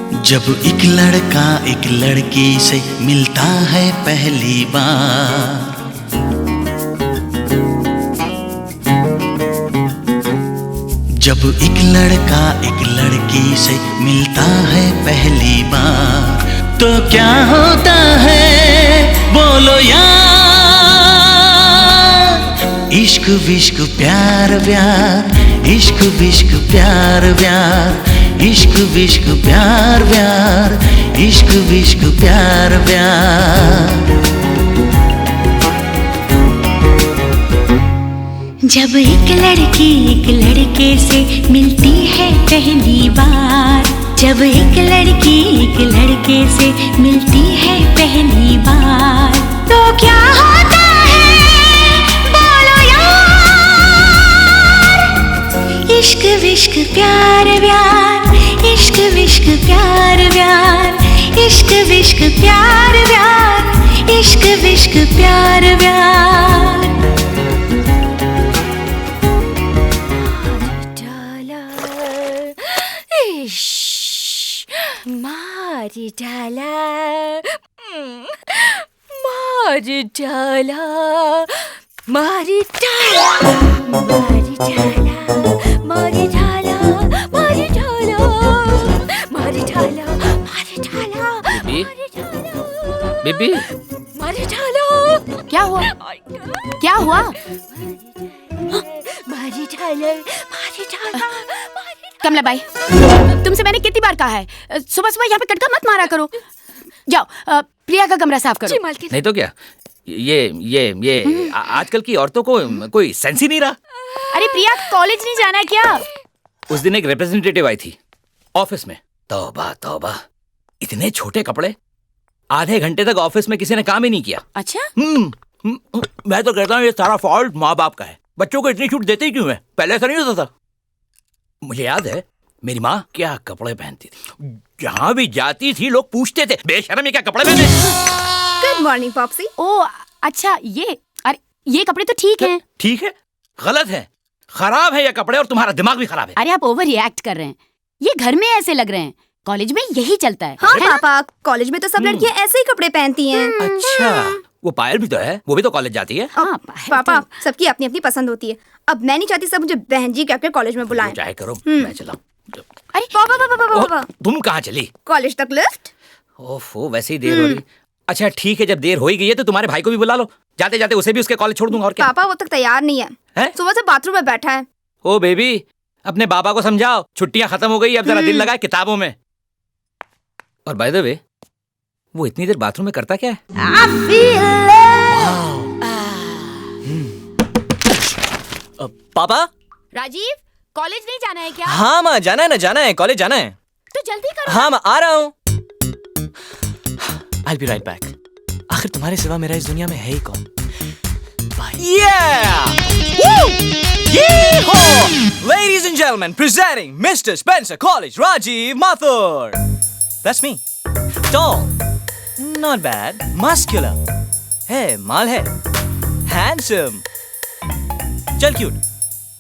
जब एक लड़का एक लड़की से मिलता है पहली बार, जब एक लड़का एक लड़की से मिलता है पहली बार, तो क्या होता है बोलो यार। इश्क विश्क प्यार व्यार, इश्क विश्क प्यार व्यार, इश्क विश्क प्यार व्यार, इश्क विश्क प्यार व्यार। जब एक लड़की एक लड़के से मिलती है पहली बार, जब एक लड़की एक लड़के से मिलती है पहली बार, तो क्या होता है बोलो यार। इश्क विश्क प्यार व्यार, इश्क विश्क प्यार व्यार, इश्क विश्क प्यार व्यार, इश्क विश्क प्यार व्यार। मारी डाला, मारी डाला, मारी डाला, मारी डाला, मारी डाला, मारी डाला, मारी डाला, मारी डाला, बेबी, मारी डाला। क्या हुआ? क्या हुआ? मारी डाला, मारी डाला। कमला बाई, तुमसे मैंने कितनी बार कहा है सुबह सुबह यहाँ पे कटका मत मारा करो। जाओ प्रिया का कमरा साफ करो। नहीं तो क्या, ये आजकल की औरतों को कोई सेंस ही नहीं रहा। अरे प्रिया, कॉलेज नहीं जाना क्या? उस दिन एक रिप्रेजेंटेटिव आई थी ऑफिस में। तौबा तौबा, इतने छोटे कपड़े। आधे घंटे तक ऑफिस में किसी ने काम ही नहीं किया। अच्छा? मैं तो कहता हूँ ये सारा फॉल्ट माँ बाप का है। बच्चों को इतनी छूट देते ही क्यों है? पहले ऐसा नहीं होता था। मुझे याद है मेरी माँ क्या कपड़े पहनती थी। जहाँ भी जाती थी लोग पूछते थे, बेशर्म ये क्या कपड़े पहने। Good morning Popsy. ओ अच्छा, ये अरे ये कपड़े तो ठीक हैं। ठीक है, गलत है, खराब है ये कपड़े, और तुम्हारा दिमाग भी खराब है। अरे आप ओवर रिएक्ट कर रहे हैं। ये घर में ऐसे लग रहे हैं, कॉलेज में यही चलता है। हाँ पापा, कॉलेज में तो सब लड़कियाँ ऐसे ही कपड़े पहनती हैं। अच्छा, वो पायल भी तो है, वो भी तो कॉलेज जाती है। हाँ, पापा सबकी अपनी अपनी पसंद होती है। अब मैं नहीं चाहती सब मुझे बहन जी कहकर कॉलेज में बुलाएं। चाहे करो, मैं चला। अरे पापा, तुम कहाँ चली? कॉलेज तक लिफ्ट। ओफो, वैसे ही देर हो रही। अच्छा ठीक है, जब देर हो ही गई है तो तुम्हारे भाई को भी बुला लो। जाते जाते उसे भी उसके कॉलेज छोड़ दूंगा। और क्या? पापा वो तक तैयार नहीं है? सुबह से बाथरूम में बैठा है। ओ बेबी, अपने बाबा को समझाओ, छुट्टियां खत्म हो गई, अब जरा दिल लगाए किताबों में। और बाय द वे, वो इतनी देर बाथरूम में करता क्या है? पापा, राजीव, कॉलेज नहीं जाना है क्या? हाँ माँ, जाना है ना, जाना है, कॉलेज जाना है। तो जल्दी करो। हाँ माँ, आ रहा हूँ। I'll be right back. आखिर तुम्हारे सिवा मेरा इस दुनिया में है ही कौन? Bye. Yeah! Woo! Yee-haw! Ladies and gentlemen, presenting Mr. Spencer College, Rajiv Mathur. That's me. Tall, not bad, muscular, है माल है, handsome, चल क्यूट।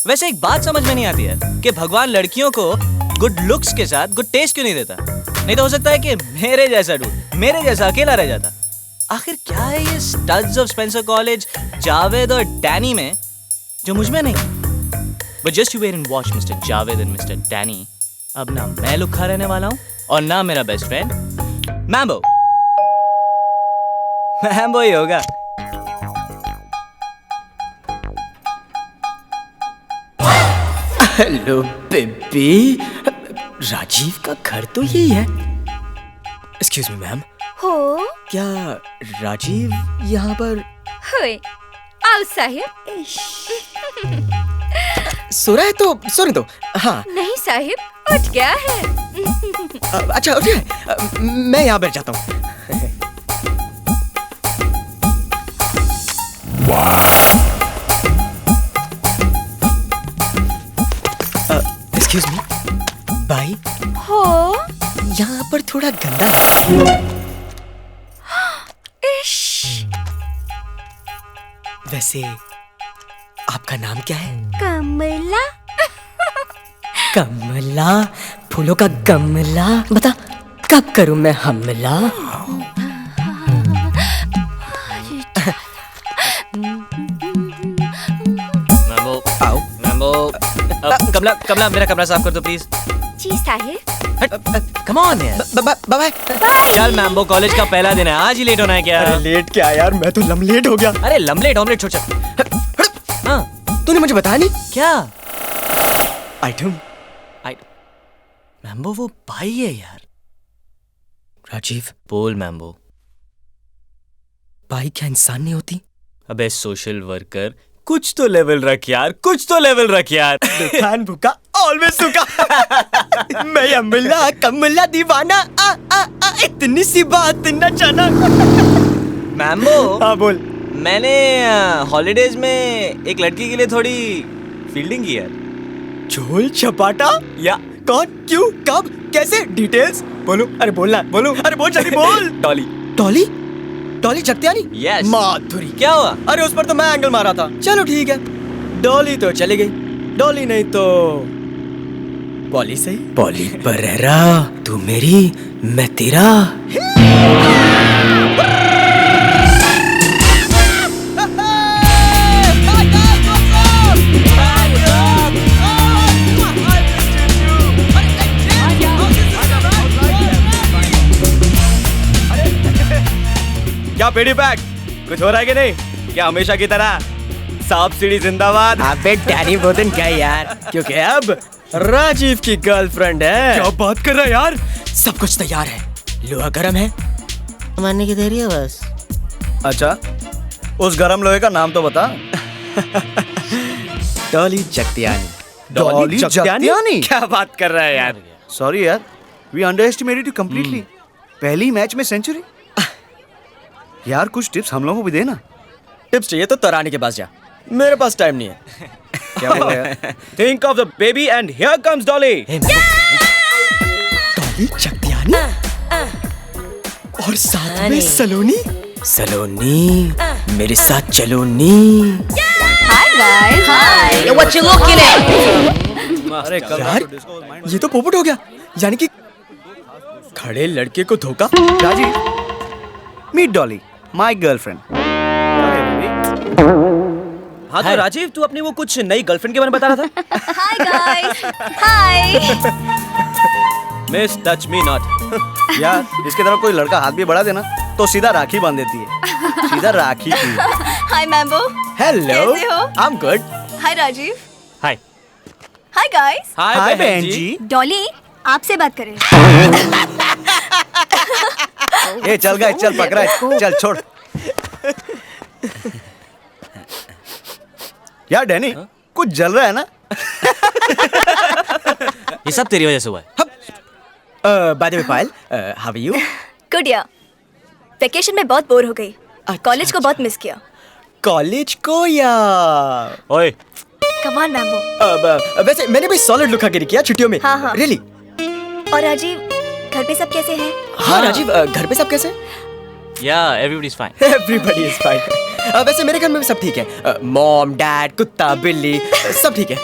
वैसे एक बात समझ में नहीं आती है कि भगवान लड़कियों को गुड लुक्स के साथ गुड टेस्ट क्यों नहीं देता। नहीं तो हो सकता है कि मेरे जैसा डूड, मेरे जैसा अकेला रह जाता। आखिर क्या है ये studs of Spencer college, Javed और डैनी में जो मुझ में नहीं। But just you wait and watch mister Javed and mister Danny. अब ना मैं लुक्खा रहने वाला हूँ और ना मेरा बेस्ट फ्रेंड मैम्बो। मैम्बो ही होगा। हेलो बेबी, राजीव का घर तो यही है। एक्सक्यूज मी मैम, हो क्या राजीव यहाँ पर होए? आओ साहिब। सो रहा है तो सोने दो। हाँ नहीं साहिब, उठ गया है। अच्छा उठ गया, मैं यहाँ बैठ जाता हूँ। एक्सक्यूज मी भाई, हो यहाँ पर थोड़ा गंदा है। वैसे आपका नाम क्या है? कमला। कमला, फूलों का गमला। बता कब करूं मैं हमला? मैम्बो आओ मैम्बो कमला कमला मेरा कमरा साफ कर दो प्लीज। जी साहिब। कम ऑन यार। बाय चल मैम्बो कॉलेज का पहला दिन है, आज ही लेट होना है क्या? अरे लेट क्या यार, मैं तो लमलेट हो गया। अरे लमलेट ऑमलेट छोड़ चल। हाँ तूने मुझे बताया नहीं क्या आइटम? मैम्बो वो भाई है यार। राजीव, बोल मैम्बो। भाई क्या इंसान नहीं होती? अबे सोशल वर्कर, कुछ तो लेवल रख यार, कुछ तो लेवल रख यार। दुकान भूखा ऑलवेज सूखा। मैं अमला कमला दीवाना इतनी सी बात न जाना। मैम्बो हाँ बोल। मैंने हॉलीडेज में एक लड़की के लिए थोड़ी फील्डिंग की यार। झोल छपाटा या कौन, क्यों, कब, कैसे, डिटेल्स बोलो। अरे बोलना, बोलो, अरे बोल जल्दी बोल। डॉली डॉली? डॉली जगतियानी? Yes. माधुरी। क्या हुआ? अरे उस पर तो मैं एंगल मारा था। चलो ठीक है, डॉली तो चली गई, डॉली नहीं तो पॉली सही। पॉली परेरा, तू मेरी मैं तेरा। क्या पेड़ी पैक कुछ हो रहा है कि नहीं? क्या हमेशा की तरह सांप सीढ़ी जिंदाबाद? अबे डैनी बोतन क्या यार, क्योंकि अब राजीव की गर्लफ्रेंड है। क्या बात कर रहा है यार? सब कुछ तैयार है, लोहा गरम है, मारने की देरी है बस। अच्छा, उस गरम लोहे का नाम तो बता। डॉली जगतियानी। डॉली जगतियानी? क्या बात कर रहा है यार? सॉरी यार, वी अंडरएस्टिमेटेड यू कंप्लीटली। पहली मैच में सेंचुरी। यार कुछ टिप्स हम लोगों को भी देना। टिप्स चाहिए तो तरानी के पास जा, मेरे पास टाइम नहीं है। क्या बोल रहा है? Think of the baby and here comes Dolly. Dolly Jagtiani और साथ में सलोनी। सलोनी मेरे साथ चलो नी। Hi guys. Hi. What you looking at? अरे कल यार ये तो पोपट हो गया, यानी कि खड़े लड़के को धोखा। Rajiv, meet Dolly, my girlfriend. हाँ तो राजीव तू अपनी वो कुछ नई गर्लफ्रेंड के बारे में बता रहा था। हाय guys. Hi. Miss touch me not. यार इसकी तरफ कोई लड़का हाथ भी बढ़ा देना तो सीधा राखी बांध देती है। सीधा राखी की। हाय मैम्बो। हेलो, कैसे हो? I am good. Hi Rajeev. Hi hi guys. Hi बहन जी। डॉली आपसे बात करें। ए चल गए, चल पकड़ा है, चल छोड़। यार डैनी कुछ जल रहा है ना? ये सब तेरी वजह से हुआ है। By the way Payal, how are you? Good यार। वेकेशन में बहुत बोर हो गई, कॉलेज को बहुत मिस किया। कॉलेज को या ओए कम ऑन मैम्बो। वैसे मैंने भी सॉलिड लुकागिरी किया छुट्टियों में। हाँ, हाँ। रियली? और राजीव घर पे सब कैसे हैं? हाँ राजीव, घर पे सब कैसे? या everybody is fine. Everybody is fine. वैसे मेरे घर में भी सब ठीक है, मॉम डैड कुत्ता बिल्ली सब ठीक है।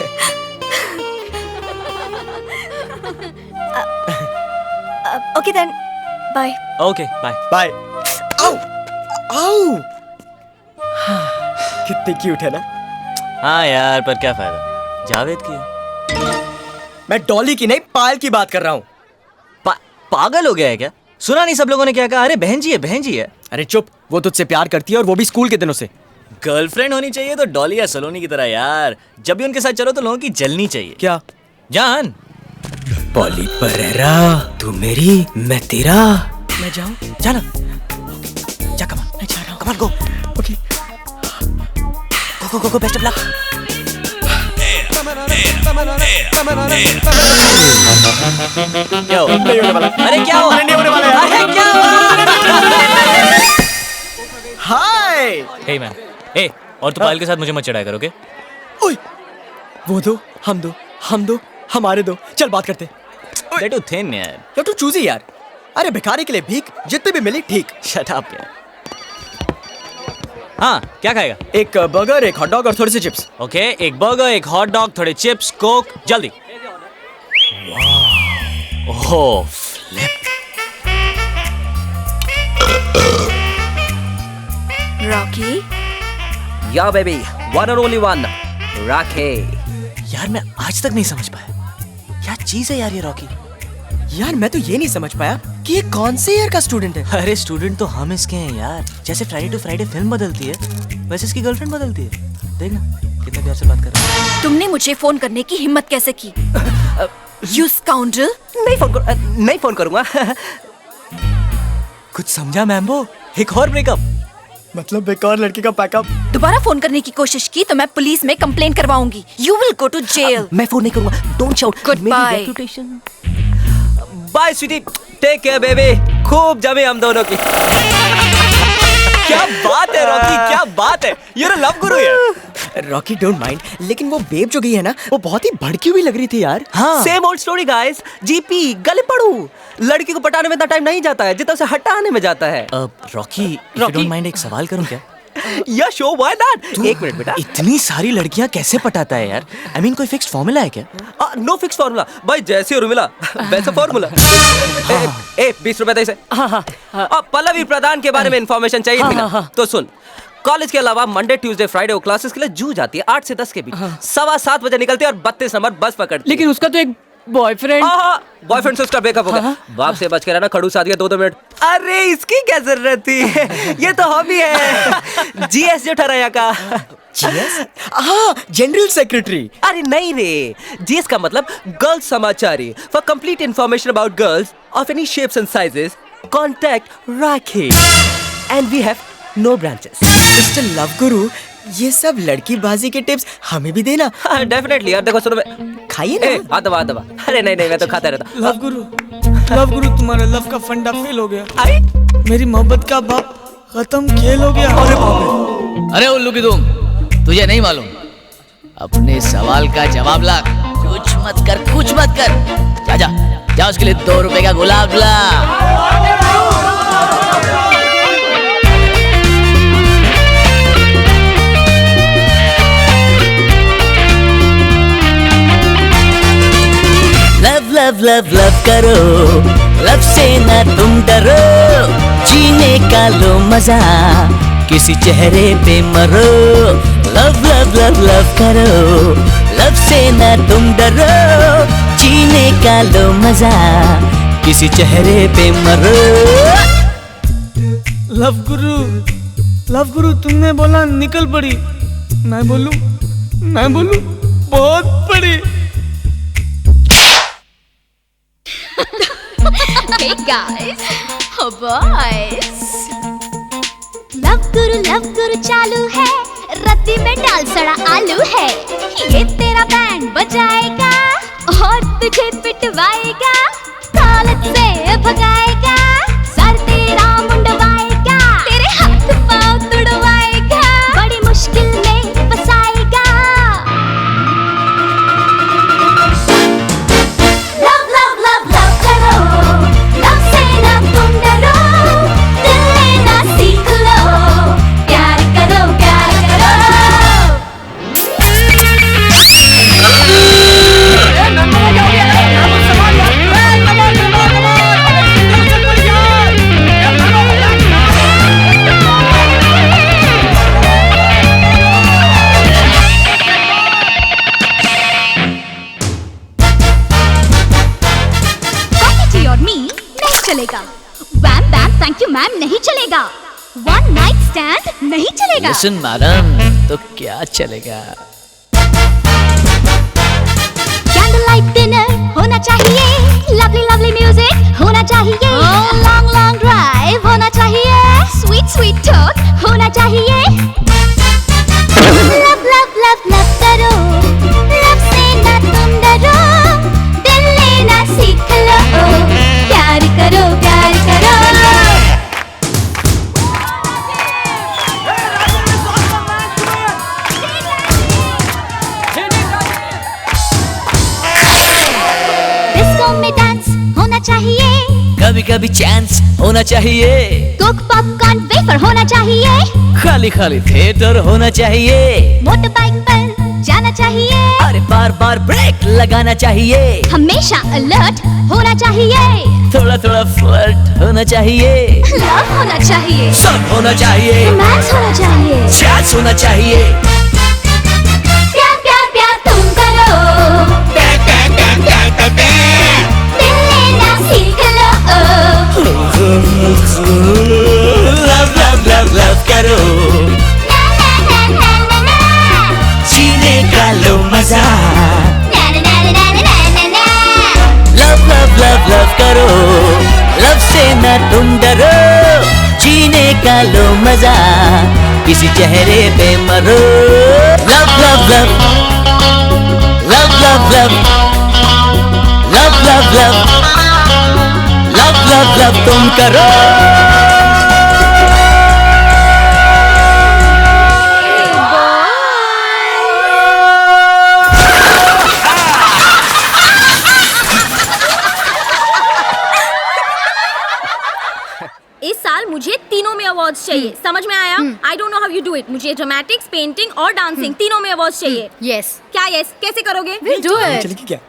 Okay then bye. Okay bye bye. आओ आओ। कितनी क्यूट है ना? हाँ यार पर क्या फायदा, जावेद की है। मैं डॉली की नहीं पायल की बात कर रहा हूँ। पागल हो गया है क्या? सुना नहीं सब लोगों ने क्या कहा? अरे बहन जी है, बहन जी है। अरे चुप, वो तुझसे प्यार करती है और वो भी स्कूल के दिनों से। गर्लफ्रेंड होनी चाहिए तो डॉली या सलोनी की तरह यार। जब भी उनके साथ चलो तो लोगों की जलनी चाहिए। क्या जान? पॉली परेरा, तू मेरी मैं तेरा। मैं जाऊं? जाना जा कमा, मैं जा रहा हूँ। Come on go. Okay go best of luck. क्या हुआ? नहीं होने वाला। अरे क्या हुआ? नहीं होने वाला यार। अरे क्या हुआ? हाय। हे मैन, ए और तू पायल के साथ मुझे मत चढ़ाया करो, ओके? ओए वो दो, हम दो, हम दो, हमारे दो। चल बात करते। They're too thin यार। यार तू चूजी यार। अरे भिखारी के लिए भीख, जितने भी मिली ठीक। शट अप यार। हाँ क्या खाएगा? एक बर्गर, एक हॉट डॉग और थोड़ी सी चिप्स। ओके एक बर्गर, एक हॉट डॉग, थोड़े चिप्स, कोक, जल्दी। ओह फ्लिप। रॉकी? या बेबी, वन और ओनली वन, रॉकी। यार मैं आज तक नहीं समझ पाया क्या चीज है यार ये रॉकी। यार मैं तो ये नहीं समझ पाया कि ये कौन से ईयर का स्टूडेंट है। अरे स्टूडेंट तो हम इसके हैं यार। जैसे फ्राइडे टू फ्राइडे फिल्म बदलती है वैसे इसकी गर्लफ्रेंड बदलती है। देखना कितने प्यार से बात कर रहा है। तुमने मुझे फोन करने की हिम्मत कैसे की? You scoundrel! नहीं फोन करूंगा। कुछ समझा मैम्बो? एक और ब्रेकअप मतलब एक और लड़की का पैकअप। दोबारा फोन करने की कोशिश की तो मैं पुलिस में कंप्लेंट करवाऊंगी। You will go to jail. मैं फोन नहीं करूंगा। Don't shout. Goodbye. Bye sweetie, take care baby. खूब जमे हम दोनों की। क्या बात है रॉकी, क्या बात है। ये लव गुरु है। रॉकी डोंट माइंड, लेकिन वो बेब जो गई है ना वो बहुत ही भड़की हुई लग रही थी यार। हाँ। Same old story guys. GP गले पड़ू। लड़की को पटाने में इतना टाइम नहीं जाता है जितना उसे हटाने में जाता है। रॉकी डोंट माइंड, एक सवाल करूं क्या? या शो व्हाई नॉट। एक मिनट बेटा, इतनी सारी लड़कियां कैसे पटाता है यार? आई मीन कोई फिक्स्ड फार्मूला है क्या? नो फिक्स फार्मूला भाई, जैसे उर्मिला वैसा फार्मूला। 20 रुपए दे से। अब पल्लवी प्रधान के बारे में इंफॉर्मेशन चाहिए थी ना, तो सुन। कॉलेज के अलावा मंडे ट्यूसडे फ्राइडे वो क्लासेस के लिए जू जाती है 8 से 10 के बीच। 7:15 बजे निकलती है और 32 नंबर बस पकड़ती है। लेकिन उसका तो एक बॉयफ्रेंड। बॉयफ्रेंड से उसका ब्रेकअप हो गया। बाप से बच के रहना, खड़ूस आ गया 2-2 मिनट। अरे इसकी क्या जरूरत थी? ये तो हॉबी है। जीएस जो ठहराया का। जीएस? हाँ, जनरल सेक्रेटरी। अरे नहीं रे, जीएस का मतलब गर्ल्स समाचारी। For complete information about girls of any shapes and sizes contact Rakhi. And we have no branches. Mister love guru, ये सब लड़की बाजी के टिप्स हमें भी देना। डेफिनेटली यार। देखो सुनो, मैं खाइए ना। हाथ दबा दबा। अरे नहीं मैं तो खाता रहता। लव गुरु तुम्हारा लव का फंडा फेल हो गया। अरे मेरी मोहब्बत का बाप खत्म खेल हो गया। अरे उल्लू की तुम, तुझे नहीं मालूम? अपने सवाल का जवाब ला। कुछ मत कर। जा उसके लिए 2 रुपए का गुलाब ला। लव करो, लव से ना तुम डरो, जीने का लो मजा, किसी चेहरे पे मरो। लव करो, लव से ना तुम डरो, जीने का लो मजा, किसी चेहरे पे मरो। लव गुरु तुमने बोला निकल पड़ी, मैं बोलूं बहुत पड़ी। Hey guys, oh boys. Love गुरु चालू है, रत्ती में डाल सड़ा आलू है। ये तेरा बैंड बजाएगा और तुझे पिटवाएगा, कॉलेज से भगाएगा, सर तेरा मुंडवाएगा, तेरे हाथ पाँव तुड़वाएगा, बड़ी मुश्किल में फंसाएगा। लव करो, लव से ना तुम डरो, दिल लेना सीख लो, प्यार करो। कॉफी और मी नहीं चलेगा, वैम बैम थैंक यू मैम नहीं चलेगा, वन नाइट स्टैंड नहीं चलेगा। लिसन मैडम, तो क्या चलेगा? कैंडल लाइट डिनर होना चाहिए, लवली म्यूजिक होना चाहिए, लॉन्ग ड्राइव होना चाहिए, स्वीट टॉक होना चाहिए। लव करो, लव से ना तुम डरो, दिल लेना सीख लो, प्यार करो। कभी चांस होना चाहिए, कोक पॉपकॉर्न वेफर होना चाहिए, खाली थिएटर होना चाहिए, मोटर बाइक पर जाना चाहिए, अरे बार ब्रेक लगाना चाहिए, हमेशा अलर्ट होना चाहिए, थोड़ा थोड़ा थोड़ा फ्लर्ट होना चाहिए, लव होना चाहिए, सब होना चाहिए, रोमांस होना चाहिए, चैट्स होना चाहिए, प्यार प्यार प्यार तुम करो, दिल लेना सीख लो। लव लव लव लव करो, जीने का लो मजा, लव लव लव लव करो, लव से ना तुम डरो, जीने का लो मजा, किसी चेहरे पे मरो, love love love love love love love love love love love love तुम करो। इस साल मुझे तीनों में अवार्ड्स चाहिए, समझ में आया? आई don't know how you do it. मुझे ड्रामेटिक्स, पेंटिंग और डांसिंग तीनों में अवार्ड्स चाहिए। यस। क्या यस? कैसे करोगे? चलेगी क्या?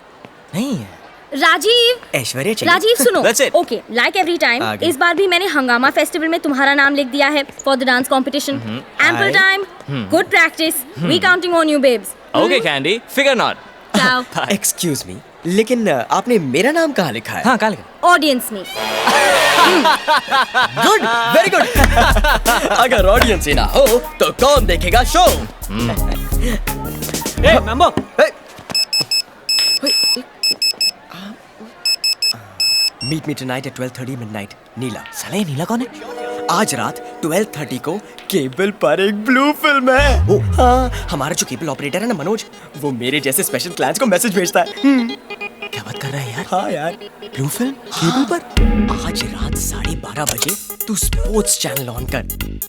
नहीं है राजीव, ऐश्वर्या चाहिए। राजीव सुनो, That's it. Okay, like every time आगे। इस बार भी मैंने हंगामा फेस्टिवल में तुम्हारा नाम लिख दिया है for the dance competition. Ample time, good practice, we counting on you babes. Okay candy, figure not. Ciao. Excuse me, लेकिन आपने मेरा नाम कहाँ लिखा है? हाँ, कहाँ लिखा? ऑडियंस में। Good, very good. अगर ऑडियंस ही ना हो तो कौन देखेगा शो? ए Mambo, meet me tonight at 12:30 midnight. Neela. साले ये नीला कौन है? आज रात 12:30 को केबल पर एक ब्लू फिल्म है। ओ हाँ, हमारा जो केबल ऑपरेटर है ना मनोज, वो मेरे जैसे स्पेशल क्लाइंट्स को मैसेज भेजता है। क्या बात कर रहा है यार? हाँ यार, ब्लू फिल्म केबल पर आज रात 12:30 बजे तू स्पोर्ट्स चैनल ऑन कर।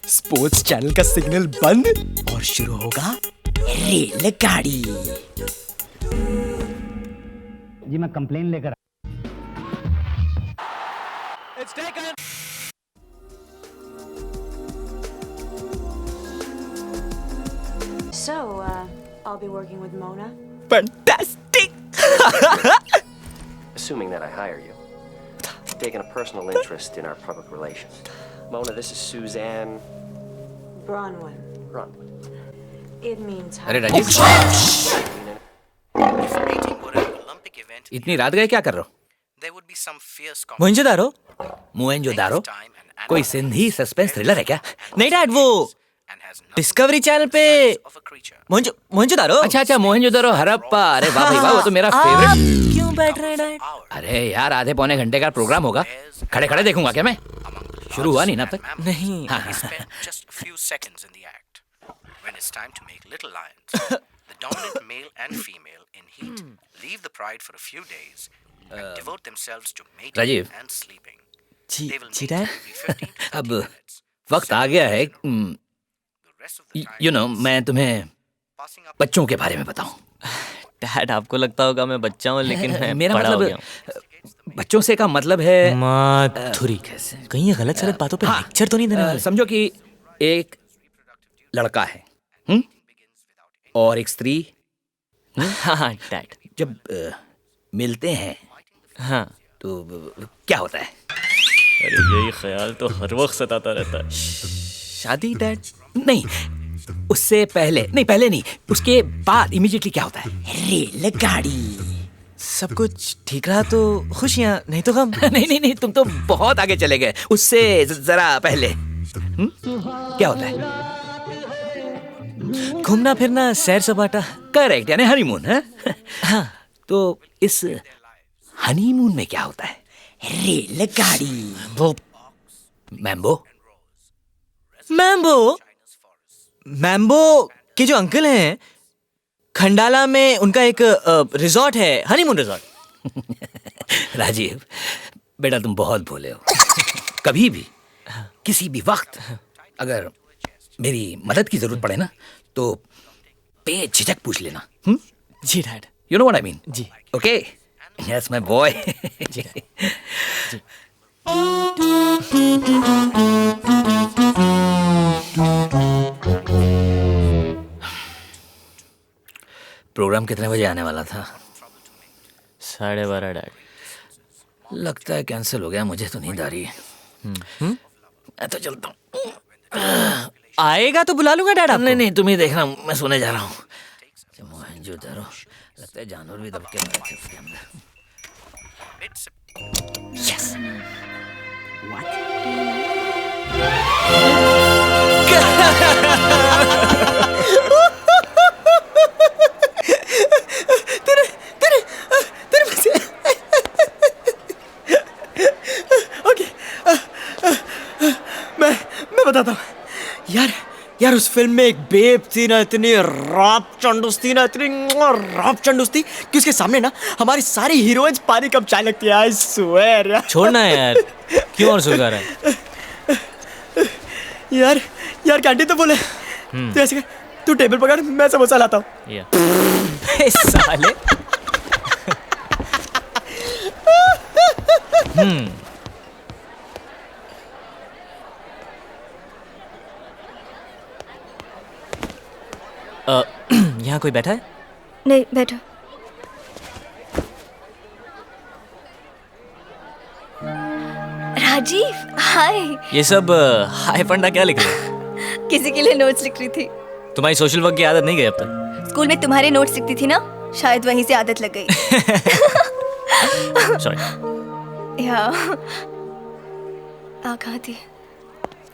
स्पोर्ट्स चैनल का सिग्नल बंद और शुरू होगा रेलगाड़ी। जी मैं कंप्लेन लेकर So, I'll be working with Mona. Fantastic! Assuming that I hire you, I've taken a personal interest in our public relations. Mona, this is Suzanne Bronwyn. Bronwyn. It means अरे राजीव, इतनी रात गए क्या कर रहे हो? मोहनजोदारो? मोहनजोदारो? कोई सिंधी सस्पेंस थ्रिलर है क्या? नहीं डैड, वो डिस्कवरी चैनल पे मोहनजोदारो। अच्छा अच्छा, मोहनजोदारो हड़प्पा। अरे वाह भाई वाह, वो तो मेरा फेवरेट। क्यों बैठ रहे हैं डैड? अरे यार, आधे पौने घंटे का प्रोग्राम होगा, खड़े खड़े देखूंगा क्या मैं? शुरू हुआ नहीं ना अब तक? नहीं। Just a few seconds in the act. When it's time to make little lions, the dominant male and female in heat leave the pride for a few days and devote themselves to mating Rajiv. and sleeping. जी dad. अब वक्त आ गया है, मैं तुम्हें बच्चों के बारे में बताऊं। डैड, आपको लगता होगा मैं बच्चा हूँ, लेकिन मैं मेरा बड़ा हो मतलब गया हूँ। बच्चों से का मतलब है माधुरी। कैसे? कहीं ये गलत सलत बातों पे लेक्चर तो नहीं देने वाले? समझो कि एक लड़का है और एक स्त्री। हाँ डैड। जब मिलते हैं हाँ तो क्या होता है? अरे यही ख्याल तो हर वक्त सताता रहता है। शादी डैड? नहीं, उससे पहले नहीं, उसके बाद इमीडिएटली क्या होता है? रेलगाड़ी। सब कुछ ठीक रहा तो खुशियाँ, नहीं तो गम। नहीं, तुम तो बहुत आगे चले गए। उससे जरा पहले क्या होता है? घूमना फिरना, सैर सपाटा। करेक्ट, यानी हनीमून है। हाँ, तो इस हनीमून में क्या होता है? रेलगाड़ी। मैम्बो के जो अंकल हैं खंडाला में, उनका एक रिजॉर्ट है, हनीमून रिजॉर्ट। राजीव बेटा, तुम बहुत भोले हो। कभी भी किसी भी वक्त अगर मेरी मदद की जरूरत पड़े ना, तो बेझिझक पूछ लेना। जी dad. You know what I mean? जी। Okay, yes my boy. जी। प्रोग्राम कितने बजे आने वाला था? 12:30 डैड। लगता है कैंसिल हो गया, मुझे तो नींद आ रही है। मैं तो चलता हूँ। आएगा तो बुला लूंगा डैड आपको। नहीं नहीं, तुम ही देखना, मैं सोने जा रहा हूँ। मोहनजोदड़ो, लगता है जानवर भी दब के मरे थे उसके अंदर। यस। मैं बताता हूँ यार उस फिल्म में एक बेब थी ना, इतनी रॉप चंडूस थी ना, इतनी रॉप चंडूस थी कि उसके सामने ना हमारी सारी हीरोइंस पानी कम चाय लगती है। आई स्वेयर यार। छोड़ना है यार, क्यों और सुलगा रहा है? यार कैंटीन तो बोले। तू ऐसे कर, तू टेबल पकड़, मैं समोसा लाता हूँ। साले। यहाँ कोई बैठा है? नहीं, बैठो। राजीव, हाय। ये सब हाय फंडा क्या लिख रहे हो? किसी के लिए नोट्स लिख रही थी। तुम्हारी सोशल वर्क की आदत नहीं गई अब तक? स्कूल में तुम्हारे नोट्स लिखती थी ना, शायद वहीं से आदत लग गई। सॉरी। कहाँ थी?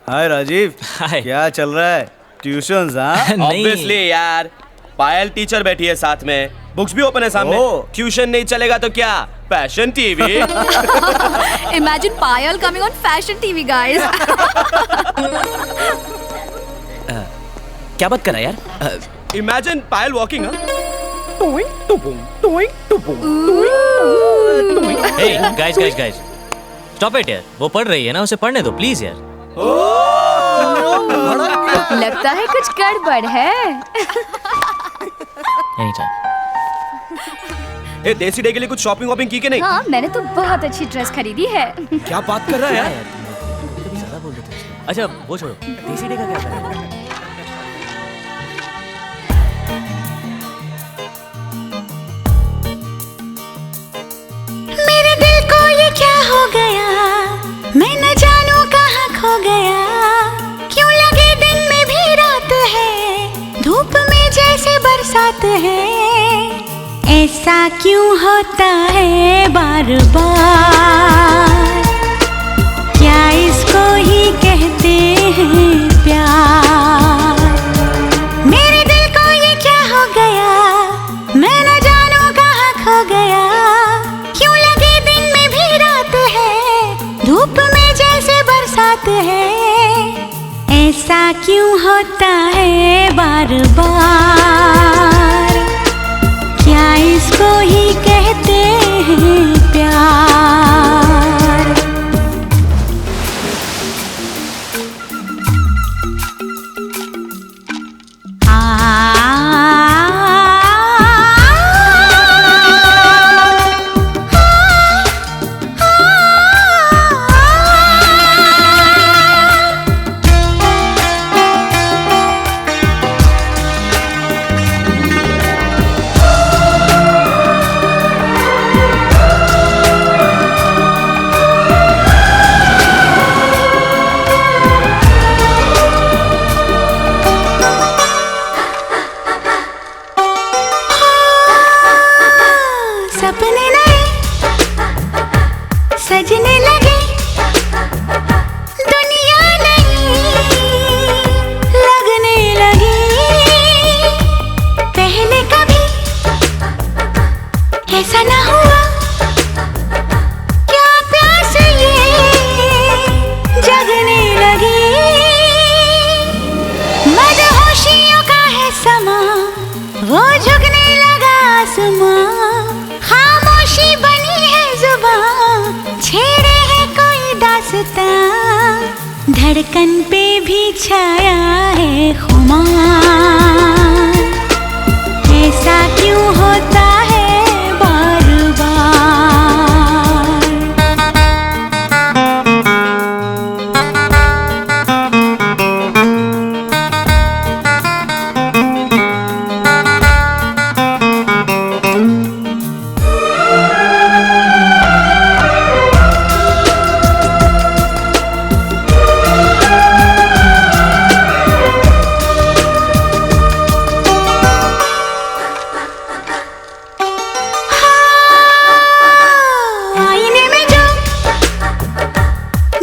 हाय राजीव। क्या चल रहा है? ट्यूशंस? हाँ ऑब्वियसली यार, पायल टीचर बैठी है साथ में, बुक्स भी ओपन है सामने। ट्यूशन नहीं चलेगा तो क्या, fashion TV. Imagine Payal coming on fashion TV, guys. क्या बात कर रहा है यार? Imagine Payal walking. Hey guys, stop it यार। वो पढ़ रही है ना, उसे पढ़ने दो प्लीज यार। लगता है कुछ गड़बड़ है। ए, देसी डे के लिए कुछ शॉपिंग वॉपिंग की के नहीं? हाँ, मैंने तो बहुत अच्छी ड्रेस खरीदी है। क्या बात कर रहा है यार? कभी ज्यादा बोल देते हैं। अच्छा वो छोड़ो, देसी डे का क्या कर रहा है? मेरे दिल को ये क्या हो गया, मैं न जानू कहाँ खो गया। क्यों लगे दिन में भी रात है, धूप में जैसे बरसात है। ऐसा क्यों होता है बार बार, क्या इसको ही कहते हैं प्यार। मेरे दिल को ये क्या हो गया, मैं न जानू कहाँ खो गया। क्यों लगे दिन में भी रात है, धूप में जैसे बरसात है। ऐसा क्यों होता है बार बार, क्या इसको ही कहते हैं प्यार। सपने नए सजने लगे, दुनिया नई लगने लगी। पहले कभी ऐसा ना हुआ, क्या प्यास ये जगने लगी। मदहोशियों का है समा, वो झुकने लगा आसमां। खामोशी बनी है जुबां, छेड़े है कोई दास्तां। धड़कन पे भी छाया है खुमार। ऐसा क्यों होता है बार बार।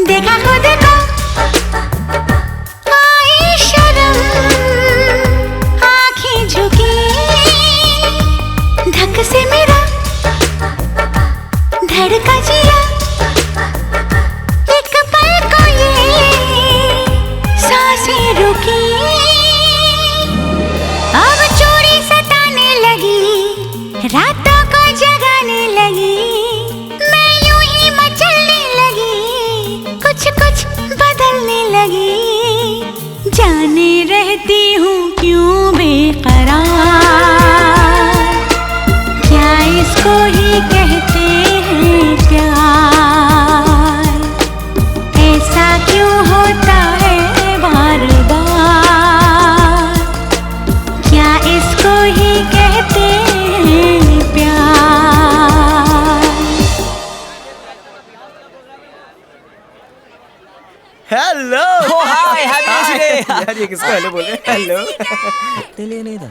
देखा खुद को आई शर्म, आँखें झुकी, धक से मेरा धड़का जिया, एक पल को ये सांसें रुकी, अब चोरी सताने लगी, रातों को जगाने लगी, मैं यूं ही मचलने लगी, कुछ कुछ बदलने लगी, जाने रहती हूँ क्यों बेकरार, क्या इसको ही कहते हैं प्यार, ऐसा क्यों होता है बार बार, क्या इसको ही कहते हैं प्यार। हेलो हाय हैप्पी बर्थडे यार ये किसको हेलो बोल रहे हैं? हेलो तेरे लिए नहीं था,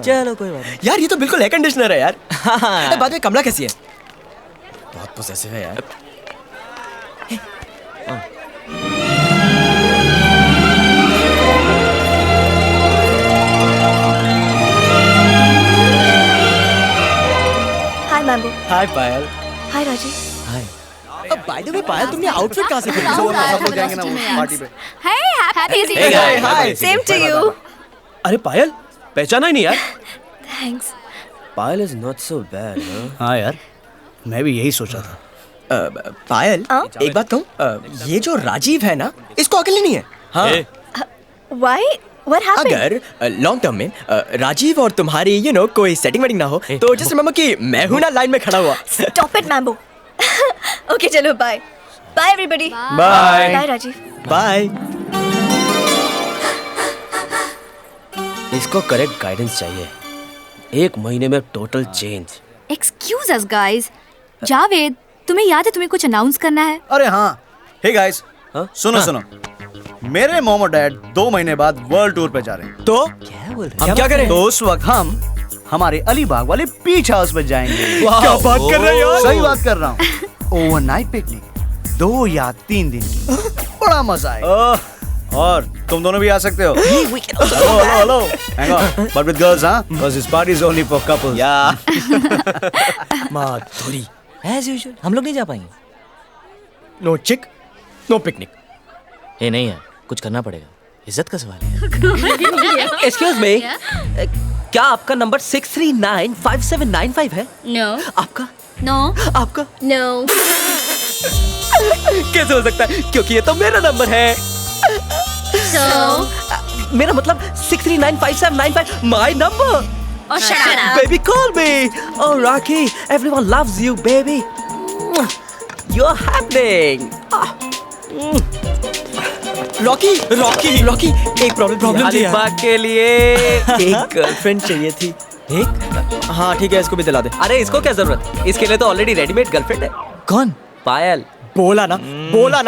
चलो कोई बात नहीं। यार ये तो बिल्कुल एयर कंडीशनर है यार। हाँ। बाद में कमला कैसी है? बहुत पोसेसिव है यार। हाय मैम्बो। हाय पायल। हाय राजी। अब बाय द वे पायल तुमने आउटफिट कहाँ से खरीदी? सब लोग जाएंगे ना वो पार्टी पे। Hey, happy Same to you. अरे पायल पहचाना ही नहीं यार। Thanks. Payal is not so bad. हाँ यार, मैं भी यही सोचा था। पायल एक बात कहूँ, ये जो राजीव है ना, इसको अकेले नहीं है। हाँ Why? What happened? अगर लॉन्ग टर्म में राजीव और तुम्हारी कोई सेटिंग वेटिंग ना हो तो जैसे मामा कि मैं हूँ ना लाइन में खड़ा हुआ। Stop it, Mambo. Okay, चलो bye. Bye everybody. Bye. Bye Rajiv. Bye. इसको करेक्ट गाइडेंस चाहिए। 1 महीने में total change. Excuse us guys. Javed, तुम्हें याद है तुम्हें कुछ अनाउंस करना है? अरे हाँ, हे गाइस, सुनो, मेरे मॉम और डैड 2 महीने बाद वर्ल्ड टूर पे जा रहे हैं। तो हम क्या करें? तो उस वक्त हम हमारे अलीबाग वाले बीच हाउस में जाएंगे। क्या बात कर रहे हो यार? सही बात कर रहा हूँ। ओवरनाइट पिकनिक 2 या 3 दिन की, बड़ा मजा आएगा। और तुम दोनों भी आ सकते हो। Hello hang on but with girls, हाँ, because this party is only for couples. या माधुरी एज यूजुअल हम लोग नहीं जा पाएंगे। नो चिक नो पिकनिक। ये नहीं है, कुछ करना पड़ेगा, इज्जत का सवाल है। एक्सक्यूज मी, क्या आपका नंबर 6395795 है? No. आपका? No. आपका? No. कैसे हो सकता है? क्योंकि ये तो मेरा नंबर है। So. मेरा मतलब 6395795 my number. Oh, shut up. Baby, call me. Oh, Rocky, everyone loves you, baby. You're happening. Rocky एक प्रॉब्लम थी यार। के लिए एक गर्लफ्रेंड चाहिए थी। एक? हाँ ठीक है, इसको भी दिला दे। अरे इसको क्या जरूरत? इसके लिए तो ऑलरेडी रेडीमेड गर्लफ्रेंड है। कौन? पायल। बोला ना,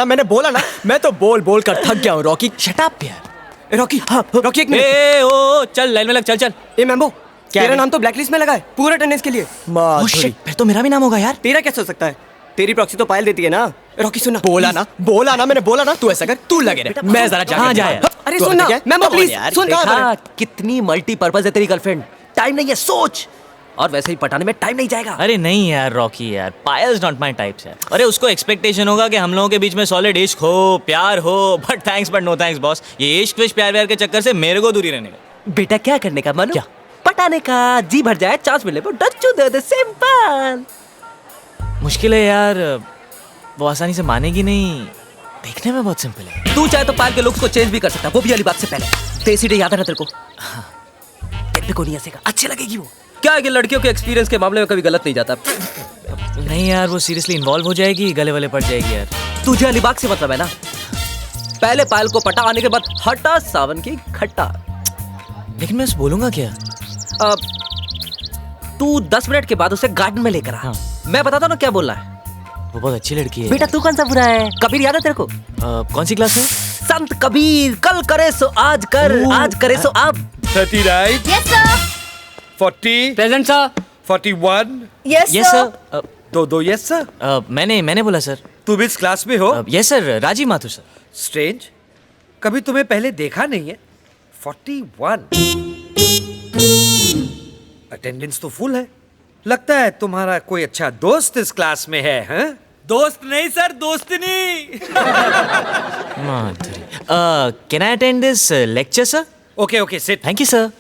मैंने बोला ना, मैं तो बोल कर थक गया हूँ। रॉकी शट अप यार। रॉकी, हाँ रॉकी एक मिनट। ओ चल लाइन में लग, चल। ए मैम्बो, तेरा नाम तो ब्लैकलिस्ट में लगा है पूरा अटेंडेंस के लिए। Oh shit, फिर तो मेरा भी नाम होगा यार। तेरा कैसे हो सकता है? तेरी प्रॉक्सी तो पायल देती है ना। रॉकी सुना, बोला ना, मैंने बोला ना, तू ऐसा कर, तू लगे रहे, मैं जरा जाके जाए। अरे सुन ना, मैम्बो प्लीज सुन। देखा कितनी मल्टीपर्पज है तेरी गर्लफ्रेंड। टाइम नहीं है, सोच। और वैसे ही पटाने में टाइम नहीं जाएगा। अरे नहीं यार रॉकी यार, पायल इज नॉट माय टाइप यार। अरे उसको एक्सपेक्टेशन होगा कि हम लोगों के बीच में सॉलिड इश्क हो, प्यार हो, but thanks but no thanks boss. ये इश्क विश प्यार के चक्कर से मेरे को दूरी रहने का। बेटा क्या करने का मनु? क्या पटाने का, जी भर जाए, चांस मिले तो डच्चू दे दे, सिंपल। मुश्किल है यार, वो आसानी से मानेगी नहीं। देखने में बहुत सिंपल है। तू चाहे तो पायल के लुक्स को चेंज भी कर सकता, वो भी अलीबाग से पहले। देसी डे याद है ना तेरे को? देखने को नहीं हंसेगा, अच्छी लगेगी वो। क्या है कि लड़कियों के एक्सपीरियंस के मामले में कभी गलत नहीं जाता। नहीं यार, वो सीरियसली इन्वॉल्व हो जाएगी, गले वाले पड़ जाएगी यार। तुझे अलीबाग से मतलब है ना? पहले पायल को पटा, आने के बाद हटा सावन की खट्टा। लेकिन मैं बोलूंगा क्या? तू 10 मिनट के बाद उसे गार्डन में लेकर आ। मैं बताता हूँ ना क्या बोलना है। वो बहुत अच्छी लड़की है। बेटा तू कौन सा बुरा है? कबीर याद है तेरे को? कौन सी क्लास है? संत कबीर, कल करे सो आज कर, आज करे सो अब। 39. Yes sir. 40. Present sir. 41. Yes yes sir. Sir. दो yes sir. मैंने बोला सर। तुम इस क्लास में हो? Yes sir, Rajiv Mathur sir. Strange, कभी तुम्हें पहले देखा नहीं है। 41 अटेंडेंस तो फुल है। लगता है तुम्हारा कोई अच्छा दोस्त इस क्लास में है, हैं? दोस्त नहीं सर, दोस्तनी। Madhuri, can I attend this lecture sir? Okay okay, sit. Thank you sir.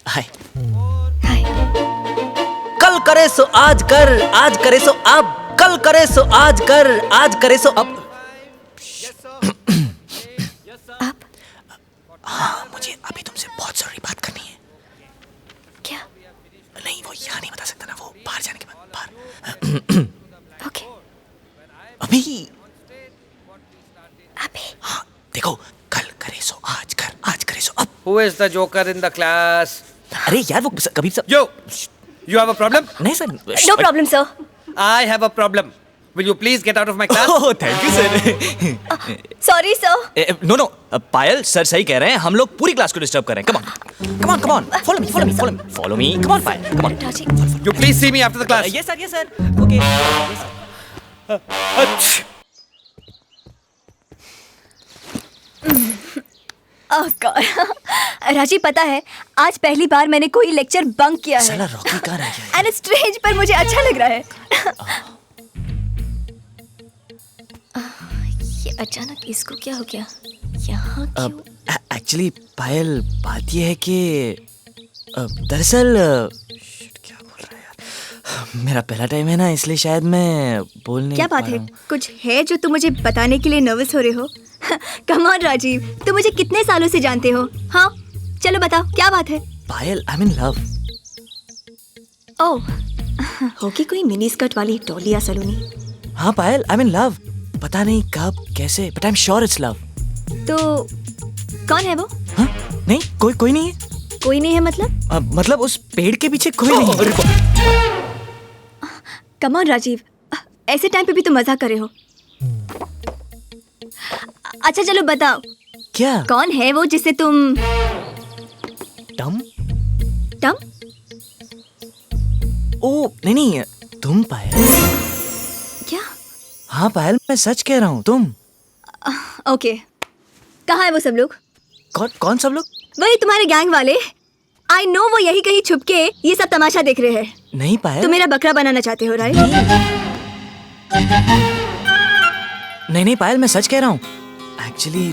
Hi. कल करे सो आज कर, आज करे सो अब, कल करे सो आज कर, आज करे सो अब। हाँ, मुझे अभी तुमसे बहुत जरूरी बात करनी है। क्या? नहीं, वो यहाँ नहीं बता सकता ना, वो बाहर जाने के बाद बाहर। ओके। अभी हाँ, देखो, कल करे सो आज कर, आज करे सो अब। Who is the joker in the class? अरे यार, वो कभी सब। You have a problem? नहीं sir. No problem sir. I have a problem. Will you please get out of my class? Oh, thank you sir. Sorry sir. No no, Payal sir सही कह रहे हैं, हम लोग पूरी क्लास को डिस्टर्ब कर रहे हैं। Come on come on, follow me follow me follow me follow me, come on Payal, come on. You please see me after the class. Yes sir, okay. Oh God. Rajiv, पता है आज पहली बार मैंने कोई लेक्चर बंक किया है। साला रॉकी कहाँ रह गया? एंड इट्स स्ट्रेंज, पर मुझे अच्छा लग रहा है। ये अचानक इसको क्या हो गया? यहाँ क्यों? एक्चुअली पायल, बात ये है कि दरअसल क्या बोल रहा है यार, मेरा पहला टाइम है ना, इसलिए शायद मैं बोल नहीं क्या बात है? कुछ है जो तुम मुझे बताने के लिए नर्वस हो रहे हो? कम ऑन राजीव, तुम मुझे कितने सालों से जानते हो? हाँ, चलो बताओ क्या बात है? पायल, आई एम इन लव। ओह, होगी कोई मिनी स्कर्ट वाली टोली या सलोनी? हाँ पायल, आई एम इन लव। पता नहीं कब कैसे, but I am sure it's love. तो कौन है वो? हाँ? नहीं, कोई नहीं है। कोई नहीं है मतलब? मतलब उस पेड़ के पीछे कोई नहीं है। कम ऑन राजीव, ऐसे टाइम पे भी तुम मजाक कर रहे हो। अच्छा चलो बताओ, क्या? कौन है वो जिससे तुम टम? ओ नहीं, तुम पायल। क्या? हाँ पायल, मैं सच कह रहा हूँ, तुम। ओके, कहाँ है वो सब लोग? कौन सब लोग? वही तुम्हारे गैंग वाले। आई नो, वो यही कहीं छुप के ये सब तमाशा देख रहे हैं। नहीं पायल, तुम मेरा बकरा बनाना चाहते हो, राइट? नहीं पायल, मैं सच कह रहा हूँ। एक्चुअली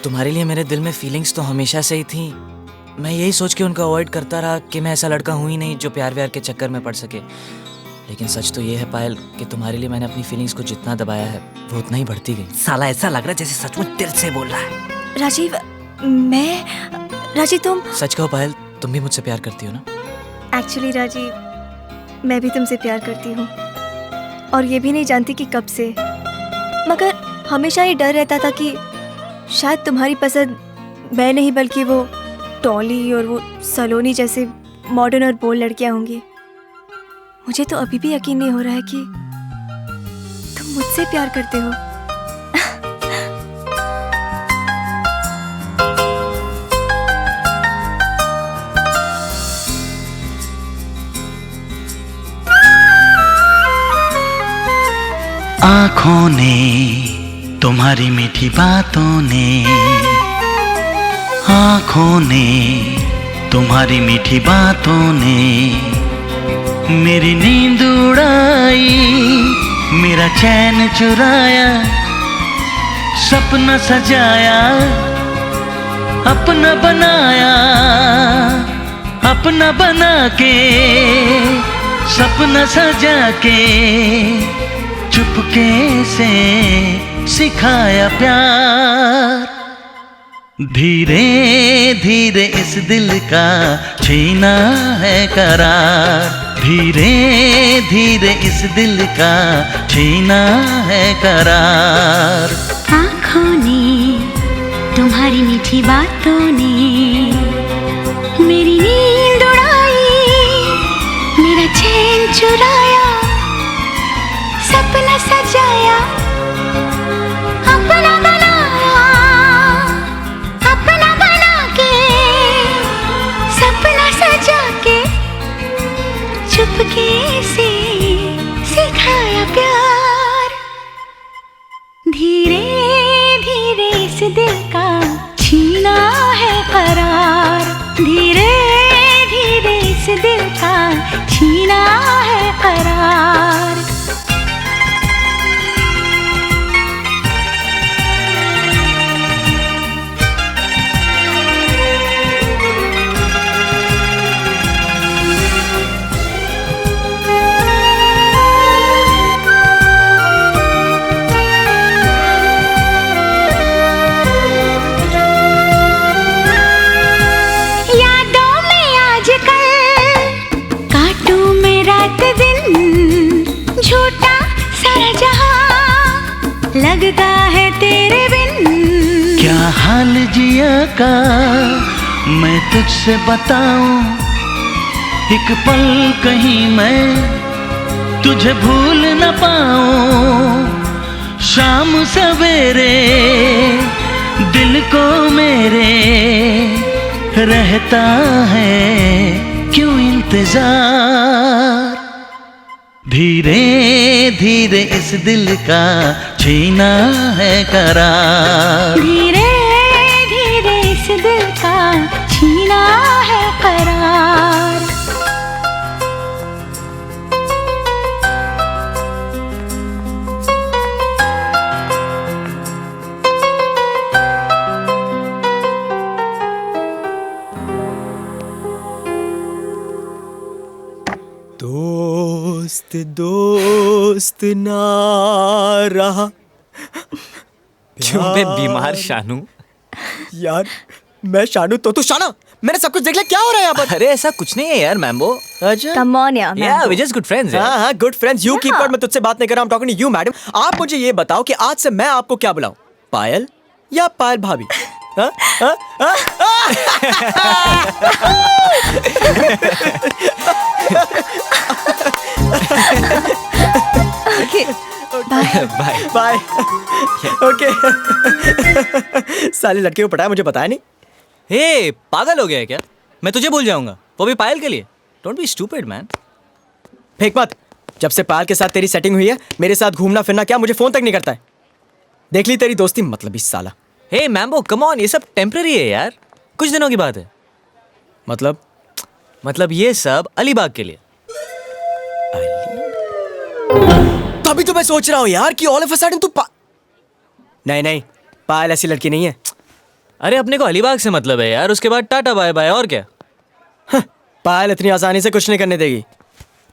तुम्हारे लिए मेरे दिल में फीलिंग्स तो हमेशा से ही थी। मैं यही सोच के उनको अवॉइड करता रहा कि मैं ऐसा लड़का हूँ ही नहीं जो प्यार व्यार के चक्कर में पड़ सके। लेकिन सच तो ये है पायल कि तुम्हारे लिए मैंने अपनी फीलिंग्स को जितना दबाया है वो उतना ही बढ़ती गई। साला ऐसा लग रहा है जैसे सचमुच दिल से बोल रहा है। राजीव तुम सच कहो पायल, तुम भी मुझसे प्यार करती हो ना? एक्चुअली राजीव, मैं भी तुमसे प्यार करती हूँ, और ये भी नहीं जानती कि कब से। मगर हमेशा ये डर रहता था कि शायद तुम्हारी पसंद मैं नहीं बल्कि वो टॉली और वो सलोनी जैसे मॉडर्न और बोल्ड लड़कियां होंगी। मुझे तो अभी भी यकीन नहीं हो रहा है कि तुम मुझसे प्यार करते हो। आँखों ने, तुम्हारी मीठी बातों ने, आँखों ने, तुम्हारी मीठी बातों ने मेरी नींद उड़ाई, मेरा चैन चुराया, सपना सजाया, अपना बनाया, अपना बना के, सपना सजा के, चुपके से सिखाया प्यार। धीरे धीरे इस दिल का छीना है करार, धीरे धीरे इस दिल का छीना है करार। आँखों ने, तुम्हारी मीठी बातों ने मेरी नींद उड़ाई, मेरा चैन चुराया, सपना सजाया, अपना बनाया, अपना बना के, सपना सजा के, चुपके से सिखा दिल का छीना है करार, धीरे धीरे इस दिल का छीना है करार। लगता है तेरे बिन क्या हाल जिया का मैं तुझसे बताऊं, एक पल कहीं मैं तुझे भूल न पाऊं। शाम सवेरे दिल को मेरे रहता है क्यों इंतजार, धीरे धीरे इस दिल का छीना है करार, धीरे धीरे इस दिल का छीना है करार। दोस्त दोस्त ना रहा। क्यों बे बीमार शानू? यार मैं शानू तो तू शाना। मैंने सब कुछ देख लिया, क्या हो रहा है यहाँ पर? अरे ऐसा कुछ नहीं है यार मैम्बो। अच्छा कम ऑन यार या वी जस्ट गुड फ्रेंड्स। हाँ हाँ good friends. You keep it. मैं तुझसे बात नहीं कर रहा हूँ, टॉकिंग टू यू मैडम। आप मुझे ये बताओ कि आज से मैं आपको क्या बुलाऊं, पायल या पायल भाभी? हाँ हाँ बाय बाय। ओके साली लड़की को पटाया, मुझे बताया नहीं। हे पागल हो गया है क्या? मैं तुझे भूल जाऊंगा, वो भी पायल के लिए। Don't be stupid man. फेंक मत। जब से पायल के साथ तेरी सेटिंग हुई है, मेरे साथ घूमना फिरना क्या मुझे फोन तक नहीं करता है। देख ली तेरी दोस्ती, मतलब इस साला। हे मैम्बो कम ऑन, ये सब टेम्पररी है यार, कुछ दिनों की बात है। मतलब ये सब अलीबाग के लिए। तो अभी तो मैं सोच रहा हूँ यार कि ऑल ऑफ अ सडन तू नहीं पायल ऐसी लड़की नहीं है। अरे अपने को अलीबाग से मतलब है यार, उसके बाद टाटा बाय बाय, और क्या। पायल इतनी आसानी से कुछ नहीं करने देगी।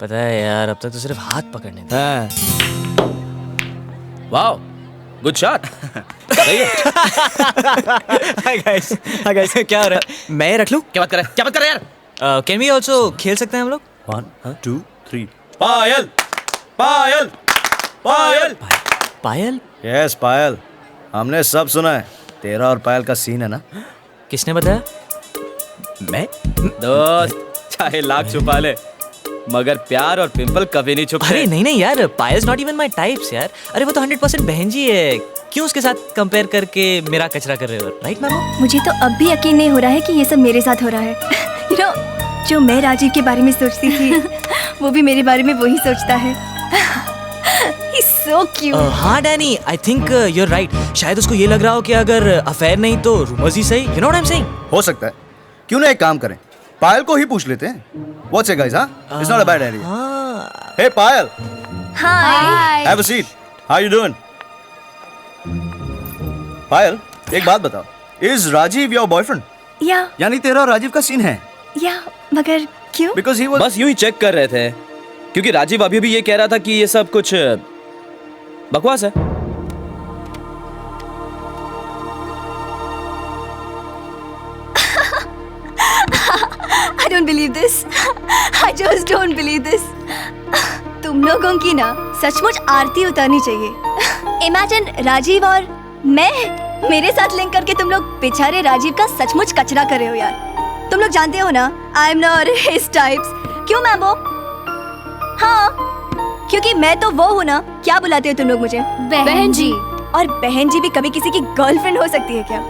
पता है यार, अब तक तो सिर्फ हाथ पकड़ने थे। Wow good shot. Hi guys क्या हो रहा है? मैं रख लूं? क्या बात कर रहा है यार? कैन वी आल्सो खेल सकते हैं हम लोग? 1 2 3 पायल पायल पायल पायल। यस पायल, हमने सब सुना है। तेरा और पायल का सीन है ना? किसने बताया? मैं दोस्त चाहे लाख छुपा ले, मगर प्यार और पिंपल कभी नहीं छुपते। अरे नहीं यार, piles not even my types यार। अरे वो तो 100% बहन जी है, क्यों उसके साथ कंपेयर करके मेरा कचरा कर रहे हो? Right ma'am? मुझे तो अब भी यकीन नहीं हो रहा है कि ये सब मेरे साथ हो रहा है। यू नो, जो मैं राजीव के बारे में सोचती थी वो भी मेरे बारे में वही सोचता है। He's so cute. हाँ Danny, I think you're right. शायद उसको ये लग रहा हो कि अगर अफेयर नहीं तो रूमर्स ही सही। You know what I'm saying? हो सकता है। क्यों ना एक काम करें, पायल को ही पूछ लेते हैं। What's it guys, huh? It's not a bad idea. Hey Payal. Hi. Have a seat. How you doing? पायल एक बात बताओ, Is राजीव your boyfriend? या यानी तेरा और राजीव का सीन है? या मगर क्यों? Because he was... बस यूं ही चेक कर रहे थे, क्योंकि राजीव अभी भी ये कह रहा था कि ये सब कुछ बकवास है। I don't believe this. I just don't believe this. तुम लोगों की ना सचमुच आरती उतारनी चाहिए। Imagine राजीव और मैं मेरे साथ लिंक करके तुम लोग बेचारे राजीव का सचमुच कचरा कर रहे हो यार। तुम लोग जानते हो ना, I am not his types. क्यों मैम्बो? हाँ, क्योंकि मैं तो वो हूँ ना। क्या बुलाते हो तुम लोग मुझे? बहन जी। और बहन जी भी कभी किसी की गर्लफ्रेंड हो सकती है क्या?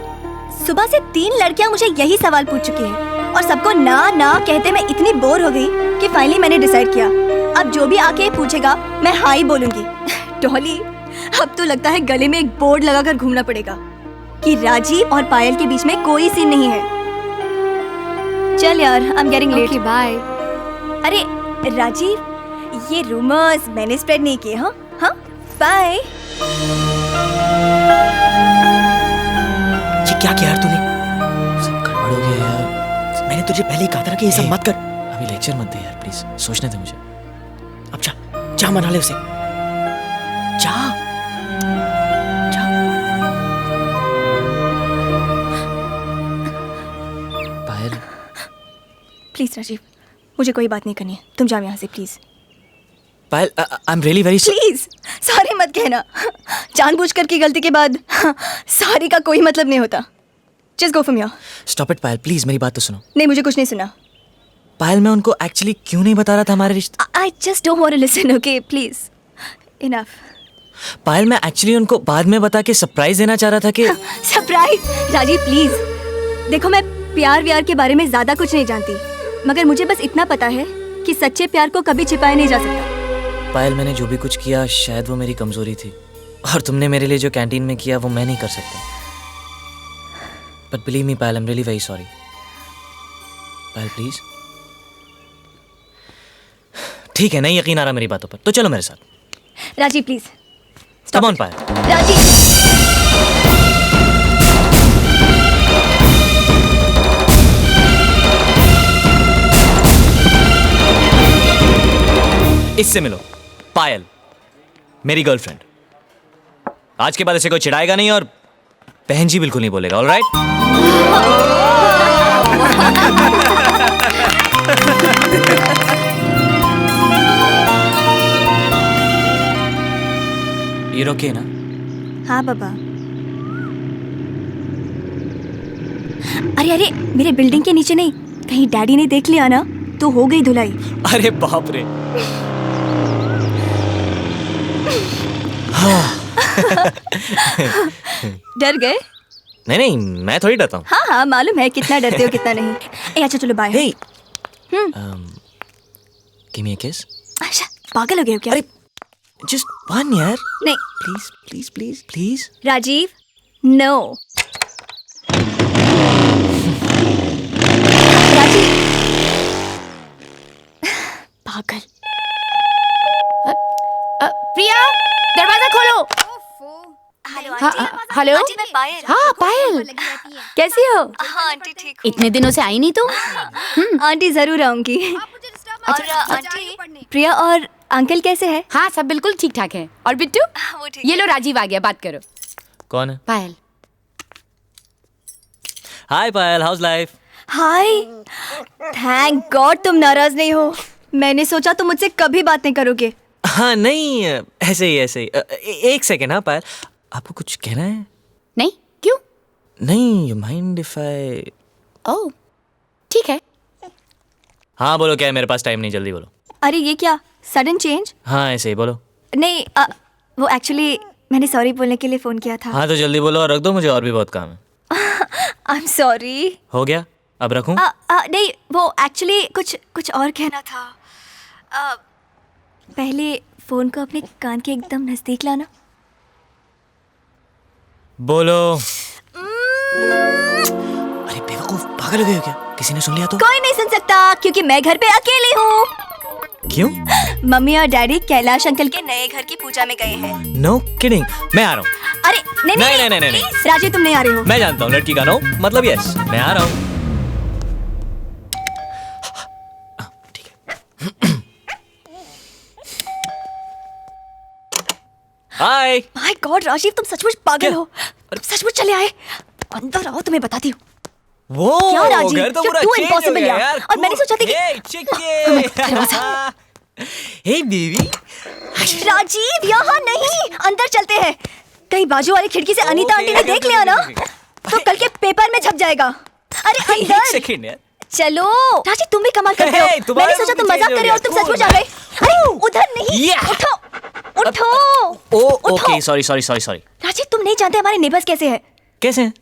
सुबह से 3 लड़कियां मुझे यही सवाल पूछ चुकी हैं और सबको ना ना कहते मैं इतनी बोर हो गई कि फाइनली मैंने डिसाइड किया, अब जो भी आके पूछेगा मैं हाँ ही बोलूंगी। डॉली, अब तो लगता है गले में एक बोर्ड लगाकर घूमना पड़ेगा। कि राजीव और पायल के बीच में कोई सीन नहीं है। चल यार, I am getting late. Bye. अरे राजीव, ये रूमर्स मैंने स्प्रेड नहीं किए। हाँ हाँ, बाय। ये क्या किया यार तूने? सब गड़बड़ हो गया यार। मैंने तुझे पहले ही कहा था ना कि ये सब मत कर। अभी लेक्चर मत दे यार प्लीज, सोचने दे मुझे। अब जा, जा मना ले उसे। जा। पायल। प्लीज राजीव, मुझे कोई बात नहीं करनी है, तुम जाओ यहाँ से please. Payal, I am really very please sorry मत कहना। जानबूझकर की गलती के बाद सॉरी का कोई मतलब नहीं होता। Just go from here. Stop it Payal, please मेरी बात तो सुनो। नहीं, मुझे कुछ नहीं सुना। पायल, मैं उनको एक्चुअली क्यों नहीं बता रहा था हमारे रिश्ते। I just don't want to listen, okay please, enough. Payal, मैं एक्चुअली उनको बाद में बता के सरप्राइज देना चाह रहा था कि सरप्राइज? राजीव प्लीज, देखो मैं प्यार व्यार के बारे में ज्यादा कुछ नहीं जानती, मगर मुझे बस इतना पता है कि सच्चे प्यार को कभी छिपाया नहीं जा सकता। पायल, मैंने जो भी कुछ किया शायद वो मेरी कमजोरी थी, और तुमने मेरे लिए जो कैंटीन में किया वो मैं नहीं कर सकता। But believe me Payal, I am really very sorry. Payal please. ठीक है, नहीं यकीन आ रहा मेरी बातों पर, तो चलो मेरे साथ। राजीव प्लीज। कम ऑन पायल। राजीव। इससे मिलो, पायल मेरी गर्लफ्रेंड। आज के बाद ऐसे कोई चिढ़ाएगा नहीं और बहन जी बिल्कुल नहीं बोलेगा, ऑल राइट? ये ओके ना? हाँ बाबा। अरे अरे, मेरे बिल्डिंग के नीचे नहीं, कहीं डैडी ने देख लिया ना तो हो गई धुलाई। अरे बाप रे। डर गए? नहीं नहीं, मैं थोड़ी डरता हूँ। हाँ हाँ, मालूम है कितना डरते हो कितना नहीं। ए अच्छा चलो bye. Hey, give me a kiss. अच्छा, पागल हो गए हो क्या? अरे just one यार। नहीं। Please, please, please, please. Rajiv, no. Rajiv. पागल। प्रिया, दरवाजा खोलो। हेलो। हाँ पायल, कैसी हो? हाँ आंटी ठीक हूँ। इतने दिनों से आई नहीं तुम? आंटी जरूर आऊंगी। और आंटी, प्रिया और अंकल कैसे हैं? हाँ सब बिल्कुल ठीक ठाक है। और बिट्टू? वो ठीक। ये लो राजीव आ गया, बात करो। कौन है? पायल। हाय पायल, हाउस लाइफ? हाय, थैंक गॉड तुम नाराज नहीं हो। मैंने सोचा तुम मुझसे कभी बात नहीं करोगे। हाँ नहीं, ऐसे ही ऐसे ही। एक सेकेंड। हाँ पायल, आपको कुछ कहना है? नहीं, क्यों? नहीं, यू माइंड इफ आई? ओह ठीक है। हाँ बोलो, क्या है? मेरे पास टाइम नहीं, जल्दी बोलो। अरे ये क्या सडन चेंज? हाँ ऐसे ही बोलो। नहीं वो एक्चुअली मैंने सॉरी बोलने के लिए फोन किया था। हाँ तो जल्दी बोलो और रख दो, मुझे और भी बहुत काम है। आई एम सॉरी। हो गया, अब रखूं? नहीं, वो एक्चुअली कुछ और कहना था। पहले फोन को अपने कान के एकदम नजदीक लाना। बोलो। अरे बेवकूफ, पागल हो गए हो क्या? किसी ने सुन लिया तो? कोई नहीं सुन सकता क्योंकि मैं घर पे अकेली हूँ। क्यों? मम्मी और डैडी कैलाश अंकल के नए घर की पूजा में गए हैं। नो किडिंग, मैं आ रहा हूँ। अरे नहीं, राजीव तुम नहीं आ रहे हो। मैं जानता हूँ लड़की का नो मतलब यस, मैं आ रहा हूँ। ठीक है। हाय। माय गॉड राजीव, तुम सचमुच पागल हो। सचमुच चले आए। अंदर आओ, तुम्हें बताती हूँ। वो क्या राजीव, घर तो पूरा too चेंज हो impossible गया यार। यार। और मैंने सोचा था कि हे बेबी। राजीव यहाँ नहीं, अंदर चलते हैं। कहीं बाजू वाली खिड़की से अनीता आंटी ने देख लिया ना तो कल के पेपर में छप जाएगा। अरे अंदर। एक सेकंड यार। चलो राजीव, तुम भी कमाल करते हो। मैंने सोचा तुम मजाक कर रहे हो और तुम सचमुच आ गए। अरे उधर नहीं, उठो उठो। Okay, sorry. राजीव तुम नहीं जानते हमारे नेबर्स कैसे हैं। कैसे हैं?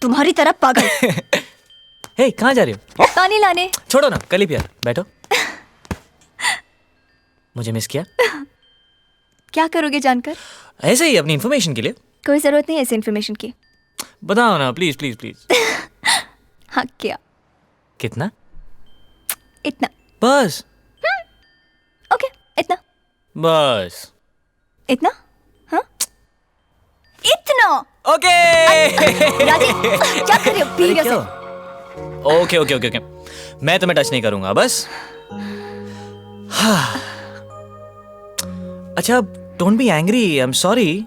तुम्हारी तरफ पागल। हे कहाँ जा रही हो? पानी लाने। छोड़ो ना, कल ही पिया, बैठो। मुझे मिस किया? क्या करोगे जानकर? ऐसे ही अपनी इंफॉर्मेशन के लिए। कोई जरूरत नहीं ऐसे इन्फॉर्मेशन की। बताओ ना प्लीज प्लीज प्लीज। हाँ क्या? कितना? इतना। बस? ओके इतना। बस इतना? हाँ इतना। ओके। राजीव क्या कर रहे हो? Behave yourself. Okay okay okay okay, मैं तुम्हें टच नहीं करूंगा बस। अच्छा don't be angry, I am sorry.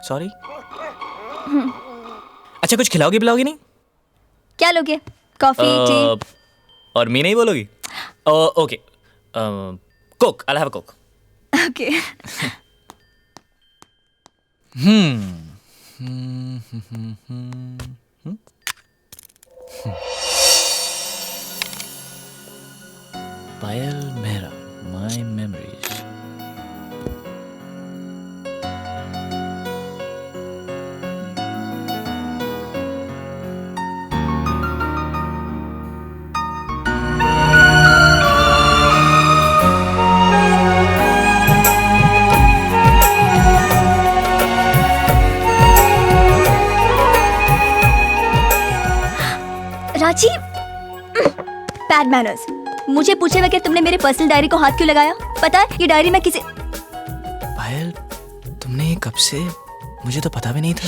Sorry. अच्छा कुछ खिलाओगी पिलाओगी नहीं? क्या लोगे? Coffee tea? और मी नहीं बोलोगी? Okay coke, I have a coke. Okay. Payal Mehra, my memories. Rajiv, bad manners. मुझे पूछे बगैर तुमने मेरे पर्सनल डायरी को हाथ क्यों लगाया? पता है ये डायरी मैं किसी... पायल तुमने ये कब से? मुझे तो पता भी नहीं था।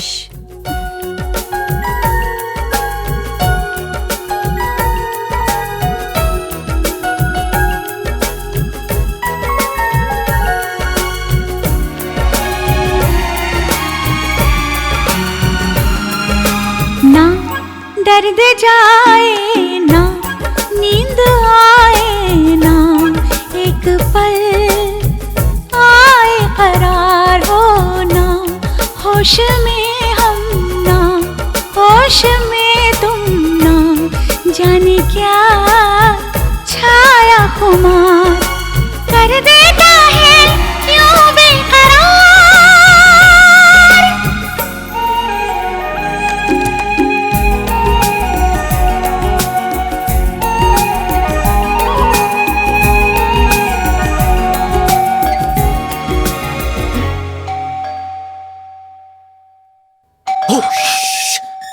ना दर्द जाए ना नींद आए ना एक पल आए करार हो ना होश में हम ना होश में तुम ना जाने क्या छाया खुमार कर देता है क्यों बेकरार।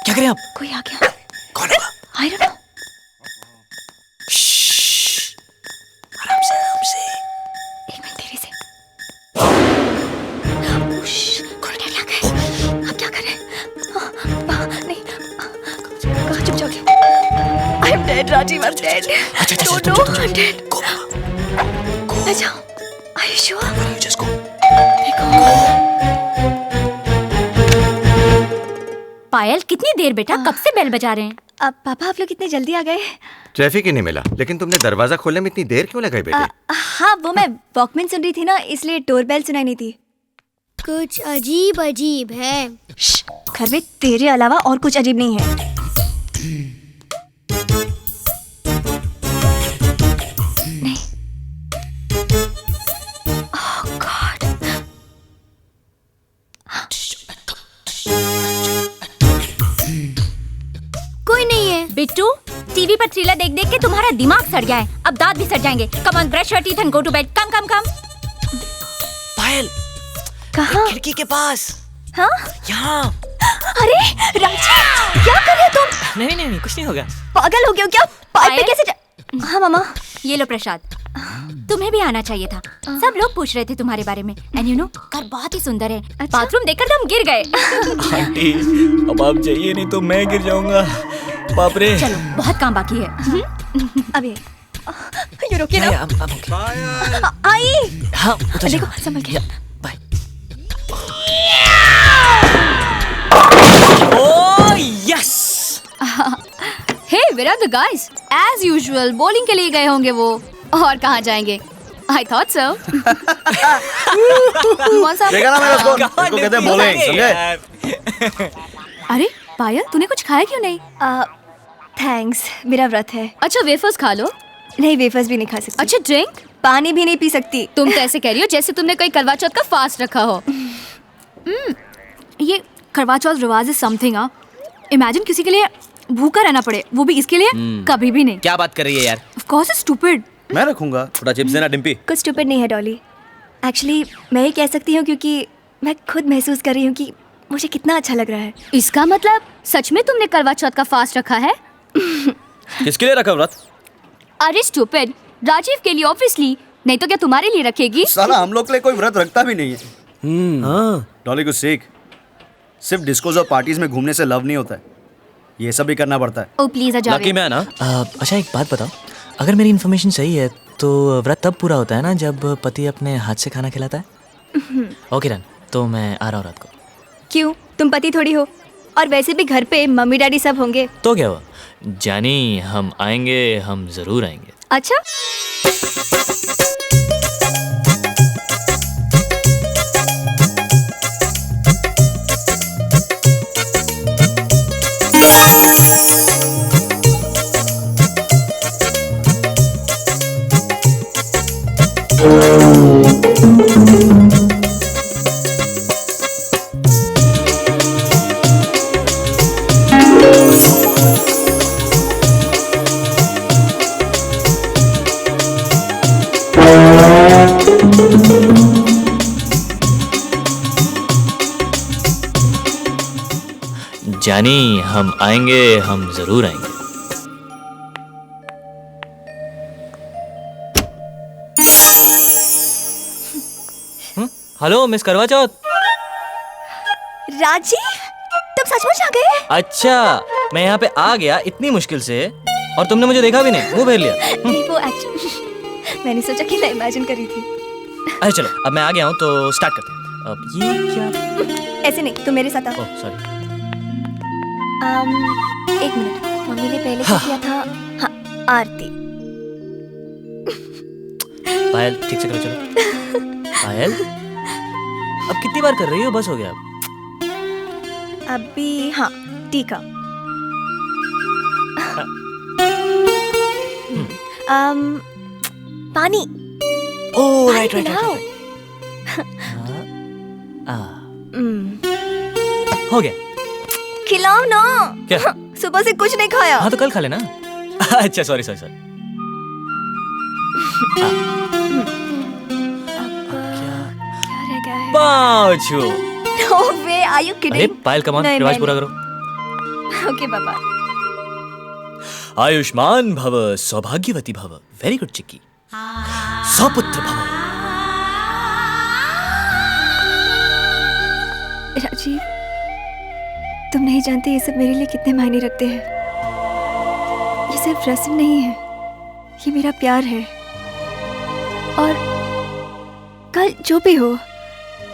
क्या करें आप? कोई आ गया। कौन होगा? I don't know. आराम से आराम से। एक मिनट धीरे से। कौन क्या गए? आप क्या कर रहे हैं? नहीं कहाँ चुप जाओगे? I'm dead Rajiv, I'm dead. Don't know, I'm dead. मैं जाऊँ? Are you sure? You just go. देखो। पायल कितनी देर बेटा, कब से बेल बजा रहे हैं? अब पापा आप लोग इतने जल्दी आ गए? ट्रैफिक ही नहीं मिला, लेकिन तुमने दरवाजा खोलने में इतनी देर क्यों लगाई बेटे? हाँ वो मैं वॉकमैन सुन रही थी ना, इसलिए डोरबेल सुनाई नहीं थी। कुछ अजीब अजीब है। घर में तेरे अलावा और कुछ अजीब नहीं है। नहीं। Oh God. कोई नहीं है। बिट्टू टीवी पर थ्रिलर देख देख के तुम्हारा दिमाग सड़ गया है, अब दांत भी सड़ जाएंगे। Come on, brush your teeth and go to bed. Come come come. Payal कहाँ? खिड़की के पास। हाँ? यहाँ। अरे राजीव क्या कर रहे हो तुम? नहीं नहीं नहीं कुछ नहीं होगा। पागल हो गए हो क्या? पाइप पे कैसे हाँ मामा। ये लो प्रसाद, तुम्हें भी आना चाहिए था। सब लोग पूछ रहे थे तुम्हारे बारे में। एंड यू नो घर बहुत ही सुंदर है। अच्छा? बाथरूम देखकर तो हम गिर गए। आंटी अब आप जाइए नहीं तो मैं गिर जाऊंगा। बाप रे। चलो बहुत काम बाकी है। अभी ये रुकिए ना। आई। हाँ उधर देखो संभल के। Bye. Oh yes. Hey where are the guys? As usual bowling के लिए गए होंगे वो, और कहाँ जाएंगे? I thought so. देखा ना मेरा स्कोर? इसको कहते हैं बॉलिंग, समझे? अरे पायल तूने कुछ खाया क्यों नहीं? थैंक्स, मेरा व्रत है। अच्छा वेफर्स खा लो। नहीं वेफर्स भी नहीं खा सकती। अच्छा ड्रिंक? पानी भी नहीं पी सकती। तुम तो ऐसे कह रही हो जैसे तुमने कोई करवा चौथ का फास्ट रखा हो। ये करवा चौथ रिवाज इज समथिंग। इमेजिन किसी के लिए भूखा रहना पड़े, वो भी इसके लिए। कभी भी नहीं। क्या बात कर रही है यार? Of course it's stupid. मैं रखूंगा। थोड़ा चिप्स देना डिम्पी। कुछ स्टूपिड नहीं है डॉली। एक्चुअली मैं ही कह सकती हूँ क्योंकि मैं खुद महसूस कर रही हूँ कि मुझे कितना अच्छा लग रहा है। इसका मतलब सच में तुमने करवा चौथ का फास्ट रखा है? किसके लिए रखा व्रत? अरे स्टूपिड, राजीव के लिए ऑब्वियसली, नहीं तो क्या तुम्हारे लिए रखेगी? साला हम लोग के लिए कोई व्रत रखता भी नहीं है। हाँ डॉली को सीख, सिर्फ डिस्कोज और पार्टीज में घूमने से लव नहीं होता है, ये सब भी करना पड़ता है। ओ प्लीज अजावे। Lucky man. अच्छा एक बात बताओ, अगर मेरी इन्फॉर्मेशन सही है तो व्रत तब पूरा होता है ना जब पति अपने हाथ से खाना खिलाता है? ओके रन, तो मैं आ रहा हूँ रात को। क्यों, तुम पति थोड़ी हो, और वैसे भी घर पे मम्मी डैडी सब होंगे। तो क्या हुआ जानी, हम आएंगे, हम जरूर आएंगे। अच्छा जानी, हम आएंगे, हम जरूर आएंगे। हेलो मिस करवा चौथ। राजीव, तुम सचमुच आ गए? अच्छा, मैं यहाँ पे आ गया इतनी मुश्किल से और तुमने मुझे देखा भी नहीं, मुंह फेर लिया। नहीं वो एक्चुअली मैंने सोचा कि मैं इमेजिन कर रही थी। अच्छा चलो, अब मैं आ गया हूँ तो स्टार्ट करते हैं। अब ये क्या? ऐसे नहीं, तुम मेरे साथ आओ। Oh sorry. एक मिनट, मम्मी ने पहले क्या किया था? हाँ, आरती। पायल ठीक से करो, चलो। पायल, अब कितनी बार कर रही हो? बस हो गया अब। अभी हाँ, टीका। पानी। ओह राइट राइट पिलाओ। हो गया। खिलाओ ना। क्या? सुबह से कुछ नहीं खाया। हाँ तो कल खा लेना। अच्छा सॉरी सॉरी सॉरी। क्या रह गया है? Panchu. No way, are you kidding? अरे पायल कमान, नहीं, रिवाज मैं पूरा करो। ओके बाबा। आयुष्मान भव, सौभाग्यवती भव। वेरी गुड चिक्की। सौपुत्र भव। राजीव, तुम नहीं जानते ये सब मेरे लिए कितने मायने रखते हैं। ये सिर्फ रस्म नहीं है, ये मेरा प्यार है। और कल जो भी हो,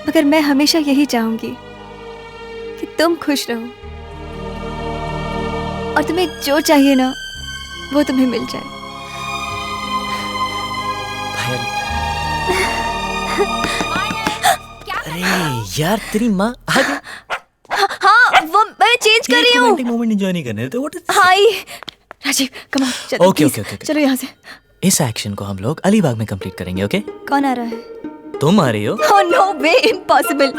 मगर मैं हमेशा यही चाहूंगी कि तुम खुश रहो और तुम्हें जो चाहिए ना वो तुम्हें मिल जाए। अरे यार तेरी माँ आ गई। हाँ, वो मैं चेंज कर रही हूँ। मोमेंट एंजॉय नहीं करने तो what is? Hi Rajiv, come on, चलो ओके please, ओके ओके। चलो यहाँ से। इस एक्शन को हम लोग अलीबाग में कंप्लीट करेंगे, ओके? कौन आ रहा है? तुम आ रही हो? Oh no way, impossible.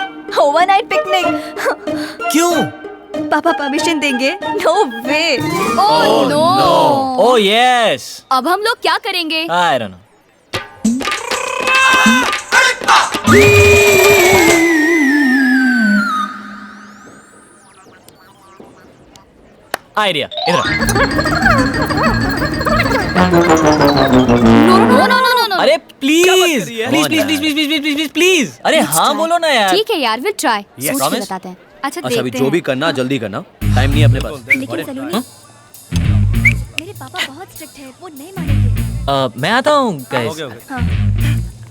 Overnight picnic. क्यों? पापा परमिशन देंगे? No way. Oh no. Oh yes. अब हम लोग क्या करेंगे? I don't know. आइडिया इधर। नो। अरे please please please please please please please please please. अरे हाँ बोलो ना यार। ठीक है यार, विल ट्राई। Yes. सोच के Promise? बताते हैं। अच्छा अच्छा अभी देखते जो हैं। भी करना जल्दी करना, टाइम नहीं है अपने पास। लेकिन सलोनी, मेरे पापा बहुत स्ट्रिक्ट है, वो नहीं मानेंगे। मैं आता हूँ गाइस। हाँ।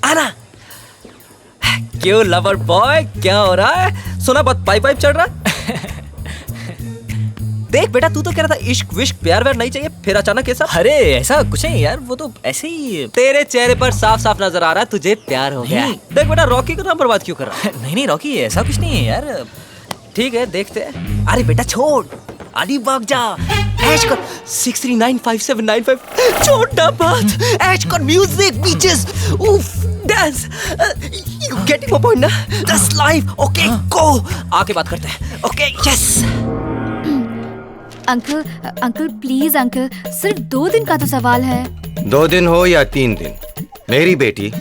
आना। क्यों लवर बॉय, क्या हो रहा है? सुना बहुत पाइप पाइप चढ़ रहा है? देख बेटा, तू तो कह रहा था इश्क विश्क प्यार व्यार नहीं चाहिए, फिर अचानक ऐसा? अरे ऐसा कुछ नहीं यार, वो तो ऐसे ही। तेरे चेहरे पर साफ साफ नजर आ रहा है तुझे प्यार हो गया। देख बेटा, रॉकी का नाम बर्बाद क्यों कर रहा है? नहीं नहीं रॉकी, ऐसा कुछ नहीं है यार। ठीक है देखते हैं। अरे बेटा छोड़, अलीबाग जा, ऐश कर 639579 छोटा बात, ऐश कर म्यूजिक बीचेस, उफ dance, you getting my point ना? जस्ट लाइफ, ओके गो, आके बात करते हैं। Okay yes. Uncle please uncle, सिर्फ 2 दिन का तो सवाल है। 2 दिन हो या 3 दिन, मेरी बेटी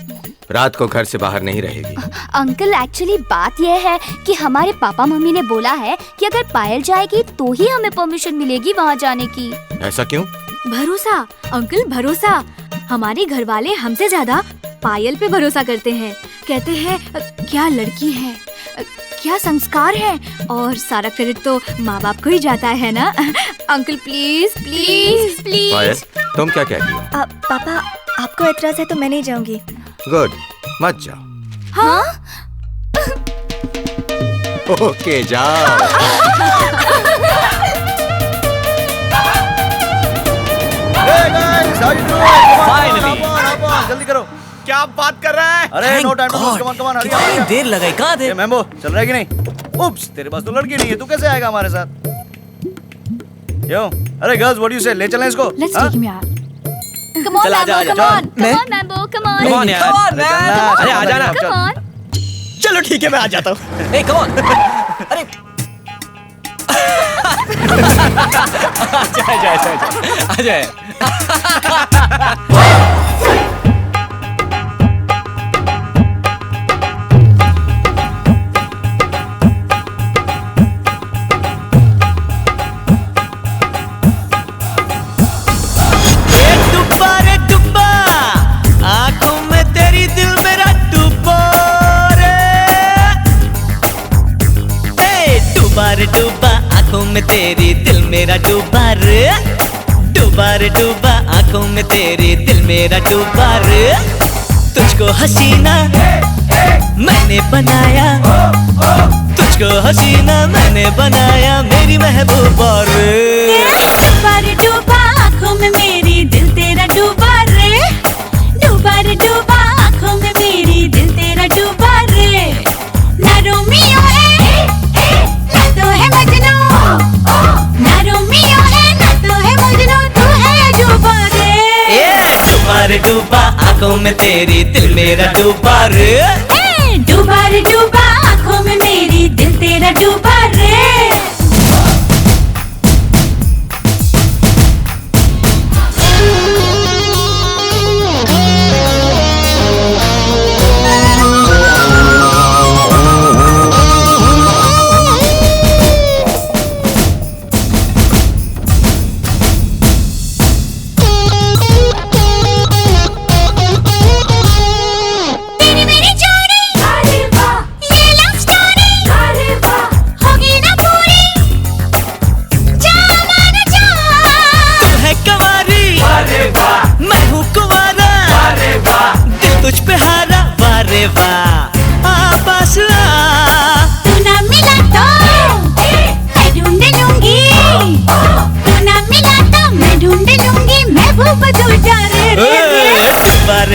रात को घर से बाहर नहीं रहेगी। अंकल एक्चुअली बात यह है कि हमारे पापा मम्मी ने बोला है कि अगर पायल जाएगी तो ही हमें परमिशन मिलेगी वहाँ जाने की। ऐसा क्यों? भरोसा अंकल, भरोसा। हमारे घर वाले हमसे ज्यादा पायल पे भरोसा करते हैं। कहते हैं क्या लड़की है, क्या संस्कार है, और सारा क्रेडिट तो माँ बाप को ही जाता है ना। Uncle please please please. Payal, तुम क्या कहती हो? पापा आपको एतराज है तो मैं नहीं जाऊंगी। गुड, मत जाओ। हाँ? ओके जाओ। फाइनली जल्दी करो। क्या बात कर रहा है? अरे नो टाइम, कम ऑन, कितनी देर लगाई, कहाँ थे? मैम्बो चल रहा है कि नहीं? उप्स, तेरे पास तो लड़की नहीं है, तू कैसे आएगा हमारे साथ? क्यों? अरे गर्ल्स, व्हाट डू यू से? ले चलें इसको? Let's take him out. Come on, चल, आजा, Mambo, आजा, come on, मैं? come on, Mambo, come on. Come on यार। Come on, man. अरे आ जाना। Come on. चलो ठीक है, मैं आ जाता हूँ। Hey, come on. अरे आ जाए। आंखों में तेरी दिल मेरा डूबा रे, डूबा रे डूबा, आंखों में तेरी दिल मेरा डूबा रे, डूबा रे डूबा, आंखों में तेरी दिल मेरा डूबा रे। तुझको हसीना मैंने बनाया, तुझको हसीना मैंने बनाया, मेरी महबूबा रे। डूबा रे डूबा, आँखों में मेरी दिल तेरा डूबा रे, डूबा रे डूबा, आँखों में मेरी दिल तेरा डूबा रे। ना रोमियो है ना तो है मजनू, ना रोमियो है ना तो है मजनू, तू है डूबा रे। डूबा रे डूबा, आंखों में तेरी दिल मेरा डूबा रे, डूबा रे डूबा, आँखों में मेरी दिल तेरा डूबा रे।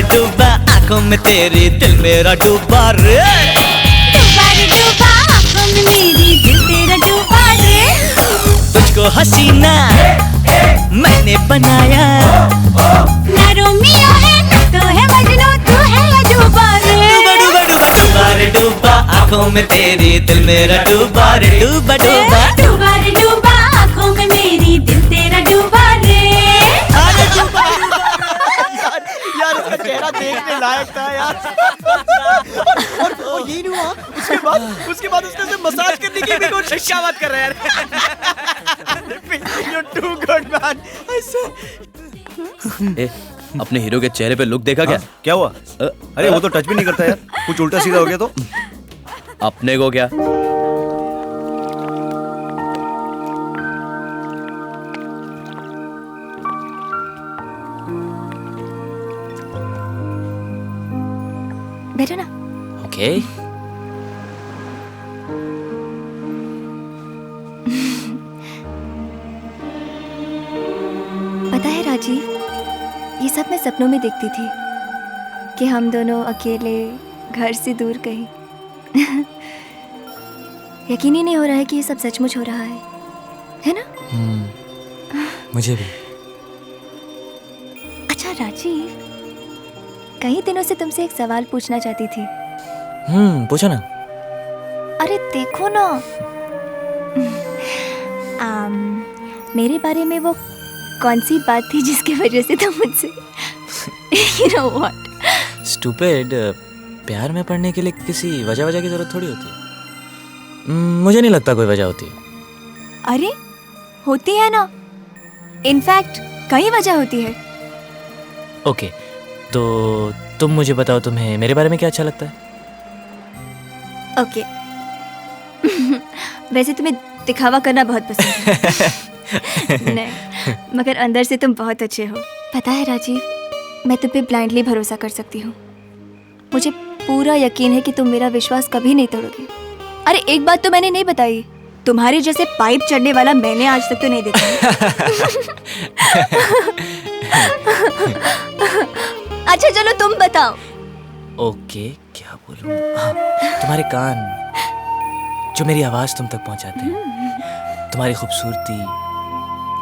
डूबा आंखों में तेरी दिल मेरा डूबा रे, डूबा रे डूबा, आँखों में मेरी दिल तेरा डूबा रे। तुझको हसीना मैंने बनाया, ना रोमियो है ना तो है मजनू, तू है डूबा रे। डूबा डूबा डूबा, डूबा रे डूबा, आंखों में तेरी दिल मेरा डूबा रे, डूबा डूबा, डूबा रे डूबा, आँखों में मेरी दिल तेरा डूबा रे। यार उसका चेहरा देखने लायक था यार। और यही नहीं हुआ, उसके बाद उसने उसे मसाज करने की भी कोशिश। क्या बात कर रहे हैं यार? You're too good man. अपने हीरो के चेहरे पे लुक देखा क्या? क्या हुआ? अरे वो तो टच भी नहीं करता यार, कुछ उल्टा सीधा हो गया तो। अपने को क्या? बैठो ना। ओके। पता है राजीव, ये सब मैं सपनों में देखती थी कि हम दोनों अकेले घर से दूर कहीं। यकीन ही नहीं हो रहा है कि ये सब सचमुच हो रहा है ना? मुझे भी। अच्छा राजीव, कई दिनों से तुमसे एक सवाल पूछना चाहती थी। पूछो ना। अरे देखो ना, मेरे बारे में वो कौन सी बात थी जिसकी वजह से तुम मुझसे You know what? Stupid, प्यार में पड़ने के लिए किसी वजह की जरूरत थोड़ी होती है। मुझे नहीं लगता कोई वजह होती है। अरे होती है ना, इनफैक्ट कई वजह होती है। ओके, तो तुम मुझे बताओ, तुम्हें मेरे बारे में क्या अच्छा लगता है? ओके वैसे तुम्हें दिखावा करना बहुत पसंद है। नहीं, मगर अंदर से तुम बहुत अच्छे हो। पता है राजीव, मैं तुम पे ब्लाइंडली भरोसा कर सकती हूँ। मुझे पूरा यकीन है कि तुम मेरा विश्वास कभी नहीं तोड़ोगे। अरे एक बात तो मैंने नहीं बताई, तुम्हारे जैसे पाइप चढ़ने वाला मैंने आज तक तो नहीं देखा। अच्छा चलो तुम बताओ। ओके, क्या बोलूं? हाँ, तुम्हारे कान जो मेरी आवाज तुम तक पहुंचाते हैं, तुम्हारी खूबसूरती,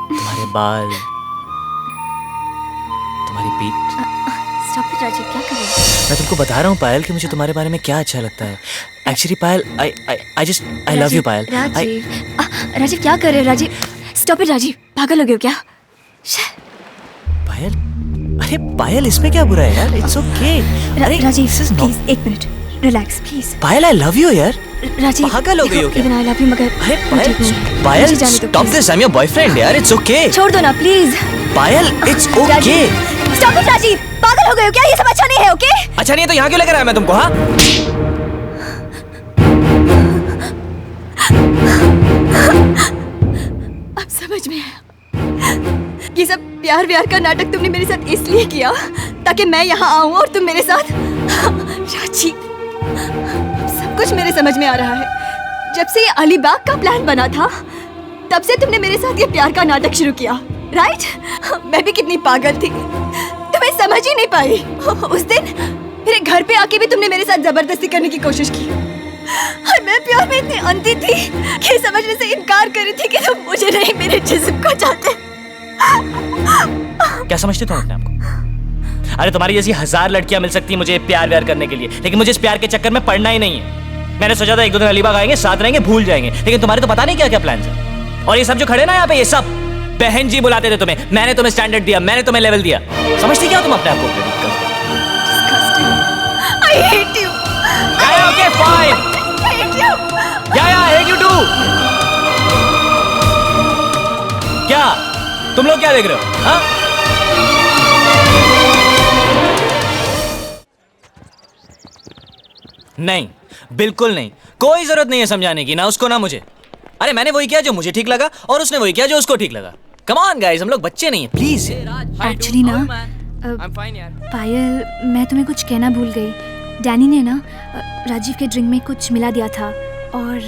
तुम्हारे बाल, तुम्हारी पीठ। स्टॉप इट राजीव, क्या कर रहे हो? मैं तुमको बता रहा हूँ पायल कि मुझे तुम्हारे बारे में क्या अच्छा लगता है। Actually Payal, I love you Payal. Rajiv क्या कर रहे हो राजीव? स्टॉप इट राजीव, पागल हो गए हो क्या? पायल, अरे पायल इसमें क्या बुरा है यार? It's okay. अरे राजीव प्लीज एक minute, relax please. Payal I love you यार। राजीव पागल हो गई हो क्या? इवन आई लव यू, मगर अरे Payal stop this, I am your boyfriend यार, इट्स ओके। छोड़ दो ना please. Payal it's okay. Stop it Rajiv, पागल हो गए हो क्या? ये सब अच्छा नहीं है। ओके अच्छा नहीं है तो यहाँ क्यों लेकर आया मैं तुमको? हाँ अब समझ में आया, ये सब प्यार व्यार का नाटक तुमने मेरे साथ इसलिए किया ताकि मैं यहाँ आऊँ और तुम मेरे साथ। राजीव सब कुछ मेरे समझ में आ रहा है। जब से ये अलीबाग का प्लान बना था तब से तुमने मेरे साथ ये प्यार का नाटक शुरू किया, राइट? मैं भी कितनी पागल थी, तुम्हें समझ ही नहीं पाई। उस दिन मेरे घर पे आके भी तुमने मेरे साथ जबरदस्ती करने की कोशिश की और मैं प्यार में इतनी अंधी थी कि समझने से इनकार कर रही थी कि तुम मुझे नहीं मेरे जिस्म को चाहते। क्या समझते तुम अपने आप को? अरे तुम्हारी जैसी 1000 लड़कियां मिल सकती हैं मुझे प्यार व्यार करने के लिए, लेकिन मुझे इस प्यार के चक्कर में पड़ना ही नहीं है। मैंने सोचा था एक दो दिन अलीबाग आएंगे, साथ रहेंगे, भूल जाएंगे, लेकिन तुम्हारे तो पता नहीं क्या क्या प्लान है। और ये सब जो खड़े ना यहाँ पे, ये सब बहन जी बुलाते थे तुम्हें। मैंने तुम्हें स्टैंडर्ड दिया, मैंने तुम्हें लेवल दिया। समझती क्या तुम अपने आप को? I hate you. Okay, fine. I hate you. Yeah, I hate you too. क्या तुम लोग क्या देख रहे हो? हाँ? नहीं, बिल्कुल नहीं, कोई जरूरत नहीं है समझाने की, ना उसको ना मुझे। अरे मैंने वही किया जो मुझे ठीक लगा और उसने वही किया जो उसको ठीक लगा। कम ऑन गाइस, हम लोग बच्चे नहीं हैं, प्लीज। एक्चुअली ना पायल, मैं तुम्हें कुछ कहना भूल गई। डैनी ने ना राजीव के ड्रिंक में कुछ मिला दिया था और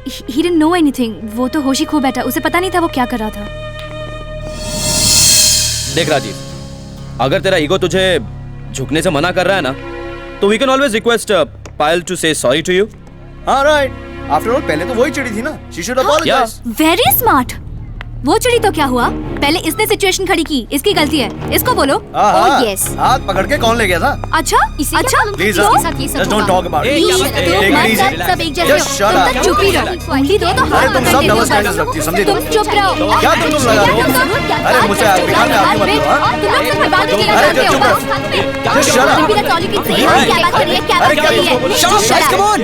he didn't know anything। वो तो होश ही खो बैठा, उसे पता नहीं था वो क्या कर रहा था। देख राजीव, अगर तेरा ईगो तुझे झुकने से मना कर रहा है ना, तो we can always request Payal to say sorry to you. Alright, after all पहले तो वही चिड़ी थी ना, she should apologise. Very smart. वो चिड़ी तो क्या हुआ, पहले इसने सिचुएशन खड़ी की, इसकी गलती है, इसको बोलो। ओह यस, हाथ पकड़ के कौन ले गया था? अच्छा अच्छा, please just don't talk about it. सब एक जैसे हो, तुम चुप ही रहो। उंगली दो तो हाथ तुम सब डबल स्टैंडर्ड्स रखती हो, समझी? तुम चुप रहो। क्या तुम लगा रहे हो? अरे मुझे आप बिहार में आगे मत लो। तुम लोग सिर्फ बात के लिए अरे चुप रहो, जस्ट शट अप। क्या बात कर रही है, क्या बात कर रही है? Shut up, come on.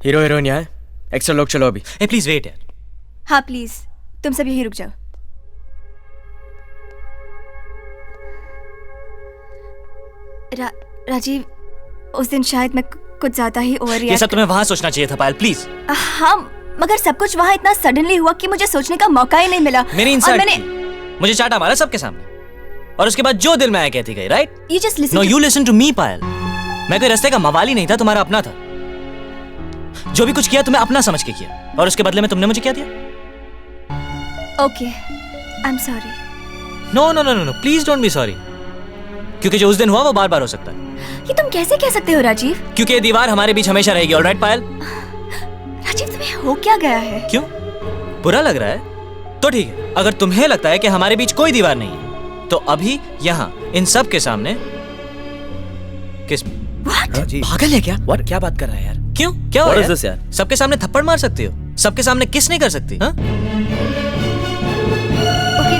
Hero heroine यहाँ है, एक्स्ट्रा लोग चलो अभी। ए प्लीज वेट यार। हाँ प्लीज, तुम सब यहीं रुक जाओ। राजीव, उस दिन शायद मैं कुछ ज्यादा ही ओवर ये सब तुम्हें वहां सोचना चाहिए था पायल, प्लीज। हाँ, मगर सब कुछ वहां इतना सडनली हुआ कि मुझे सोचने का मौका ही नहीं मिला। मेरी इंसल्ट, मुझे चाटा मारा सबके सामने और उसके बाद जो दिल में आया कहती गई, right? You just listen No, to... you listen to me पायल। मैं कोई रास्ते का मवाली नहीं था, तुम्हारा अपना था। जो भी कुछ किया तुम्हें अपना समझ के किया और उसके बदले में तुमने मुझे क्या दिया? Okay, I'm sorry। No, no, no, no, no, please don't be sorry। क्योंकि जो उस दिन हुआ वो बार बार हो सकता है। ये तुम कैसे कह सकते हो राजीव? क्योंकि ये दीवार हमारे बीच हमेशा रहेगी, ऑलराइट पायल? राजीव, तुम्हें हो क्या गया है? क्यों? बुरा लग रहा है? तो ठीक है, अगर तुम्हें लगता है कि हमारे बीच कोई दीवार नहीं है, तो अभी यहाँ इन सब के सामने किस पागल है क्या? What? क्या बात कर रहा है यार? क्यों? क्या हुआ यार? सबके सामने थप्पड़ मार सकते हो, सबके सामने किस नहीं कर सकती? हाँ? Okay,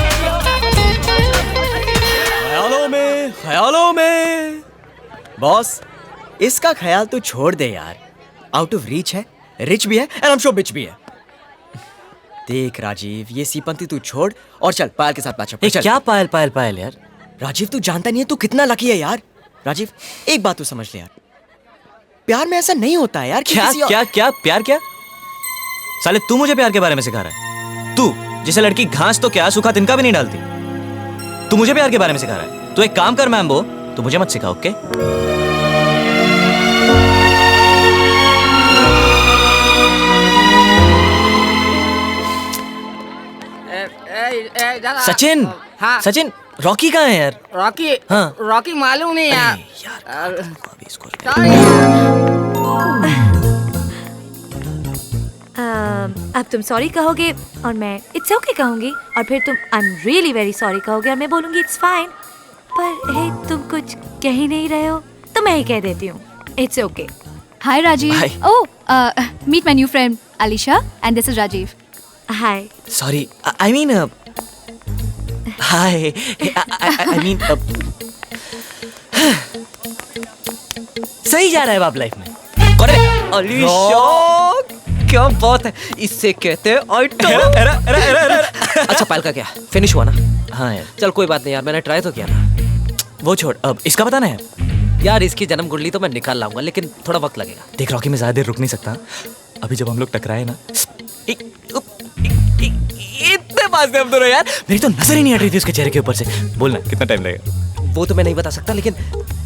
ख्यालों में। बॉस, इसका ख्याल तू छोड़ दे यार। आउट ऑफ रीच है, रिच भी है एंड आई एम श्योर बिच भी है। देख राजीव, ये सीपंती तू छोड़ और चल पायल के साथ बात कर। क्या पायल पायल पायल यार? राजीव तू जानता नहीं है तू कितना लकी है यार। राजीव एक बात तू समझ ले यार, प्यार में ऐसा नहीं होता है यार। क्या प्यार क्या? साले तू मुझे प्यार के बारे में सिखा रहा है? तू जिसे लड़की घास तो क्या सूखा तिनका भी नहीं डालती, तू मुझे प्यार के बारे में सिखा रहा है? तो एक काम कर मैम्बो, तू मुझे मत सिखा, ओके? सचिन, हाँ। सचिन, रॉकी कहाँ है यार? रॉकी, हाँ। रॉकी मालूम नहीं यार। अब तुम सॉरी कहोगे और मैं इट्स ओके कहूंगी, और फिर तुम I am really very sorry कहोगे और मैं बोलूंगी इट्स फाइन। पर हे, तुम कुछ कह ही नहीं रहे हो तो मैं ही कह देती हूँ, it's okay. Hi Rajiv. Oh, meet my new friend Alisha and this is Rajiv. Hi. Sorry, I mean hi, I mean सही जा रहा है बाप लाइफ में। अलीशा, क्या बात है, इससे कहते हैं अच्छा पायल का क्या फिनिश हुआ ना? हाँ यार, चल कोई बात नहीं यार, मैंने ट्राई तो किया ना। वो छोड़, अब इसका बताना है यार। इसकी जन्म कुंडली तो मैं निकाल लाऊंगा, लेकिन थोड़ा वक्त लगेगा। देख रॉकी, मैं ज्यादा देर रुक नहीं सकता। अभी जब हम लोग टकराए ना, इतने पास थे हम दोनों यार, मेरी तो नजर ही नहीं हट रही थी उसके चेहरे के ऊपर से। बोलना कितना टाइम लगेगा? वो तो मैं नहीं बता सकता, लेकिन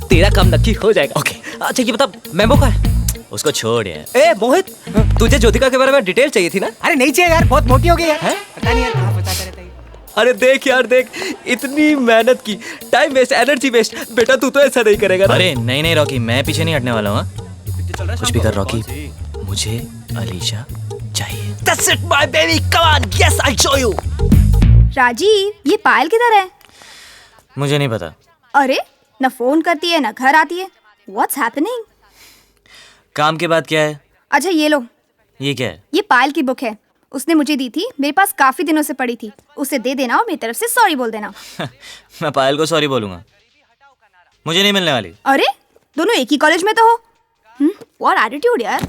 तेरा काम नक्की हो जाएगा। ओके। अच्छा ये बता, मैम्बो का है? उसको छोड़ यार। ए मोहित, तुझे ज्योतिका के बारे में डिटेल चाहिए थी ना? अरे नहीं चाहिए यार, बहुत मोटी हो गई यार। पता नहीं यार कहाँ बताता रहता है। अरे देख यार देख, इतनी मेहनत की, टाइम वेस्ट, एनर्जी वेस्ट, बेटा तू तो ऐसा नहीं करेगा ना? अरे नहीं नहीं रॉकी, मैं पीछे नहीं हटने वाला हूँ। कुछ भी कर रॉकी, मुझे अलीशा चाहिए। That's it my baby, come on, yes I'll show you। Rajiv, ये पायल किधर है? मुझे नहीं पता। अरे न फोन करती है न घर आती है, What's happening? काम के बाद क्या है? अच्छा ये लो। ये क्या है? ये पायल की बुक है, उसने मुझे दी थी, मेरे पास काफी दिनों से पड़ी थी। उसे दे देना और मेरी तरफ से सॉरी बोल देना। मैं पायल को सॉरी बोलूंगा? मुझे नहीं मिलने वाली। अरे दोनों एक ही कॉलेज में तो हो। What attitude यार।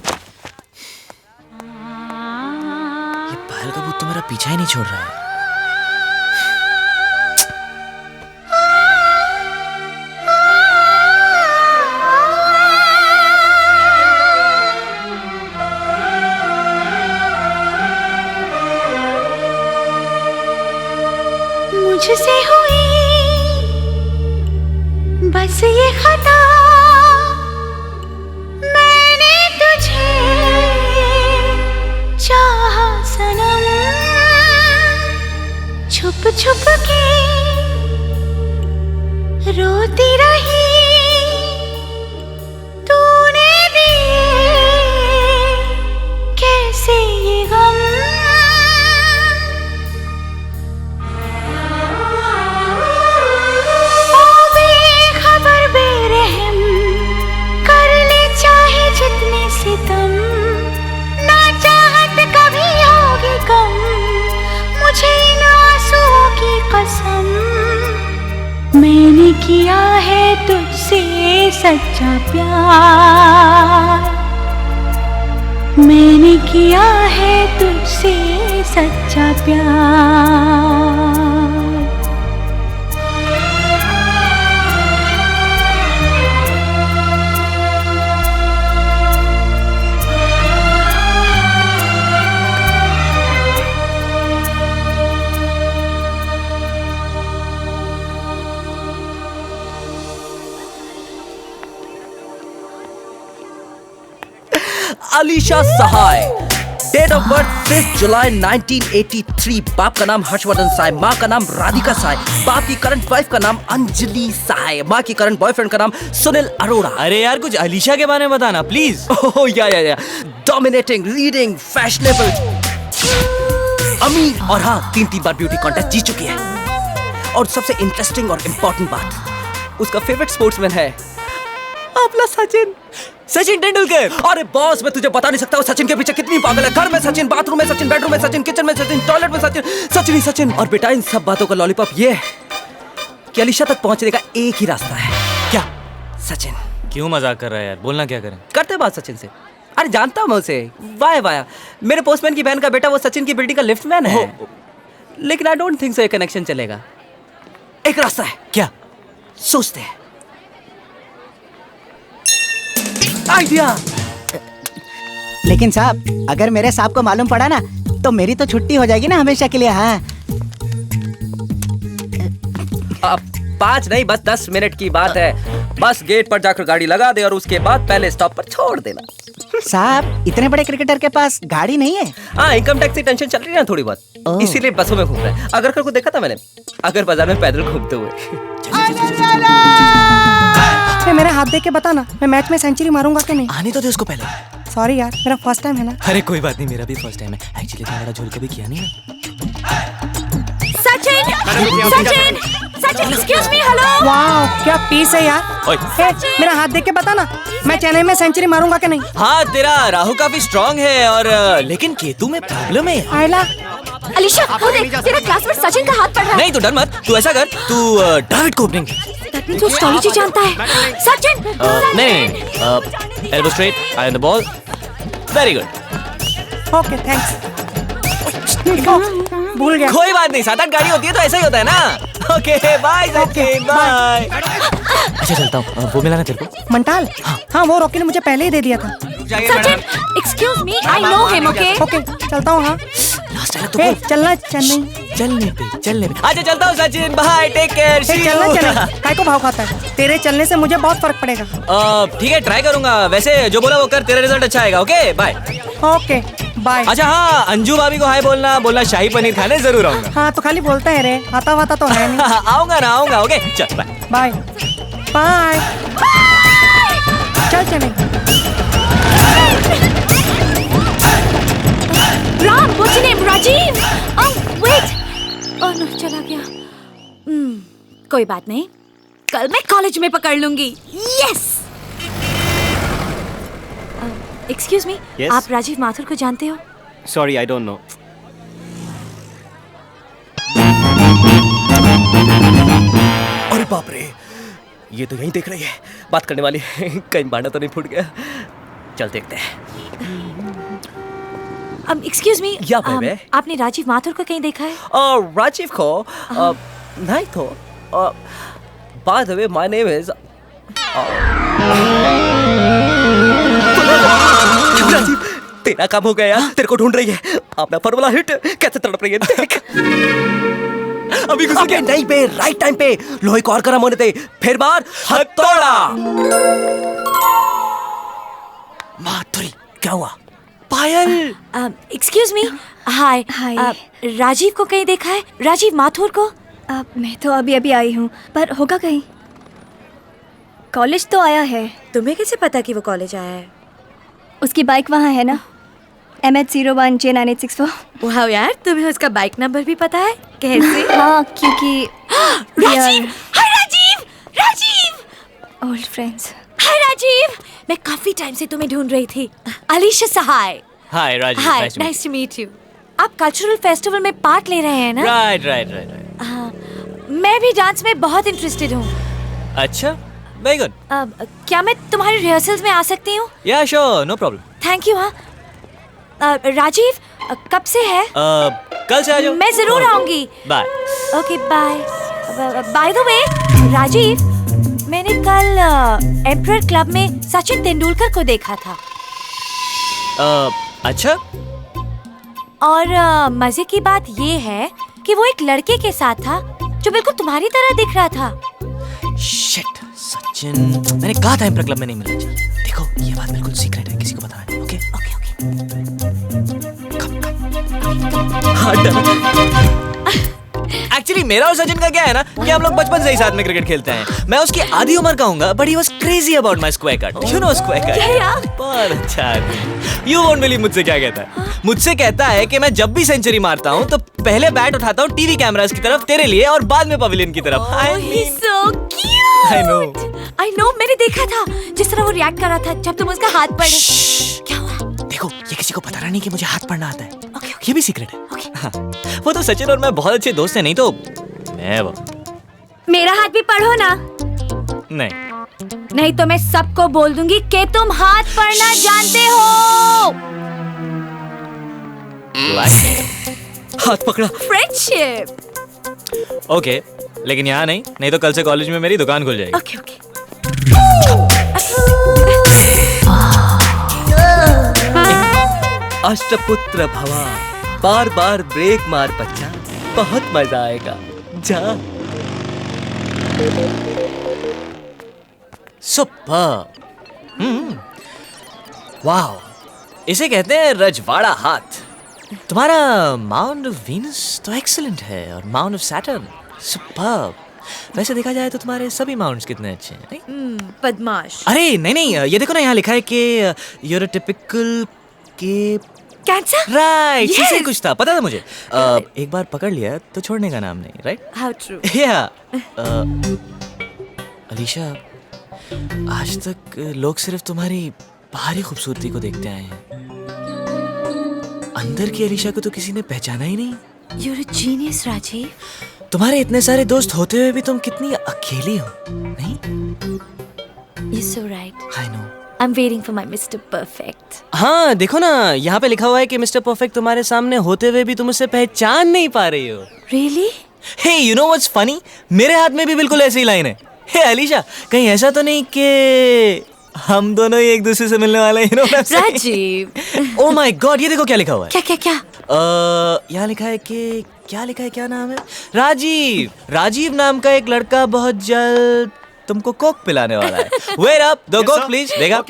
ये पायल का भूत तो मेरा पीछा ही नहीं छोड़ रहा है। मुझसे हुई बस ये खता, मैंने तुझे चाहा सनम, छुप छुप के रोती रही, तूने दिए कैसे ये गम। ना चाहत कभी होगी कम, मुझे इन आंसुओं की कसम। मैंने किया है तुझसे सच्चा प्यार, मैंने किया है तुझसे सच्चा प्यार। अलीशा सहाय, डेट ऑफ बर्थ 5 जुलाई 1983, बाप का नाम हर्षवर्धन सहाय, माँ का नाम राधिका सहाय, बाप की करंट वाइफ का नाम अंजलि सहाय, माँ की करंट बॉयफ्रेंड का नाम सुनील अरोड़ा। अरे यार कुछ अलीशा के बारे में बताना प्लीज। ओह या डोमिनेटिंग, रीडिंग, फैशनेबल, अमीर, और हाँ 3 बार ब्यूटी कॉन्टेस्ट जीत चुकी है। और सबसे इंटरेस्टिंग और इम्पोर्टेंट बात, उसका फेवरेट स्पोर्ट्समैन है अपना सचिन तेंदुलकर। अरे बॉस, मैं तुझे बता नहीं सकता वो सचिन के पीछे कितनी पागल है। घर में सचिन, बाथरूम में सचिन, बेडरूम में सचिन, किचन में सचिन, टॉयलेट में सचिन, सचिन ही सचिन। और बेटा इन सब बातों का लॉलीपॉप ये है कि अलीशा तक पहुंचने का एक ही रास्ता है। क्या? सचिन। क्यों मजाक कर रहा है यार? बोलना क्या करें? करते बात सचिन से। अरे जानता हूं मैं उसे, वाया वाया। मेरे पोस्टमैन की बहन का बेटा वो सचिन की बिल्डिंग का लिफ्टमैन है। लेकिन आई डोंट थिंक सो ये कनेक्शन चलेगा। एक रास्ता है। क्या? सोचते हैं। आइडिया। लेकिन साहब, अगर मेरे साहब को मालूम पड़ा ना तो मेरी तो छुट्टी हो जाएगी ना हमेशा के लिए। हाँ 5 नहीं, बस 10 मिनट की बात है। बस गेट पर जाकर गाड़ी लगा दे और उसके बाद पहले स्टॉप पर छोड़ देना। साहब, इतने बड़े क्रिकेटर के पास गाड़ी नहीं है? हाँ, इनकम टैक्स की टेंशन चल रही है ना थोड़ी बहुत, इसीलिए बसों में घूम रहा है। अगर को देखा था मैंने, अगर बाजार में पैदल घूमते हुए। मेरा हाथ देख के बता ना, मैं मैच में सेंचुरी मारूंगा कि नहीं? आने तो दे उसको पहले। सॉरी यार, मेरा फर्स्ट टाइम है ना। अरे कोई बात नहीं, मेरा भी फर्स्ट टाइम है। एक्चुअली इतना बड़ा झोल कभी किया नहीं है। Sachin, Sachin, Sachin, excuse me, hello. वाह, क्या पीस है यार। मेरा हाथ देख के बता ना, मैं चेन्नई में सेंचुरी मारूंगा कि नहीं? हाँ, तेरा राहु काफी स्ट्रांग है और लेकिन केतु में प्रॉब्लम है। आयला, अलीशा, वो देख, तेरा क्लासमेट सचिन का हाथ पड़ रहा है। नहीं तो डर मत, तू ऐसा कर, तू डेविड को ओपनिंग। तू एस्ट्रोलॉजी जानता है। सचिन, नहीं, elbow straight, I on the ball. Very good. Okay, thanks. भूल गया। कोई बात नहीं, 7-8 गाड़ी होती है तो ऐसा ही होता है ना। Okay, bye Sachin, bye. अच्छा चलता हूँ, वो मिला ना तेरे को? मंटाल? हाँ, वो रॉकी ने मुझे पहले ही दे दिया था। Sachin, excuse me, I know him, okay? Okay, चलता हूँ। हाँ, चलना चेन्नई। चलने पे। अच्छा चलता हूँ Sachin, bye, take care, see you. चलना, काय को भाव खाता है? तेरे चलने से मुझे बहुत फर्क पड़ेगा। ठीक है, ट्राई करूंगा। वैसे जो बोला वो कर, तेरा रिजल्ट अच्छा आएगा। Okay, bye. Okay, bye. अच्छा हाँ, अंजू भाभी को हाय बोलना शाही पनीर खाने जरूर आऊंगा। हाँ, तो खाली बोलता है रे, आता वाता तो है नहीं। आऊंगा ना, आऊंगा। ओके, चल बाय। Bye bye. चल चलें। Ram, what's your name? Rajiv? Oh, wait. Oh no, चला गया। कोई बात नहीं, कल मैं कॉलेज में पकड़ लूंगी। Yes. Excuse me, Yes? आप राजीव माथुर को जानते हो? Sorry, I don't know. अरे बाप रे, ये तो यहीं देख रही है, बात करने वाली। कहीं बांडा तो नहीं फूट गया? चल देखते हैं। Excuse me, या बेबे, आपने राजीव माथुर को कहीं देखा है? राजीव को नहीं तो। By the way, my name is Rajiv, तेरा काम हो गया यार, तेरे को ढूंढ रही है। अपना फॉर्मूला हिट कैसे तड़प रही है देख। अभी घुस गया। नहीं बे, राइट टाइम पे। लोहे को और गर्म होने दे, फिर बार हथौड़ा। माधुरी, क्या हुआ? पायल। एक्सक्यूज मी, हाय। राजीव को कहीं देखा है? राजीव माथुर को? मैं तो अभी आई हूँ, पर होगा कहीं। कॉलेज तो आया है। तुम्हें कैसे पता कि वो कॉलेज आया है? उसकी बाइक वहाँ है ना, MH01J9864। वाह यार, तुम्हें उसका बाइक नंबर भी पता है? कैसे? हाँ, क्योंकि राजीव, हाय राजीव, राजीव, ओल्ड फ्रेंड्स। हाय राजीव, मैं काफी टाइम से तुम्हें ढूंढ रही थी। अलीशा सहाय। हाय राजीव, हाय, नाइस टू मीट यू। आप कल्चरल फेस्टिवल में पार्ट ले रहे हैं ना? राइट। हाँ, मैं भी डांस में बहुत इंटरेस्टेड हूँ। अच्छा, वेरी गुड। क्या मैं तुम्हारी रिहर्सल्स में आ सकती हूँ? Yeah sure, no problem. Thank you. हाँ राजीव, कब से है? कल से आ जाओ। मैं जरूर आऊंगी। Bye. Okay, bye. By the way Rajiv, मैंने कल एम्परर क्लब में सचिन तेंदुलकर को देखा था। अच्छा। और मजे की बात ये है कि वो एक लड़के के साथ था जो बिल्कुल तुम्हारी तरह दिख रहा था। शिट, सचिन, मैंने कहा था एम्परर क्लब में नहीं मिलना चाहिए। देखो, ये बात बिल्कुल सीक्रेट है, किसी को बताना नहीं। Okay okay okay. एक्चुअली मेरा और सचिन का क्या है ना कि हम लोग बचपन से ही साथ में क्रिकेट खेलते हैं। मैं उसकी आधी उम्र का हूँगा, but he was crazy about my square cut. You know square cut? क्या यार? पर अच्छा, यू वोंट बिलीव मुझसे क्या कहता है। मुझसे कहता है कि मैं जब भी सेंचुरी मारता हूँ तो पहले बैट उठाता हूँ टीवी कैमरास की तरफ तेरे लिए और बाद में पवेलियन की तरफ। I know, मैंने देखा था जिस तरह वो रिएक्ट कर रहा था जब तुम उसका हाथ पकड़े। क्या हुआ? देखो, ये किसी को पता नहीं कि मुझे हाथ पड़ना आता है। ये भी सीक्रेट है। हाँ, वो तो सचिन और मैं बहुत अच्छे दोस्त हैं, नहीं तो मैं वो मेरा हाथ भी पढ़ो ना। नहीं तो मैं सबको बोल दूंगी कि तुम हाथ पढ़ना जानते हो। हाथ पकड़ा। फ्रेंडशिप। ओके, लेकिन यहाँ नहीं तो कल से कॉलेज में मेरी दुकान खुल जाएगी। Okay okay. अष्टपुत्र भवा, बार बार ब्रेक मार बच्चा, बहुत मजा आएगा। जा। सुपर। वाओ, इसे कहते हैं रजवाड़ा हाथ। तुम्हारा माउंट ऑफ वीनस तो एक्सीलेंट है और माउंट ऑफ सैटर्न सुपर्ब। वैसे देखा जाए तो तुम्हारे सभी माउंट्स कितने अच्छे हैं, नहीं? बदमाश। अरे नहीं, ये देखो ना, यहाँ लिखा है कि you're a typical के कैंसर। राइट, इसे कुछ था, पता था मुझे। एक बार पकड़ लिया तो छोड़ने का नाम नहीं, राइट? How true. या अलीशा, आज तक लोग सिर्फ तुम्हारी बाहरी खूबसूरती को देखते आए हैं। अंदर की अलीशा को तो किसी ने पहचाना ही नहीं। You're a genius, Rajiv. तुम्हारे इतने सारे दोस्त होते हुए भी तुम कितनी अकेली हो, नहीं? You're so right. I know. I'm waiting for my Mr. Perfect. हाँ, देखो ना, यहाँ पे लिखा हुआ है कि मिस्टर परफेक्ट तुम्हारे सामने होते हुए भी तुम उसे पहचान नहीं पा रही हो। Really? Hey, you know what's funny? मेरे हाथ में भी बिल्कुल ऐसी ही लाइन है। Hey, अलीशा, कहीं ऐसा तो नहीं कि हम दोनों ही एक दूसरे से मिलने वाले हैं? राजीव। Oh my God, ये देखो क्या लिखा हुआ है। क्या? यहाँ लिखा है कि क्या नाम है? राजीव नाम का एक लड़का बहुत जल्द तुमको कोक पिलाने वाला है। Wait up, दो कोक प्लीज। देखा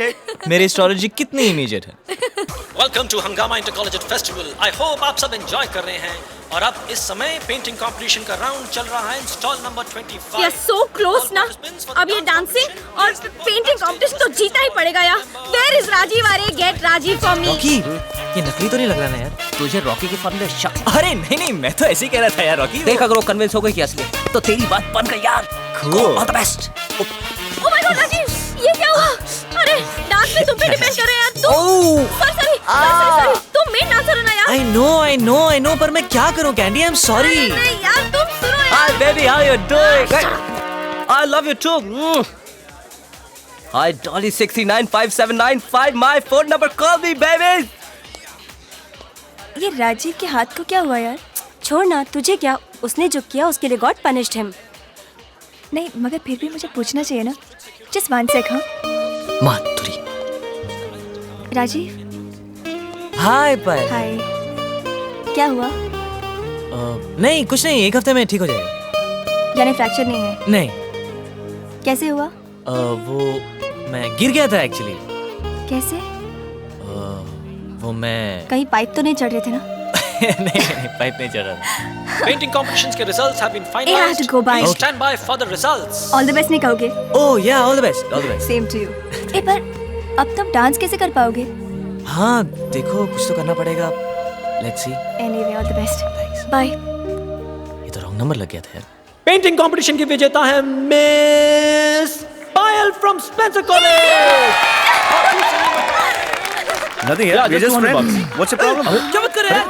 मेरी एस्ट्रोलॉजी कितनी इमीडिएट है। वेलकम टू हंगामा inter college festival. I hope आप सब एंजॉय कर रहे हैं। और अब इस समय पेंटिंग कंपटीशन का राउंड चल रहा है stall number 25। We are so close ना। अब ये डांसिंग और पेंटिंग कंपटीशन तो जीता ही पड़ेगा यार। Where is Rajiv? अरे get Rajiv for me। Rocky, ये नकली तो नहीं लग रहा ना यार? तुझे रॉकी की फन में शक? अरे नहीं, मैं तो ऐसे ही कह रहा था यार रॉकी। देख, अगर वो कन्विंस हो गई कि असली तो तेरी बात बन गई यार। Cool. All the best. Oh my God, Rajiv, ये क्या हुआ? अरे डांस में तुम पे डिपेंड कर रहे हैं यार। तुम sorry, तुम मेन डांसर हो ना यार। I know, पर मैं क्या करूं कैंडी? I'm sorry. नहीं यार, तुम सुनो यार। Hi baby, how you doing? I love you too. Hi Dolly 6395795, my phone number. Call me baby. ये राजीव के हाथ को क्या हुआ यार? छोड़ ना, तुझे क्या? उसने जो किया उसके लिए गॉड पनिश्ड हिम। नहीं, मगर फिर भी मुझे पूछना चाहिए ना। Just 1 sec। हाँ माधुरी। राजीव। हाय पायल। हाय। क्या हुआ? नहीं, कुछ नहीं, एक हफ्ते में ठीक हो जाएगा। यानी फ्रैक्चर नहीं है? नहीं। कैसे हुआ? वो मैं गिर गया था एक्चुअली। कैसे? वो मैं कहीं पाइप तो नहीं चढ़ रहे थे ना? नहीं, पाइप नहीं चढ़ रहा था। पेंटिंग कंपटीशंस के results have been I finalised. have to go by. Please stand by for the results. All the best नहीं कहोगे? Oh yeah, all the best. Same to you. पर अब तुम डांस कैसे कर पाओगे? हाँ, देखो कुछ तो करना पड़ेगा। Let's see. Anyway, all the best. Bye. ये तो रॉन्ग नंबर लग गया था यार। पेंटिंग कंपटीशन की विजेता है miss Payal from Spencer college. Nothing here. We're just friends. What's the problem? क्या बात कर रहे हैं?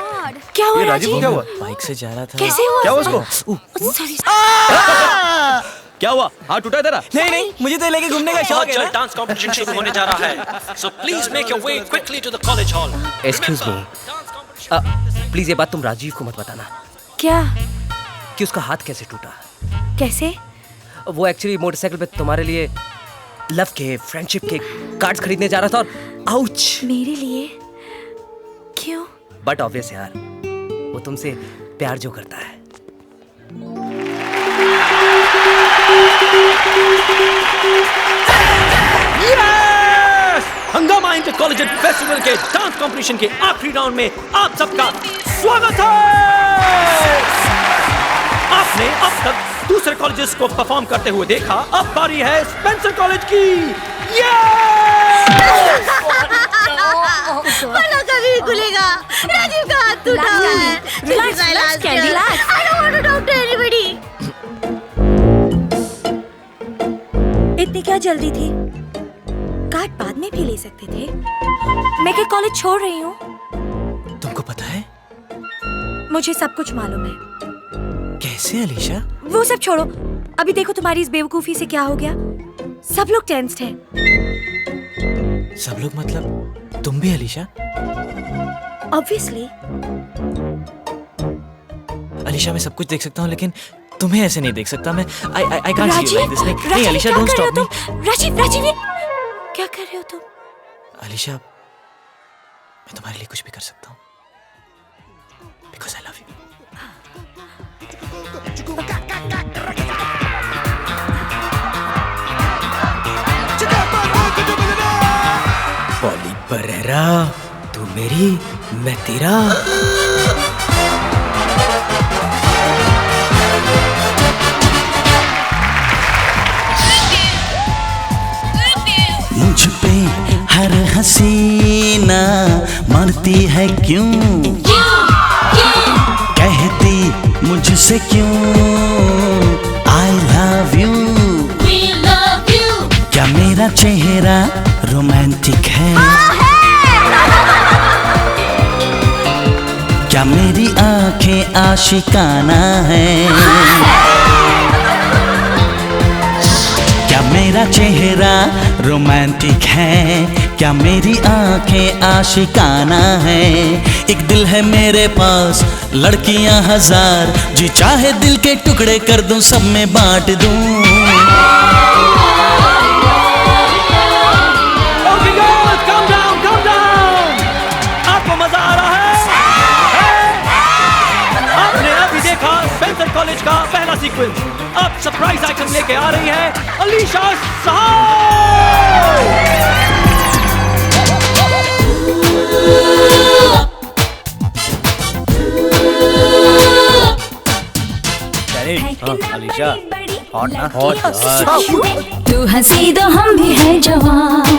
क्या हुआ ये राजीव को क्या हुआ? बाइक से जा रहा था। कैसे हुआ? क्या हुआ उसको? Sorry। क्या हुआ? हाथ टूटा तेरा? नहीं, मुझे तो लेके घूमने का शौक है जल्द ना। डांस कंपटीशन शुरू होने जा रहा है। So please make your way quickly to the college hall. Excuse me. Please ये बात तुम राजीव को मत बताना क्या? कि उसका हाथ कैसे टूटा। कैसे? वो एक्चुअली मोटरसाइकिल पे तुम्हारे लिए लव के, फ्रेंडशिप के कार्ड्स खरीदने जा रहा था और आउच। मेरे लिए? क्यों? बट ऑब्वियस यार, वो तुमसे प्यार जो करता है। Yes! हंगामा इंटर कॉलेज फेस्टिवल के डांस कंपटीशन के आखिरी राउंड में आप सबका स्वागत है। आपने अब तक दूसरे कॉलेजेस को परफॉर्म करते हुए देखा, अब बारी है स्पेंसर कॉलेज की। वाला कभी खुलेगा। राजीव का हाथ टूटा हुआ है। Relax, Candy, relax. I don't want to talk to anybody. इतनी क्या जल्दी थी? कार्ड बाद में भी ले सकते थे। मैं क्या कॉलेज छोड़ रही हूँ? तुमको पता है? मुझे सब कुछ मालूम है। कैसे अलीशा? वो सब छोड़ो। अभी देखो तुम्हारी इस बेवकूफी से क्या हो गया। सब लोग टेंस्ड हैं। सब लोग मतलब तुम भी अलीशा? ऑब्वियसली। अलीशा मैं सब कुछ देख सकता हूँ लेकिन तुम्हें ऐसे नहीं देख सकता मैं। I can't see you like this. नहीं Alisha, don't stop me. Rajiv, क्या कर रहे हो तुम? अलीशा, मैं तुम्हारे लिए कुछ भी कर सकता हूँ because I love you. Polly Pereira, तू मेरी, मैं तेरा। मुझ पे हर हसीना मरती है क्यों? कहती मुझसे क्यों I love you? क्या मेरा चेहरा रोमांटिक है? क्या मेरी आंखें आशिकाना है? क्या मेरा चेहरा रोमांटिक है? क्या मेरी आंखें आशिकाना है? एक दिल है मेरे पास, लड़कियां हजार, जी चाहे दिल के टुकड़े कर दूं, सब में बांट दूं। स्पेंसर कॉलेज का पहला सीक्वेंस। अब सरप्राइज आइटम लेके आ रही है अलीशा साहब। अलीशा हॉट ना? तू हंसी तो हम भी हैं जवान,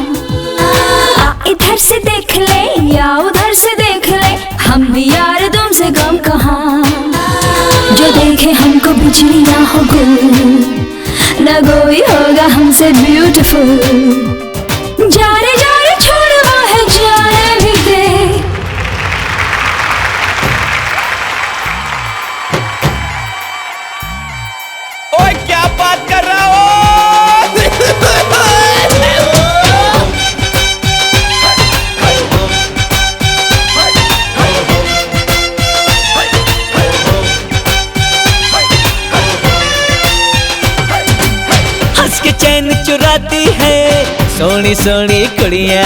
इधर से देख ले या उधर से देख ले, हम भी यार तुमसे कम कहाँ। जो देखे हमको बिजलियाँ हो गुल, न कोई होगा हमसे ब्यूटीफुल। जाने जाने छोड़वा है जाने भी दे। ओए क्या बात कर रहा हो? चैन चुराती है सोनी सोनी कुड़िया,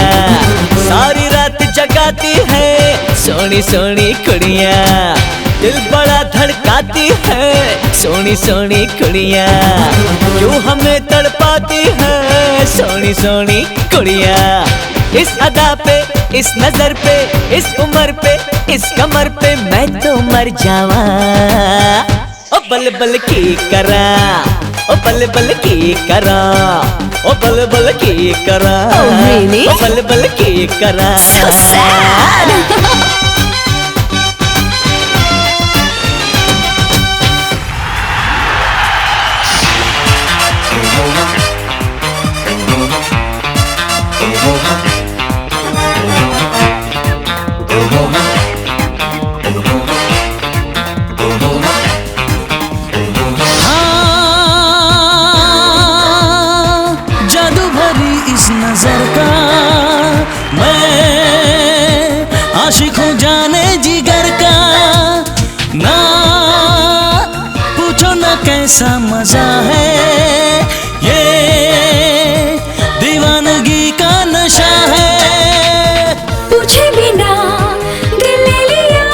सारी रात जगाती है सोनी सोनी कुड़िया, दिल बड़ा धड़काती है सोनी सोनी कुड़िया, क्यों हमें तड़पाती है सोनी सोनी कुड़िया। इस अदा पे, इस नजर पे, इस उम्र पे, इस कमर पे मैं तो मर जावा। ओ बल बल की करा, ओ बल बल की करा, ओ बल बल की करा, ओ बल बल की करा। So sad. नजर का मैं आशिक हूँ जाने जिगर का, ना पूछो ना कैसा मजा है, ये दीवानगी का नशा है। पूछे बिना दिल ले लिया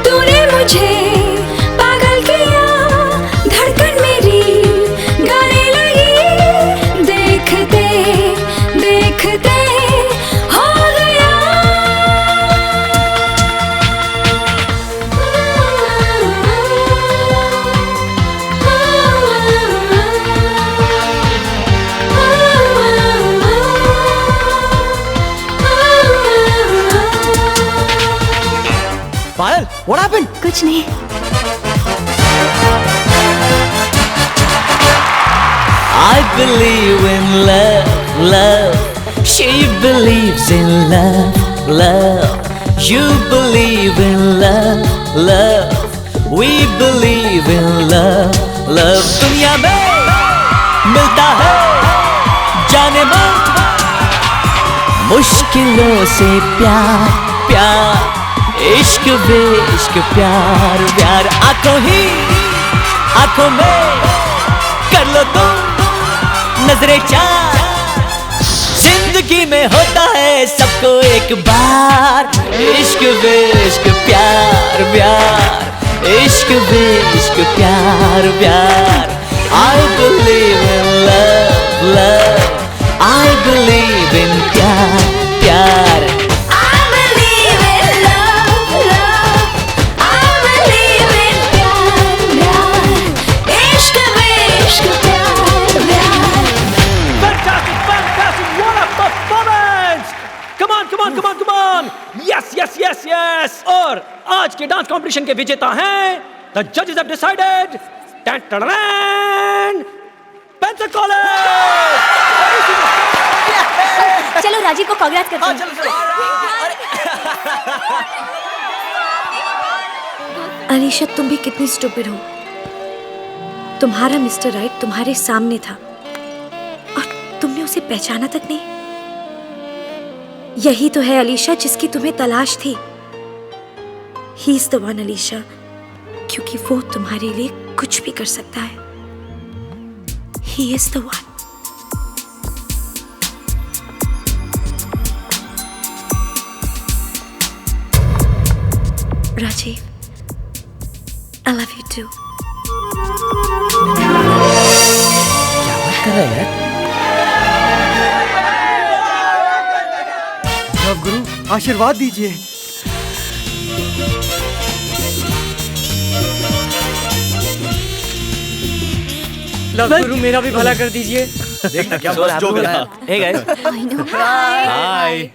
तूने मुझे, पागल किया धड़कन मेरी गाने लगी, देखते देखते हो गया। पायल, what happened? कुछ नहीं। I believe in love, love. She believes in love, love. You believe in love, love. We believe in love, love. दुनिया में मिलता है जाने मन, मुश्किलों से प्यार प्यार, इश्क बेइश्क प्यार प्यार, आंखों ही आंखों में कर लो तुम नजरे चार, जिंदगी में होता है सबको एक बार, इश्क बेइश्क प्यार प्यार, इश्क बेइश्क प्यार प्यार। I believe in love love, I believe in प्यार प्यार। I believe in love, love. I believe in प्यार, प्यार। इश्क बेइश्क प्यार, प्यार। Fantastic, fantastic! What a performance! Come on, come on, come on, come on! Yes, yes, yes, yes! और आज के डांस कंपटीशन के विजेता हैं The judges have decided Spencer College! चलो राजीव को कांग्रेट करते हैं। अलीशा, तुम भी कितनी स्टूपिड हो। तुम्हारा मिस्टर राइट तुम्हारे सामने था और तुमने उसे पहचाना तक नहीं। यही तो है अलीशा जिसकी तुम्हें तलाश थी। He is the one Alisha, क्योंकि वो तुम्हारे लिए कुछ भी कर सकता है। He is the one. Rajiv, I love you too. क्या बात कर रहा है यार? अब गुरु आशीर्वाद दीजिए। लव गुरु, मेरा भी भला कर दीजिए। देखना क्या मस्त जोक है। Hey guys. Hi.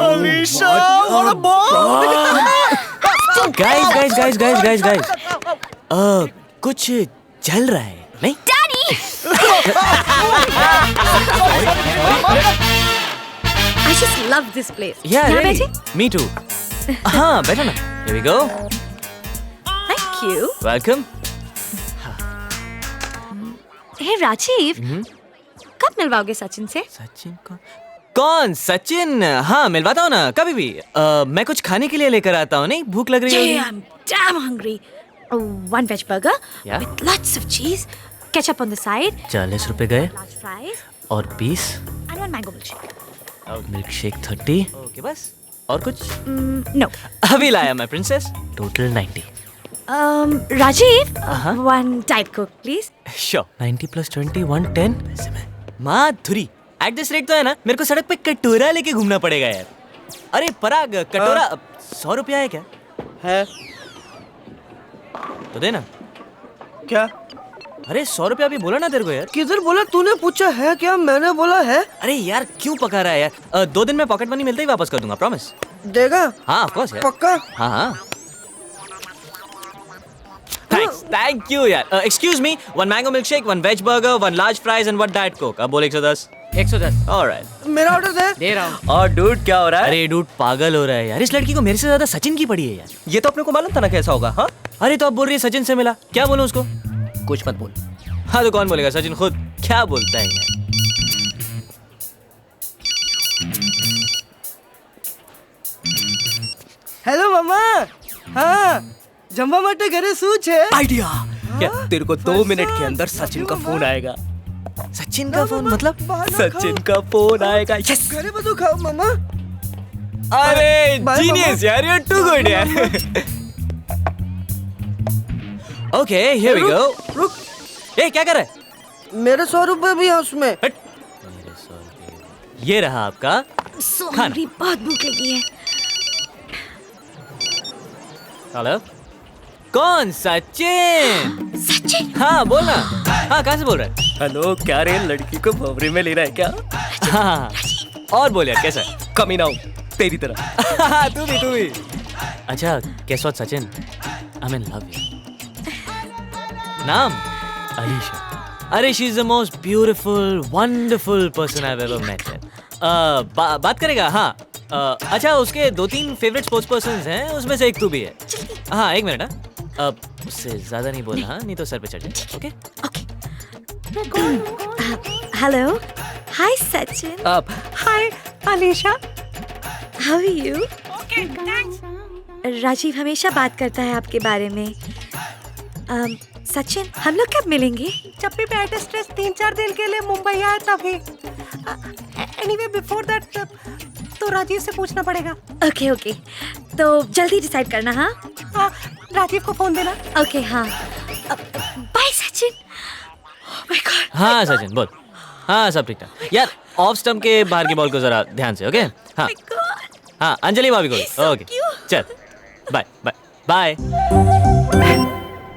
Alisha, what a ball! Guys. कुछ चल रहा है नहीं? I just love this place. Yeah, यहाँ really. बैठे? Me too. हाँ, बैठो ना. Here we go. Thank you. Welcome. हे राजीव, कब मिलवाओगे सचिन से? सचिन कौन? सचिन? हाँ, मिलवाता हूँ ना, कभी भी। मैं कुछ खाने के लिए लेकर आता हूँ, नहीं? भूख लग रही है। Yeah, I'm damn hungry. One veg burger Yeah. with lots of cheese, ketchup on the side, 40 रुपए गए large fries, और 20 and one mango milkshake. Milk shake 30। Okay बस, और कुछ? No. अभी लाया मैं princess. Total 90। Rajiv, one Diet Coke, please. Sure. 90 plus 20, 110। वैसे मैं माधुरी, एट दिस रेट तो है ना, मेरे को सड़क पे कटोरा लेके घूमना पड़ेगा यार। अरे पराग, कटोरा 100 रुपया है क्या? है तो देना। क्या? अरे 100 रुपया भी बोला ना तेरे को यार। किधर बोला? तूने पूछा है क्या? मैंने बोला है। अरे यार क्यों पका रहा है यार? 2 दिन में पॉकेट मनी मिलते ही वापस कर दूंगा, प्रॉमिस। देगा? हाँ ऑफ कोर्स यार। पक्का? हाँ। थैंक यू यार। Excuse me, 1 mango milkshake, 1 veg burger, 1 large fries and 1 diet Coke. अब बोल 110। 110। ऑलराइट। मेरा ऑर्डर दे रहा हूँ। और डूड क्या हो रहा है? अरे डूड पागल हो रहा है यार, इस लड़की को मेरे से ज्यादा सचिन की पड़ी है यार। ये तो अपने को मालूम था ना कैसा होगा। हाँ, अरे तो अब बोल रही है सचिन से मिला, क्या बोलूं उसको? कुछ मत बोल। हाँ तो कौन बोलेगा? सचिन खुद क्या बोलता है यार। हेलो मामा। हाँ, जम्बा मटे घरे सूच है। आइडिया क्या? तेरे को 2 मिनट के अंदर सचिन का फोन आएगा। सचिन का फोन मतलब? सचिन का फोन आएगा। यस, घरे बदू खाओ मामा। अरे जीनियस यार, यू आर टू गुड यार। Okay here we go. रुक। ए क्या कर रहा है? मेरे 100 रुपए भी है उसमें। ये रहा आपका खाना। बहुत भूख लगी है। हेलो, कौन? सचिन? सचिन? हाँ बोलना। हाँ कहाँ से बोल रहा है? हेलो, क्या रे लड़की को भवरी में ले रहा है क्या? हाँ, और बोल यार कैसा है? कमीना हूँ तेरी तरह। तू भी। अच्छा guess what Sachin? I'm in love you. नाम? अलीशा। अरे she is the most beautiful, wonderful person I've ever met. बात करेगा? हाँ। अच्छा उसके 2-3 फेवरेट स्पोर्ट्स पर्सन्स हैं, उसमें से एक तू भी है। हाँ 1 मिनट। हाँ उससे ज्यादा नहीं बोलना, हाँ नहीं तो सर पे चढ़ जाए। Okay? Hello, hi Sachin. Hi Alisha, how are you? Okay, thanks. Rajiv हमेशा बात करता है आपके बारे में। सचिन, हम लोग कब मिलेंगे? जब भी बैड स्ट्रेस 3-4 दिन के लिए मुंबई आया तभी। एनीवे बिफोर दैट तो राजीव से पूछना पड़ेगा। ओके ओके, तो जल्दी डिसाइड करना। हाँ, राजीव को फोन देना। ओके, हाँ, bye Sachin. Oh my God. हाँ सचिन बोल। हाँ सब ठीक ठाक यार। ऑफ स्टंप के बाहर की बॉल को जरा ध्यान से। ओके हाँ हाँ, अंजलि भाभी को। ओके चल, बाय बाय बाय।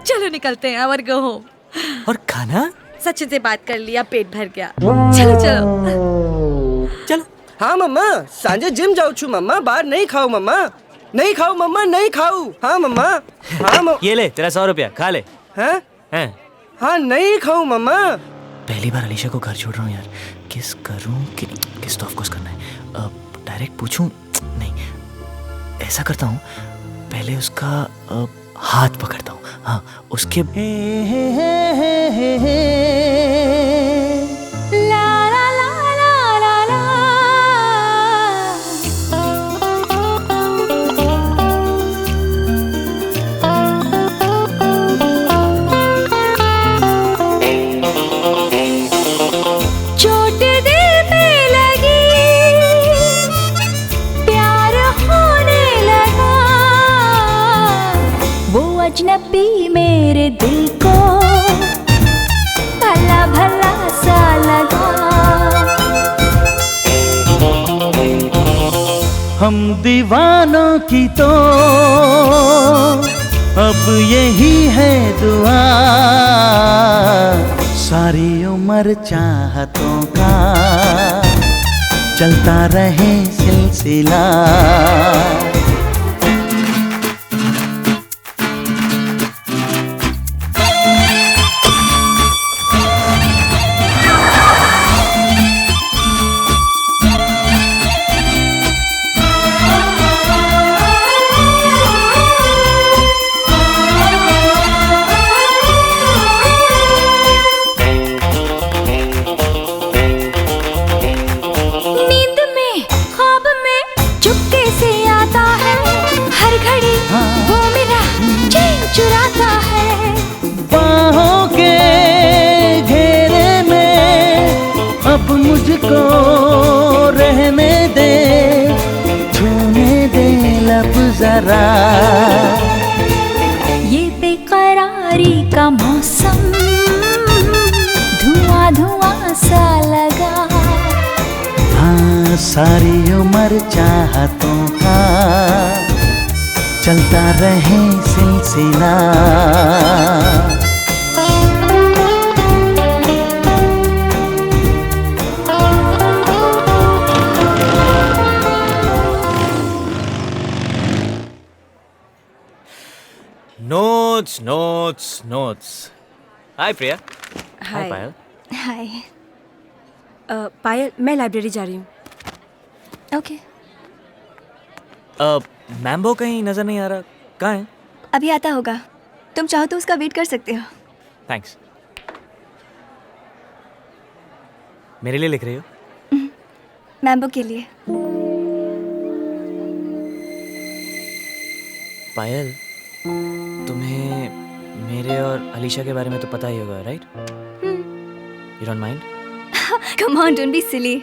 चलो निकलते हैं, आवर गो होम। और खाना? सचिन से बात कर लिया, पेट भर गया। चलो चलो चलो। हाँ मम्मा, सांजे जिम जाऊ छु मम्मा, बाहर नहीं खाऊ मम्मा। नहीं खाऊ मम्मा, नहीं खाऊ। हाँ मम्मा। हाँ ये ले तेरा 100 रुपया, खा ले। हैं? हैं? हाँ नहीं खाऊ मम्मा। पहली बार अलीशा को घर छोड़ रहा हूँ यार, किस करूँ कि किस तो ऑफकोर्स करना है। डायरेक्ट पूछूं? नहीं, ऐसा करता हूँ, पहले उसका हाथ पकड़ता हूँ। हाँ, उसके अजनबी मेरे दिल को भला भला सा लगा। हम दीवानों की तो अब यही है दुआ, सारी उम्र चाहतों का चलता रहे सिलसिला। चुराता है बाहों के घेरे में, अब मुझको रहने दे, छूने दे लब जरा। ये बेकरारी का मौसम धुआं धुआं सा लगा। हाँ, सारी उम्र चाहतों का चलता रहे सिलसिला। Notes notes notes. Hi Priya. Hi Payal. Hi Payal, मैं लाइब्रेरी जा रही हूँ। ओके। मैम्बो कहीं नजर नहीं आ रहा, कहाँ है? अभी आता होगा, तुम चाहो तो उसका वेट कर सकते हो। थैंक्स। मेरे लिए लिख रही हो? मैम्बो के लिए। पायल, तुम्हें मेरे और अलीशा के बारे में तो पता ही होगा, right? You don't mind? Come on, don't be silly.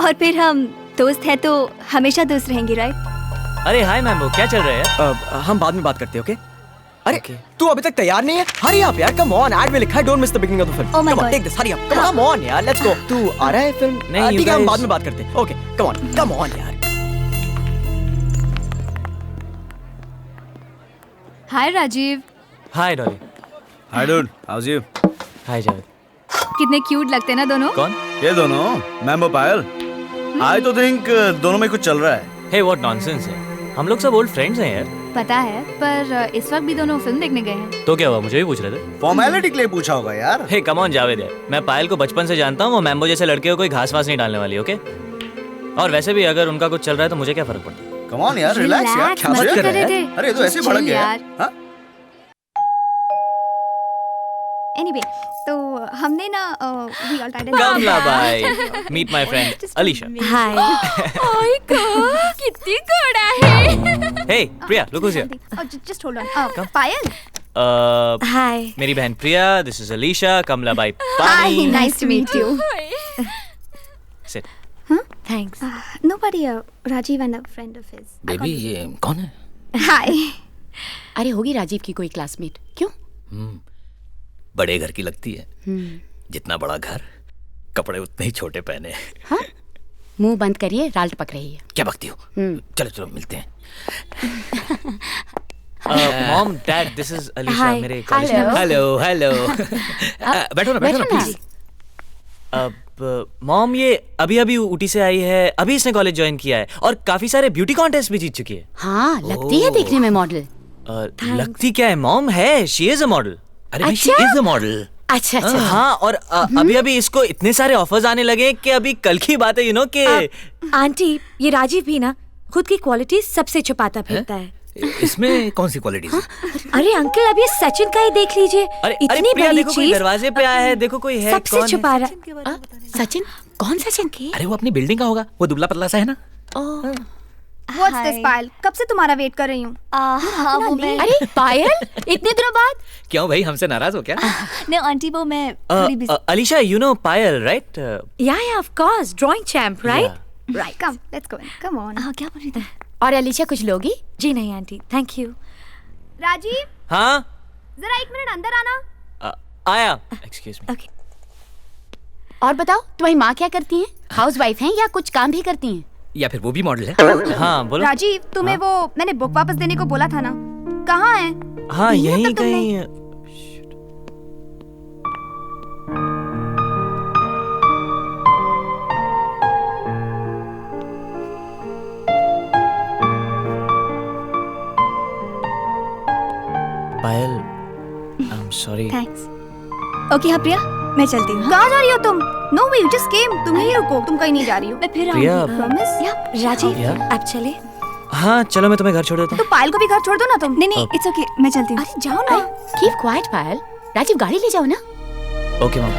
और फिर हम दोस्त हैं तो हमेशा दोस्त रहेंगे, राइट? अरे हाय मैम्बो, क्या चल रहा है यार? हम बाद में बात करते हैं, ओके? अरे तू अभी तक तैयार नहीं है? हरी अप यार, कम ऑन, ऐड में लिखा है don't miss the beginning of the film. Oh my God. Take this, hurry up, come on यार, लेट्स गो। तू आ रहा है फिल्म? नहीं, ठीक है, हम बाद में बात करते हैं। ओके, कम ऑन यार। हाय राजीव। हाय डॉली। हाय डूड, हाउ आर यू? हाय जावेद। कितने क्यूट लगते हैं ना दोनों। कौन? ये दोनों, मैम्बो पायल। आई तो थिंक दोनों में कुछ चल रहा है। हे व्हाट नॉनसेंस है, हम लोग सब ओल्ड फ्रेंड्स हैं यार। पता है, पर इस वक्त भी दोनों फिल्म देखने गए हैं। तो क्या हुआ, मुझे भी पूछ रहे थे? फॉर्मेलिटी के लिए पूछा होगा यार। हे कम ऑन जावेद यार, मैं पायल को बचपन से जानता हूँ, वो मैम्बो जैसे लड़के को कोई घास वास नहीं डालने वाली, ओके? और वैसे भी अगर उनका कुछ चल रहा है तो मुझे क्या फर्क पड़ता है? कम ऑन यार, रिलैक्स यार, क्या मत कर कर रहे रहे हैं? थे। अरे ये तो ऐसे भड़क गया। हां? एनीवे, तो हमने ना we all tried Kamla Bai, meet my friend Alisha. हाय। कितनी गोड़ा है। Hey, Priya, look who's here. Just hold on. Payal. Hi. मेरी बहन Priya, this is Alisha, Kamla Bai Hi, पानी. nice to meet you. Sit. Thanks. Nobody, Rajiv and a friend of his. Baby ये कौन है? Hi. अरे होगी राजीव की कोई क्लासमेट। क्यों? बड़े घर की लगती है। जितना बड़ा घर, कपड़े उतने ही छोटे पहने। हाँ? मुंह बंद करिए, राल टपक रही है। क्या बकती हो? चलो चलो मिलते हैं। Mom, Dad, this is Alisha, Hi. मेरे college Hello. में। हेलो बैठो ना प्लीज। मॉम ये अभी ऊटी से आई है, अभी इसने कॉलेज ज्वाइन किया है और काफी सारे ब्यूटी कॉन्टेस्ट भी जीत चुकी है। हाँ, लगती है देखने में मॉडल। लगती क्या है मॉम, है शी इज अ मॉडल। अरे भाई शी इज अ मॉडल। अच्छा अच्छा। हाँ, और अभी इसको इतने सारे ऑफर्स आने लगे कि अभी कल की बात है यू नो कि आंटी, ये राजीव भी ना खुद की क्वालिटी सबसे छुपाता फिरता है। इसमें कौन सी क्वालिटीज? अरे अंकल, अब ये सचिन का ही देख लीजिए। अरे इतनी प्रिया, बड़ी देखो कोई चीज दरवाजे पे आया है, देखो कोई है, सबसे कौन है? छुपा रहा। सचिन? कौन सचिन? अरे वो अपनी बिल्डिंग का होगा, वो दुबला पतला सा है ना। What's this, पायल? कब से तुम्हारा वेट कर रही हूँ। हाँ वो मैं। अरे पायल, इतने दिनों बाद? क्यों भाई, हमसे नाराज हो क्या? No आंटी, वो मैं थोड़ी busy। Alisha, you know Payal, right? Yeah, of course, drawing champ, right? Right. Come, let's go in. Come on. हाँ, क्या बोल रही थी? और अलीशा कुछ लोगी? जी नहीं आंटी, थैंक यू। राजीव, हाँ? जरा 1 मिनट अंदर आना। आया। Excuse me. Okay. और बताओ, तुम्हारी माँ क्या करती हैं? हाउसवाइफ हैं या कुछ काम भी करती हैं? या फिर वो भी मॉडल है? हाँ बोलो। राजीव, तुम्हें वो मैंने बुक वापस देने को बोला था ना, कहाँ है? हाँ यहीं कहीं। Payal, I am sorry. Thanks. Okay हाँ प्रिया, मैं चलती हूँ। कहाँ जा रही हो तुम? No way, you just came. तुम यहीं रुको, तुम कहीं नहीं जा रही हो। मैं फिर प्रिया, आऊंगी, प्रॉमिस। या राजीव, आप चले? हाँ चलो, मैं तुम्हें घर छोड़ देता हूँ। तो पायल को भी घर छोड़ दो ना तुम। नहीं नहीं, इट्स ओके, मैं चलती हूँ। अरे जाओ ना। कीप क्वाइट पायल। राजीव गाड़ी ले जाओ ना। Okay mom.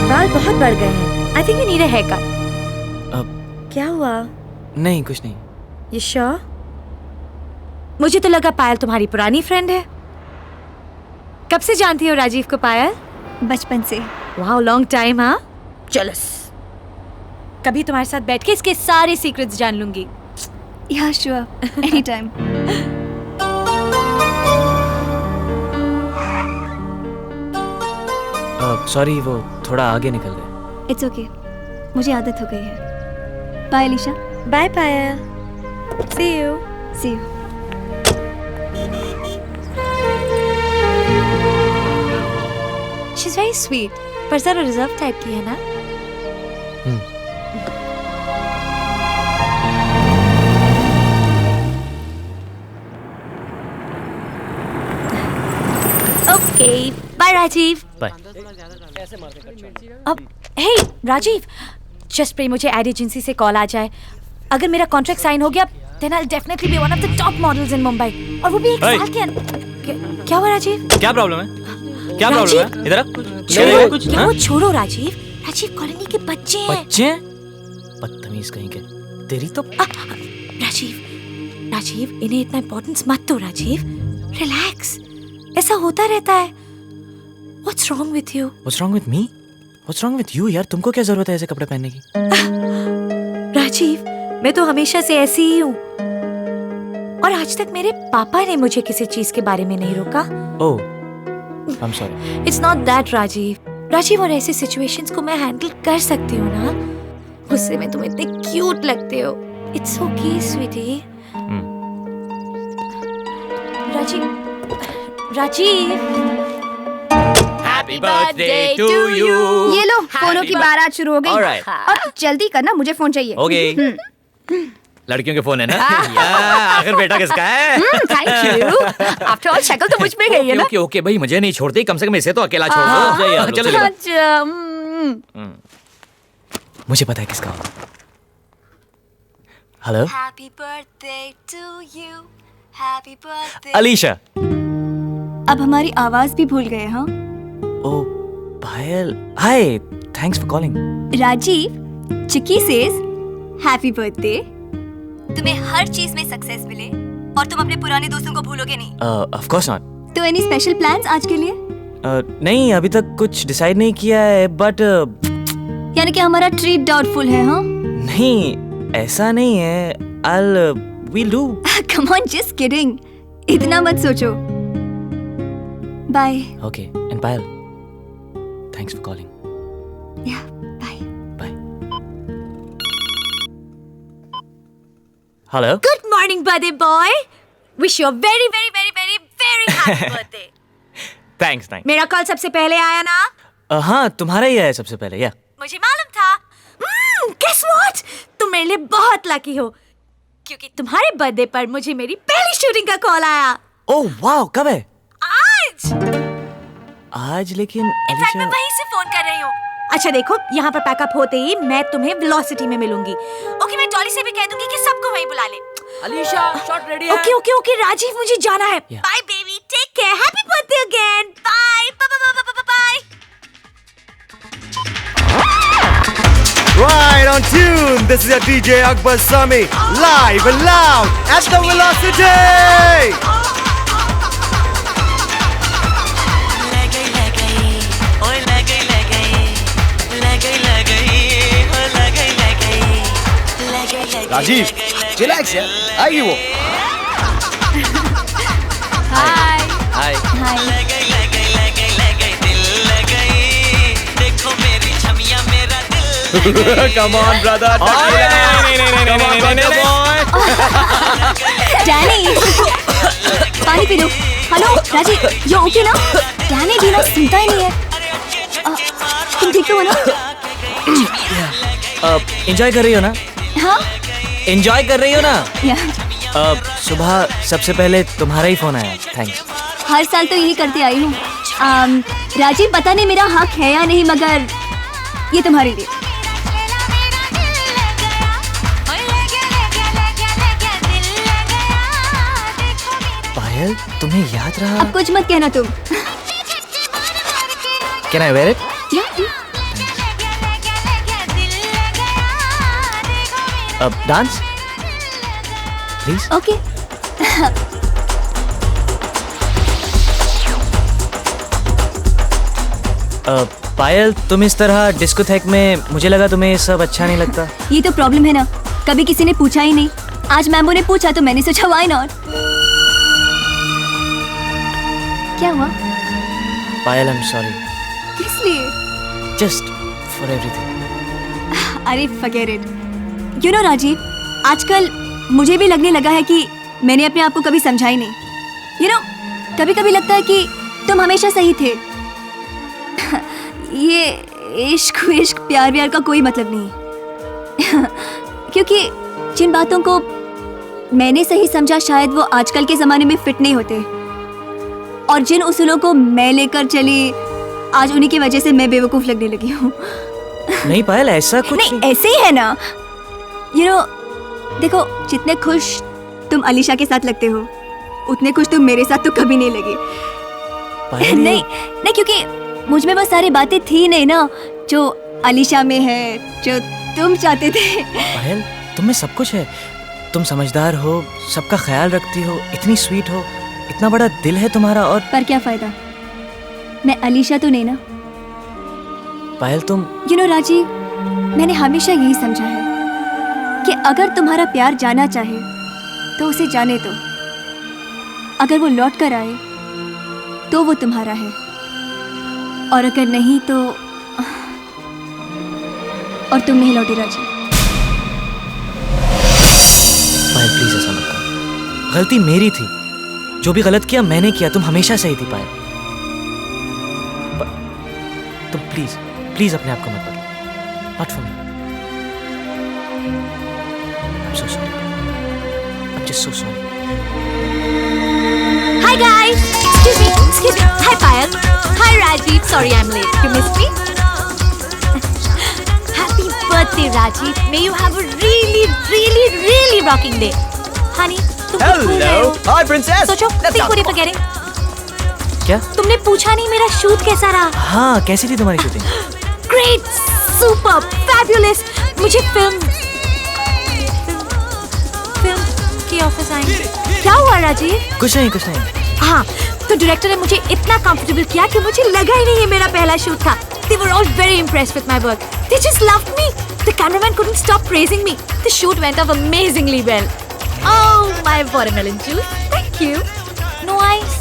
बाल बहुत बढ़ गए हैं। I think you need a haircut. क्या हुआ? नहीं कुछ नहीं। You sure? मुझे तो लगा पायल तुम्हारी पुरानी फ्रेंड है। कब से जानती हो राजीव को पायल? बचपन से। Wow, long time. हाँ, चलो कभी तुम्हारे साथ बैठ के इसके सारे सीक्रेट्स जान लूंगी। या श्योर, एनी टाइम। सॉरी, वो थोड़ा आगे निकल गए। इट्स ओके, मुझे आदत हो गई है। Bye Alisha. Bye Payal. See you. See you. She is very sweet, पर जरा रिजर्व टाइप की है ना। Okay, bye Rajiv. बाय। अब हे राजीव, जस्ट प्रे मुझे एड एजेंसी से कॉल आ जाए। अगर मेरा कॉन्ट्रैक्ट साइन हो गया, then I'll definitely be one of the top models in Mumbai। और वो भी 1 साल के अंदर। क्या हुआ राजीव? क्या प्रॉब्लम है? क्या प्रॉब्लम है? इधर क्या वो छोड़ो राजीव। राजीव, कॉलोनी के बच्चे हैं। बच्चे? बदतमीज कहीं के। तेरी तो राजीव, इन्हें इतना इम्पोर्टेंस मत दो राजीव। रिलैक्स, ऐसा होता रहता है। What's wrong with you? What's wrong with me? What's wrong with you यार? तुमको क्या जरूरत है ऐसे कपड़े पहनने की? राजीव, मैं तो हमेशा से ऐसी ही हूँ, और आज तक मेरे पापा ने मुझे किसी चीज के बारे में नहीं रोका। Oh, I'm sorry. It's not that Rajiv, और ऐसी सिचुएशंस को मैं हैंडल कर सकती हूँ ना। गुस्से में तुम इतने क्यूट लगते हो। It's okay, sweetie. Rajiv. Happy birthday to you. ये लो, फोनों की बारात शुरू हो गई। Alright. और जल्दी करना, मुझे फोन चाहिए। Okay. लड़कियों के फोन है ना? आखिर बेटा किसका है? Thank you. आफ्टर ऑल शक्ल तो मुझ में गई है ना। ओके भाई, मुझे नहीं छोड़ती, कम से कम इसे तो अकेला छोड़ दो। मुझे पता है किसका होगा। Hello Happy birthday to you. Happy birthday. Alisha. अब हमारी आवाज भी भूल गए हाँ? Oh Payal, hi, thanks for calling. Rajiv, Chikki says happy birthday. तुम्हें हर चीज में सक्सेस मिले और तुम अपने पुराने दोस्तों को भूलोगे नहीं। Of course not. तो एनी स्पेशल प्लान्स आज के लिए? नहीं, अभी तक कुछ डिसाइड नहीं किया है, बट यानी कि हमारा ट्रीट डाउटफुल है हाँ? नहीं, ऐसा नहीं है। we'll do. Come on, just kidding. इतना मत सोचो। Bye. Okay, and Payal, thanks for calling. Yeah, bye. Bye. Hello. Good morning, birthday boy. Wish you a very, very, very, very, very happy birthday. Thanks. मेरा call सबसे पहले आया ना? हाँ, तुम्हारा ही आया सबसे पहले, या? मुझे मालूम था। Guess what? तुम मेरे लिए बहुत लकी हो, क्योंकि तुम्हारे बर्थडे पर मुझे मेरी पहली शूटिंग का कॉल आया। ओह वाओ, कब है? आज लेकिन इनफैक्ट मैं वहीं से फोन कर रही हूँ। अच्छा देखो, यहाँ पर पैकअप होते ही मैं तुम्हें वेलोसिटी में मिलूंगी। ओके, मैं डॉली से भी कह दूंगी कि सबको वहीं बुला ले। अलीशा, शॉट रेडी है। ओके राजीव, मुझे जाना है। Bye baby, take care, happy birthday again. Bye bye bye bye. Right on tune. This is your DJ Akbar Sami, live and loud at the Velocity. Rajiv, chillax यार, आइए वो। Hi. Come on, brother. Come on, boy. Danny, पानी पी लो। Hello Rajiv, you okay ना? Danny जीना सुनता ही नहीं है। तुम ठीक तो हो ना? एंजॉय कर रही हो ना? हाँ? एंजॉय कर रही हो ना? या। सुबह सबसे पहले तुम्हारा ही फोन आया, थैंक्स। हर साल तो यही करती आई हूँ। राजीव, पता नहीं मेरा हक है या नहीं, मगर ये तुम्हारे लिए। पायल, तुम्हें याद रहा? अब कुछ मत कहना तुम। Can I wear it? Dance? Please? Okay. पायल, तुम इस तरह डिस्कोथेक में, मुझे लगा तुम्हें ये सब अच्छा नहीं लगता। ये तो प्रॉब्लम है ना, कभी किसी ने पूछा ही नहीं। आज मैम्बो ने पूछा तो मैंने सोचा व्हाई नॉट। क्या हुआ? पायल, I'm sorry. किस लिए? Just for everything. अरे forget it. You know Rajiv, आजकल मुझे भी लगने लगा है कि मैंने अपने आप को कभी समझा ही नहीं। You know, कभी-कभी लगता है कि तुम हमेशा सही थे। ये इश्क प्यार व्यार का कोई मतलब नहीं। क्योंकि जिन बातों को मैंने सही समझा, शायद वो आजकल के ज़माने में फिट नहीं होते, और जिन उसूलों को मैं लेकर चली, आज उन्हीं की वजह से मैं बेवकूफ़ लगने लगी हूँ। नहीं पायल, ऐसा कुछ नहीं, ऐसे ही है ना। You know, देखो, जितने खुश तुम अलीशा के साथ लगते हो, उतने खुश तुम मेरे साथ तो कभी नहीं लगे। नहीं, क्योंकि मुझ में वो सारी बातें थी नहीं ना जो अलीशा में है, जो तुम चाहते थे। पायल, तुम में सब कुछ है। तुम समझदार हो, सबका ख्याल रखती हो, इतनी स्वीट हो, इतना बड़ा दिल है तुम्हारा। और पर क्या फायदा, मैं अलीशा तो नहीं ना। पायल, तुम You know राजीव, मैंने हमेशा यही समझा है कि अगर तुम्हारा प्यार जाना चाहे तो उसे जाने दो। अगर वो लौट कर आए तो वो तुम्हारा है, और अगर नहीं तो और तुम नहीं लौटे राजीव। पायल प्लीज ऐसा मत करो, गलती मेरी थी। जो भी गलत किया मैंने किया, तुम हमेशा सही थी पायल। तुम प्लीज प्लीज अपने आप को मत बदलो, not for me. I'm so sorry. I'm just so sorry. Hi guys, excuse me. Hi Payal. Hi Rajiv. Sorry I'm late. You missed me. Happy birthday. birthday, Rajiv. May you have a really, really, really rocking day. Honey, तुम Hello. भूल रहे हो? Hi, princess. सोचो, Let's think go. what you're forgetting. क्या? तुमने पूछा नहीं मेरा शूट कैसा रहा? हाँ, कैसी थी तुम्हारी शूटिंग? Great, super, fabulous. मुझे फिल्म के ऑफिस आएंगे। क्या हुआ राजीव? कुछ नहीं। हाँ, तो डायरेक्टर ने मुझे इतना कंफर्टेबल किया कि मुझे लगा ही नहीं ये मेरा पहला शूट था। They were all very impressed with my work. They just loved me. The cameraman couldn't stop praising me. The shoot went off amazingly well. Oh, my watermelon juice. Thank you. No ice.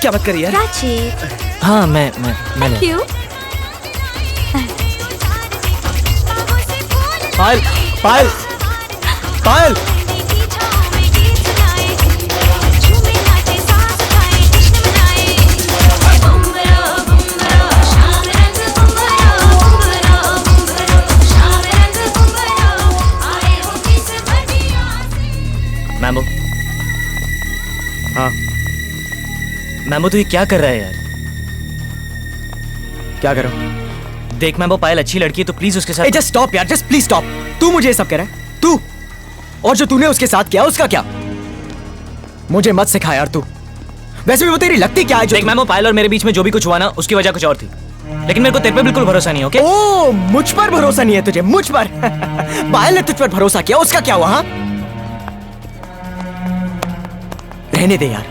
क्या बात करी यार? Rajiv. हाँ, मैं Thank you. Payal. Mambo. हाँ। Mambo तू ये क्या कर रहा है यार? क्या करो? देख मैम्बो, पायल अच्छी लड़की है तो प्लीज उसके साथ। जस्ट स्टॉप यार, जस्ट प्लीज स्टॉप। तू मुझे ये सब कह रहा है? तू? और जो तूने उसके साथ किया उसका क्या? मुझे मत सिखा यार तू। वैसे भी वो तेरी लगती क्या है? देख मैम्बो, पायल और मेरे बीच में जो भी कुछ हुआ ना उसकी वजह कुछ और थी, लेकिन मेरे को तेरे पे बिल्कुल भरोसा नहीं है। ओके? ओ, मुझ पर भरोसा नहीं है तुझे? मुझ पर? पायल ने तुझ पर भरोसा किया, उसका क्या हुआ? हाँ, रहने दे यार,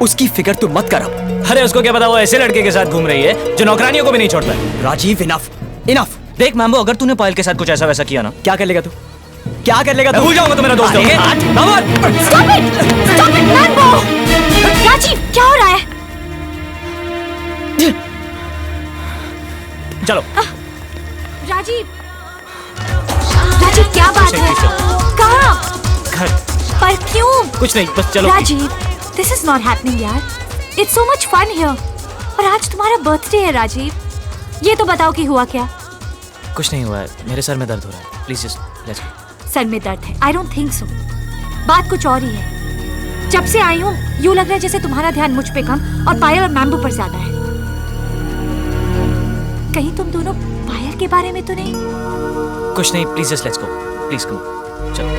उसकी फिक्र तू मत कर अब। अरे उसको क्या पता वो ऐसे लड़के के साथ घूम रही है जो नौकरानियों को भी नहीं छोड़ता है। राजीव, इनफ। देख मैम्बो, अगर तूने पायल के साथ कुछ ऐसा वैसा किया ना, क्या कर लेगा तू? क्या कर लेगा तू? भूल जाऊंगा तो मेरा दोस्त है। Stop it, Mambo! राजीव, क्या हो रहा है? चलो। राजीव, क्या बात है? कहाँ? घर। पर क्यों? कुछ नहीं, बस चलो। Rajiv, this is not happening यार। It's so much fun here। और आज तुम्हारा बर्थडे है राजीव। ये तो बताओ कि हुआ क्या? कुछ नहीं हुआ है, मेरे सर में दर्द हो रहा है। Please just let's go. Sir में दर्द है? I don't think so। बात कुछ और ही है। जब से आई हूँ यूँ लग रहा है जैसे तुम्हारा ध्यान मुझ पे कम और पायल और मैम्बो पर ज्यादा है। कहीं तुम दोनों पायल के बारे में तो नहीं? कुछ नहीं, please just let's go. Please come, चलो।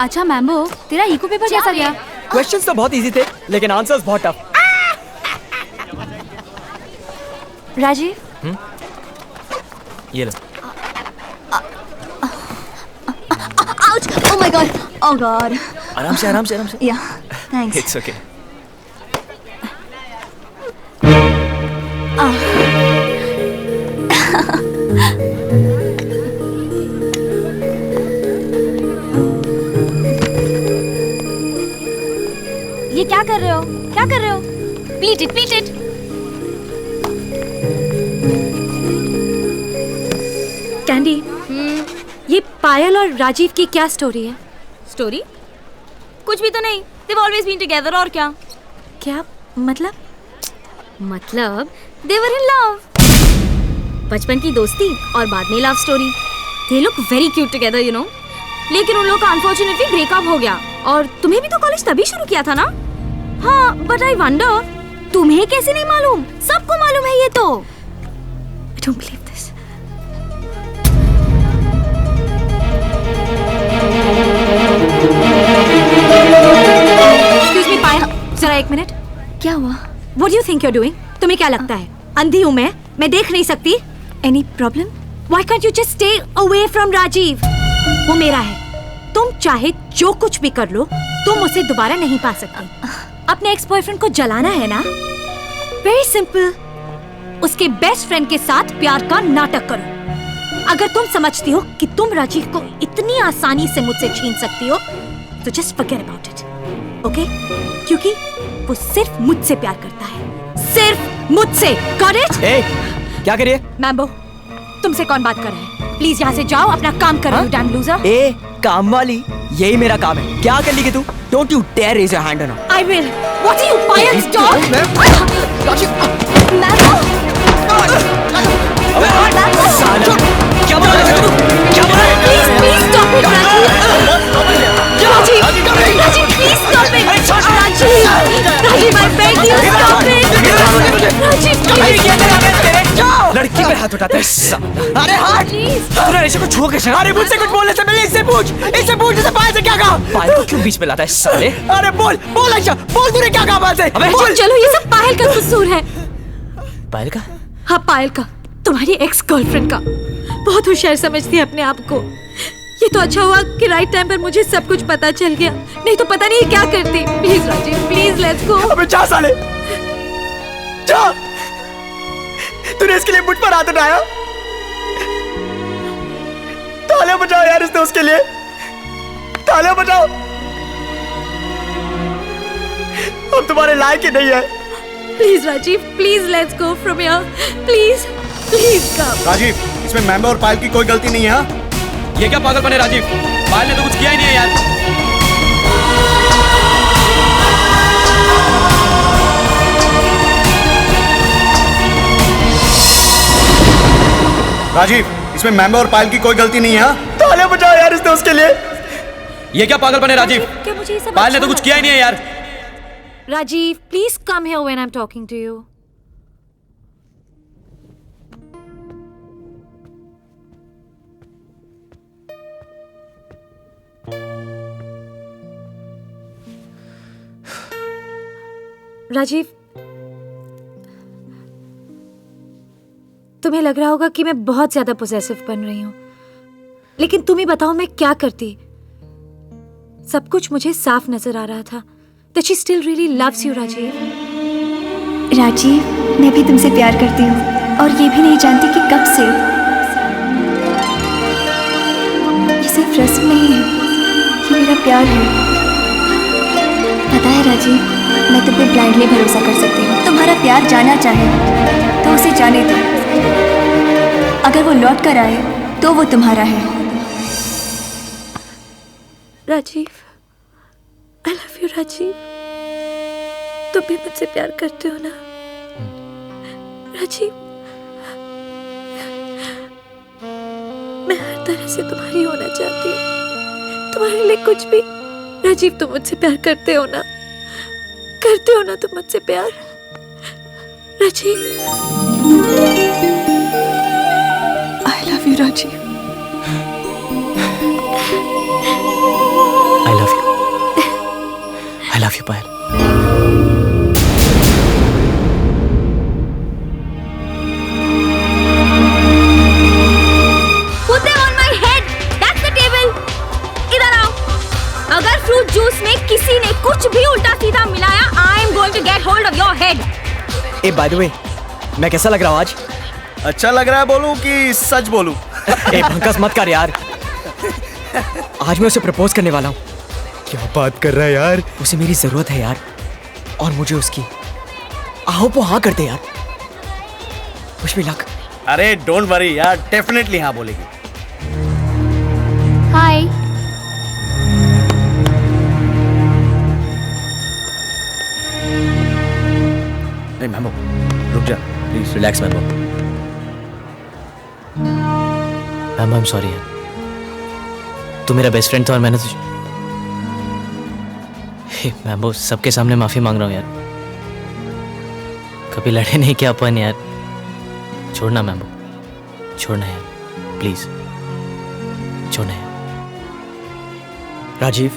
अच्छा मैम्बो, तेरा इको पेपर कैसा गया? क्वेश्चंस तो बहुत इजी थे, लेकिन आंसर्स बहुत टफ। राजीव, ये लो। Ouch! Oh my god! Oh god! आराम से, आराम से, आराम से। Yeah, thanks. It's okay. ये क्या कर रहे हो? क्या कर रहे हो? Beat it, beat it. Candy, ये पायल और राजीव की क्या स्टोरी है? स्टोरी? कुछ भी तो नहीं। They've always been together और क्या? क्या मतलब? मतलब they were in love. बचपन की दोस्ती और बाद में love story. They look very cute together, you know. लेकिन उन लोगों का अनफॉर्चुनेटली ब्रेकअप हो गया। और तुम्हें भी तो कॉलेज तभी शुरू किया था ना? हाँ, बट आई वंडर तुम्हें कैसे नहीं मालूम? सबको मालूम है ये तो। I don't believe this. Excuse me, पायल, जरा एक मिनट। क्या हुआ? What do you think you're doing? तुम्हें क्या लगता है? अंधी हूँ मैं देख नहीं सकती? Any problem? Why can't you just stay away from Rajiv? वो मेरा है। तुम चाहे जो कुछ भी कर लो, तुम उसे दोबारा नहीं पा सकते। अपने एक्स बॉयफ्रेंड को जलाना है ना? Very simple. उसके बेस्ट फ्रेंड के साथ प्यार का नाटक करो। अगर तुम समझती हो कि तुम राजीव को इतनी आसानी से मुझसे छीन सकती हो, तो just forget about it. Okay? क्योंकि वो सिर्फ मुझसे प्यार करता है, सिर्फ मुझसे। Got it? क्या करिए? मैम्बो, तुमसे कौन बात कर रहा है? प्लीज यहाँ से जाओ, अपना काम करो, you damn loser. काम वाली, यही मेरा काम है। क्या कर ली तू? Don't you dare raise your hand on her. I will. What are you, Payal's dog? क्या बोल रहा है तू? क्या बोल रहा है? Please stop it, Rajiv, please stop it. Rajiv, I beg you, stop it. Rajiv, please. लड़की पे हाथ उठाता है। अरे हाथ! तूने ऋषि को छुआ कैसे? अरे मुझसे कुछ बोलने से पहले इससे पूछ इसे पायल से क्या कहा? पायल को क्यों बीच में लाता है साले? अरे बोल अच्छा, बोल तूने क्या कहा पायल से? अबे चलो, ये सब पायल का कसूर है। पायल का? हाँ, पायल का, तुम्हारी एक्स गर्लफ्रेंड का। बहुत होशियार समझती है अपने आप को। ये तो अच्छा हुआ कि राइट टाइम पर मुझे सब कुछ पता चल गया, नहीं तो पता नहीं क्या करती। Please Rajiv, please let's go. अबे जा साले, जा। तूने इसके लिए मुझ पर हाथ उठाया? तालियां बजाओ यार इसने उसके लिए, तालियां बजाओ। हम तुम्हारे लायक ही नहीं है। Please Rajiv, please let's go from here, please come. Rajiv, इसमें मैम्बो और पायल की कोई गलती नहीं है। हाँ? ये क्या पागलपन है राजीव? पायल ने तो कुछ किया ही नहीं है यार। राजीव, इसमें मैम्बो और पायल की कोई गलती नहीं है। तालियां बजाओ यार इसने उसके लिए। ये क्या पागलपन है राजीव? क्या मुझे ये सब पायल ने तो अच्छा कुछ किया ही नहीं है यार। Rajiv, please come here when I am talking to you. Rajiv, तुम्हें लग रहा होगा कि मैं बहुत ज्यादा पोजेसिव बन रही हूं, लेकिन तुम ही बताओ मैं क्या करती। सब कुछ मुझे साफ नजर आ रहा था that she still really loves you, Rajiv. Rajiv, मैं भी तुमसे प्यार करती हूँ और ये भी नहीं जानती कि कब से। ये सिर्फ रस्म नहीं है, ये मेरा प्यार है। पता है राजीव, मैं तुम पे ब्लाइंडली भरोसा कर सकती हूँ। तुम्हारा प्यार जाना चाहे तो उसे जाने दो। अगर वो लौट कर आए तो वो तुम्हारा है। Rajiv, I love you Rajiv. तुम भी मुझसे प्यार करते हो ना राजीव? मैं हर तरह से तुम्हारी होना चाहती हूँ, तुम्हारे लिए कुछ भी। राजीव, तुम मुझसे प्यार करते हो ना? करते हो ना तुम मुझसे प्यार? Rajiv, I love you Rajiv. I love you. I love you, Payal. Put them on my head. That's the table. इधर आओ। अगर फ्रूट जूस में किसी ने कुछ भी उल्टा सीधा मिलाया, I am going to get hold of your head. A by the way, मैं कैसा लग रहा हूँ आज? अच्छा लग रहा है बोलूं कि सच बोलूं? ए भंकस मत कर यार। आज मैं उसे प्रपोज करने वाला हूँ। क्या बात कर रहा है यार? उसे मेरी जरूरत है यार, और मुझे उसकी। आओ वो हाँ कर दे यार। Wish me luck. अरे डोंट वरी यार, डेफिनेटली हाँ बोलेगी। हाय। नहीं मैमो, रुक जा please. Relax memo. Memo I am sorry यार, तू मेरा बेस्ट फ्रेंड था और मैंने तुझे। मैमो, सबके सामने माफी मांग रहा हूँ यार। कभी लड़े नहीं क्या अपन यार। छोड़ना मैमो, छोड़ना यार प्लीज, छोड़ना यार। राजीव,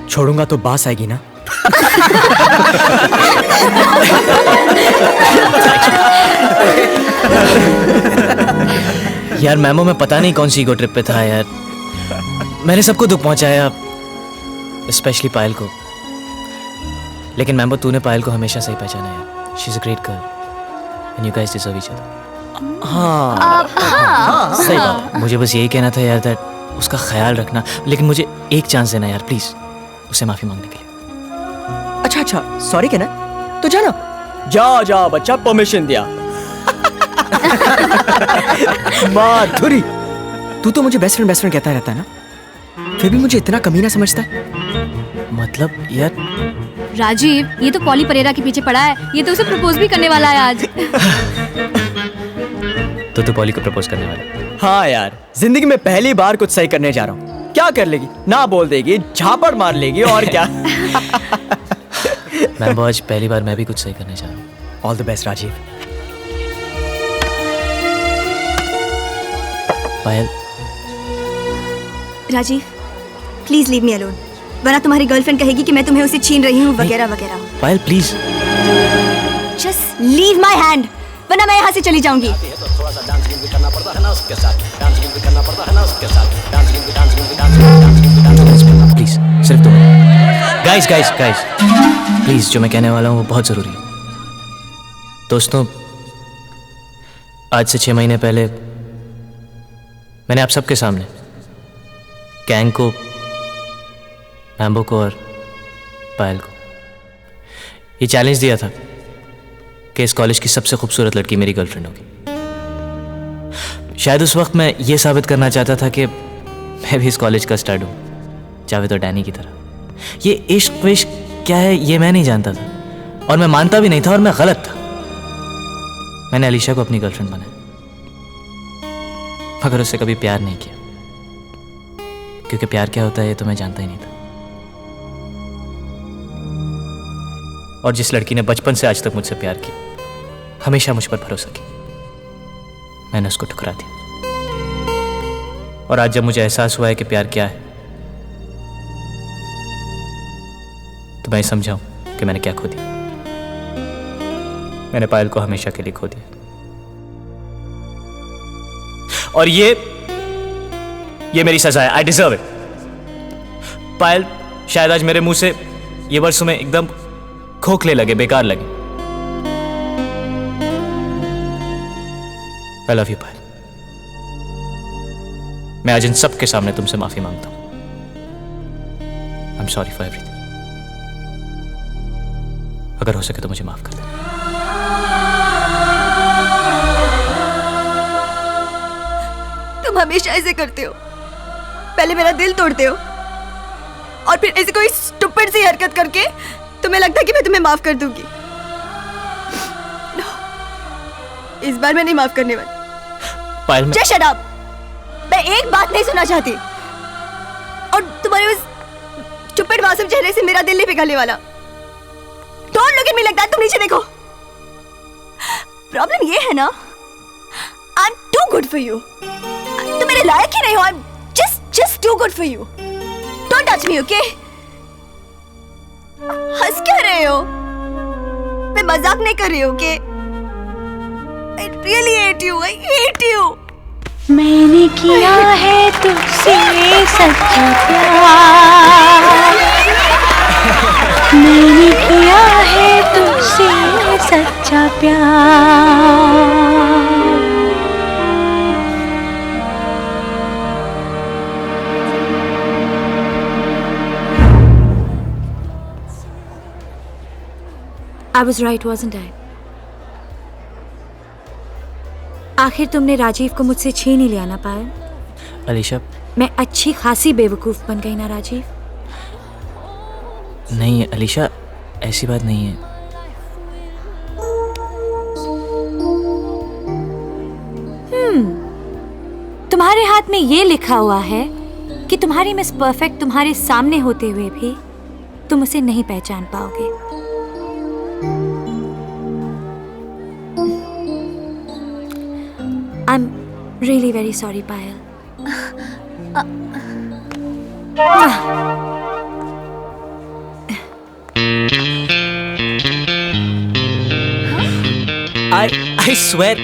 छोड़ूंगा तो बास आएगी ना? यार मैमो, मैं पता नहीं कौन सी ईगो ट्रिप पे था यार। मैंने सबको दुख पहुंचाया, स्पेशली पायल को। लेकिन मैमो, तूने पायल को हमेशा सही पहचाना यार। She is a great girl and you guys deserve each other. हाँ सही बात। मुझे बस यही कहना था यार दैट उसका ख्याल रखना, लेकिन मुझे एक चांस देना यार प्लीज, उसे माफी मांगने के लिए। अच्छा, सॉरी कहना तो जाना। जा बच्चा, परमिशन दिया। माधुरी, तू तो मुझे बेस्ट फ्रेंड कहता रहता है ना, फिर भी मुझे इतना कमीना समझता है। मतलब यार राजीव, ये तो पॉली परेरा के पीछे पड़ा है। ये तो उसे प्रपोज भी करने वाला है आज। तो तू पॉली को प्रपोज करने वाला है? हाँ यार, जिंदगी में पहली बार कुछ सही करने जा रहा हूँ। क्या कर लेगी? ना बोल देगी, झापड़ मार लेगी और क्या। मैं आज पहली बार मैं भी कुछ सही करने जा रहा हूँ। All the best Rajiv. Payal. Rajiv, please leave me alone, वरना तुम्हारी गर्लफ्रेंड कहेगी कि मैं तुम्हें उसे छीन रही हूँ वगैरह वगैरह। Payal please. Just leave my hand, वरना मैं यहाँ से चली जाऊंगी। प्लीज सिर्फ तुम। गाइस प्लीज, जो मैं कहने वाला हूँ वो बहुत जरूरी है। दोस्तों, आज से 6 महीने पहले मैंने आप सबके सामने गैंग को, मैम्बो को और पायल को ये चैलेंज दिया था कि इस कॉलेज की सबसे खूबसूरत लड़की मेरी गर्लफ्रेंड होगी। शायद उस वक्त मैं ये साबित करना चाहता था कि मैं भी इस कॉलेज का स्टड हूँ, जावेद और डैनी की तरह। ये इश्क विश्क क्या है ये मैं नहीं जानता था, और मैं मानता भी नहीं था, और मैं गलत था। मैंने अलीशा को अपनी गर्लफ्रेंड बनाया, मगर उससे कभी प्यार नहीं किया, क्योंकि प्यार क्या होता है ये तो मैं जानता ही नहीं था। और जिस लड़की ने बचपन से आज तक मुझसे प्यार किया, हमेशा मुझ पर भरोसा किया, मैंने उसको ठुकरा दिया। और आज जब मुझे एहसास हुआ है कि प्यार क्या है, तो मैं समझाऊं कि मैंने क्या खो दिया। मैंने पायल को हमेशा के लिए खो दिया, और ये मेरी सजा है। I deserve it. पायल, शायद आज मेरे मुंह से ये वर्ड तुम्हें एकदम खोखले लगे, बेकार लगे। आई लव यू पायल। मैं आज इन सब के सामने तुमसे माफी मांगता हूं। आई एम सॉरी फॉर एवरीथिंग। अगर हो सके तो मुझे माफ कर दो। तुम हमेशा ऐसे करते हो, पहले मेरा दिल तोड़ते हो और फिर ऐसे कोई स्टूपिड सी हरकत करके तुम्हें लगता है कि मैं तुम्हें माफ कर दूंगी। इस बार मैं नहीं माफ करने वाली। पायल, जस्ट शट अप। मैं एक बात नहीं सुनना चाहती, और तुम्हारे उस स्टूपिड मासूम चेहरे से मेरा दिल नहीं पिघलने वाला। Don't look at me like that. तुम नीचे देखो। प्रॉब्लम ये है ना, I am too good for you. तुम मेरे लायक ही नहीं हो। I am just too good for you. Don't touch me, okay? हंस क्या रहे हो? मैं मजाक नहीं कर रही हूँ, okay? I really hate you. I hate you. मैंने किया है तुझसे सच्चा प्यार, मैंने किया है तुझसे सच्चा प्यार। I was right, wasn't I? आखिर तुमने राजीव को मुझसे छीन ही लिया ना पायल। अलीशा, मैं अच्छी खासी बेवकूफ बन गई ना राजीव। नहीं अलीशा, ऐसी बात नहीं है। तुम्हारे हाथ में ये लिखा हुआ है कि तुम्हारी मिस परफेक्ट तुम्हारे सामने होते हुए भी तुम उसे नहीं पहचान पाओगे। I'm really very sorry, Payal. I swear,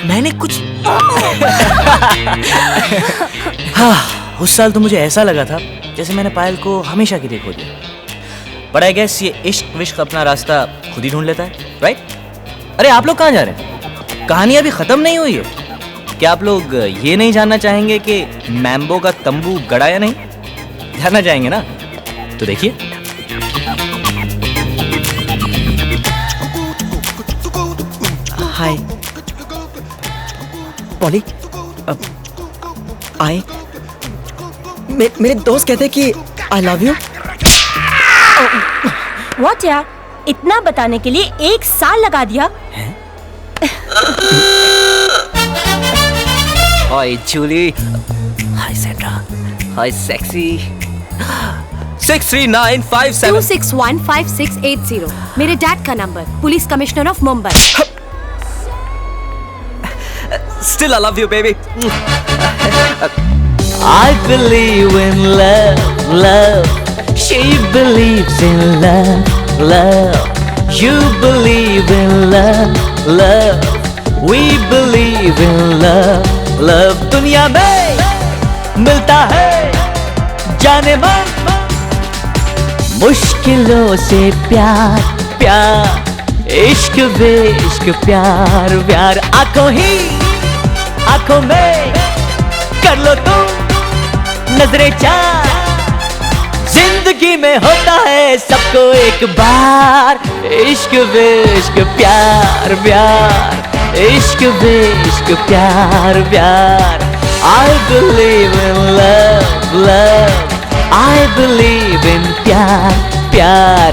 मैंने कुछ हाँ, उस साल तो मुझे ऐसा लगा था जैसे मैंने पायल को हमेशा के लिए खो दिया। बट आई गेस ये इश्क विश्क अपना रास्ता खुद ही ढूंढ लेता है, राइट? अरे आप लोग कहाँ जा रहे हैं? कहानी अभी खत्म नहीं हुई है। क्या आप लोग ये नहीं जानना चाहेंगे कि मैम्बो का तंबू गड़ा या नहीं? जानना चाहेंगे ना? तो देखिए। हाय पॉली, आए। मेरे दोस्त कहते हैं कि आई लव यू। व्हाट यार, इतना बताने के लिए 1 साल लगा दिया। हाय जूली, हाय सैंड्रा, हाय सेक्सी। 63957 2615680 मेरे डैड का number, police commissioner of Mumbai. Still I love you, baby. I believe in love, love. She believes in love, love. You believe in love, love. We believe in love, love. दुनिया में मिलता है जाने मन, मुश्किलों से प्यार, प्यार, इश्क बेइश्क प्यार, प्यार। आंखों में कर लो तुम नजरे चार, जिंदगी में होता है सबको एक बार, इश्क बेइश्क प्यार, प्यार, इश्क बेइश्क प्यार, प्यार। I believe in love, love. I believe in प्यार, प्यार।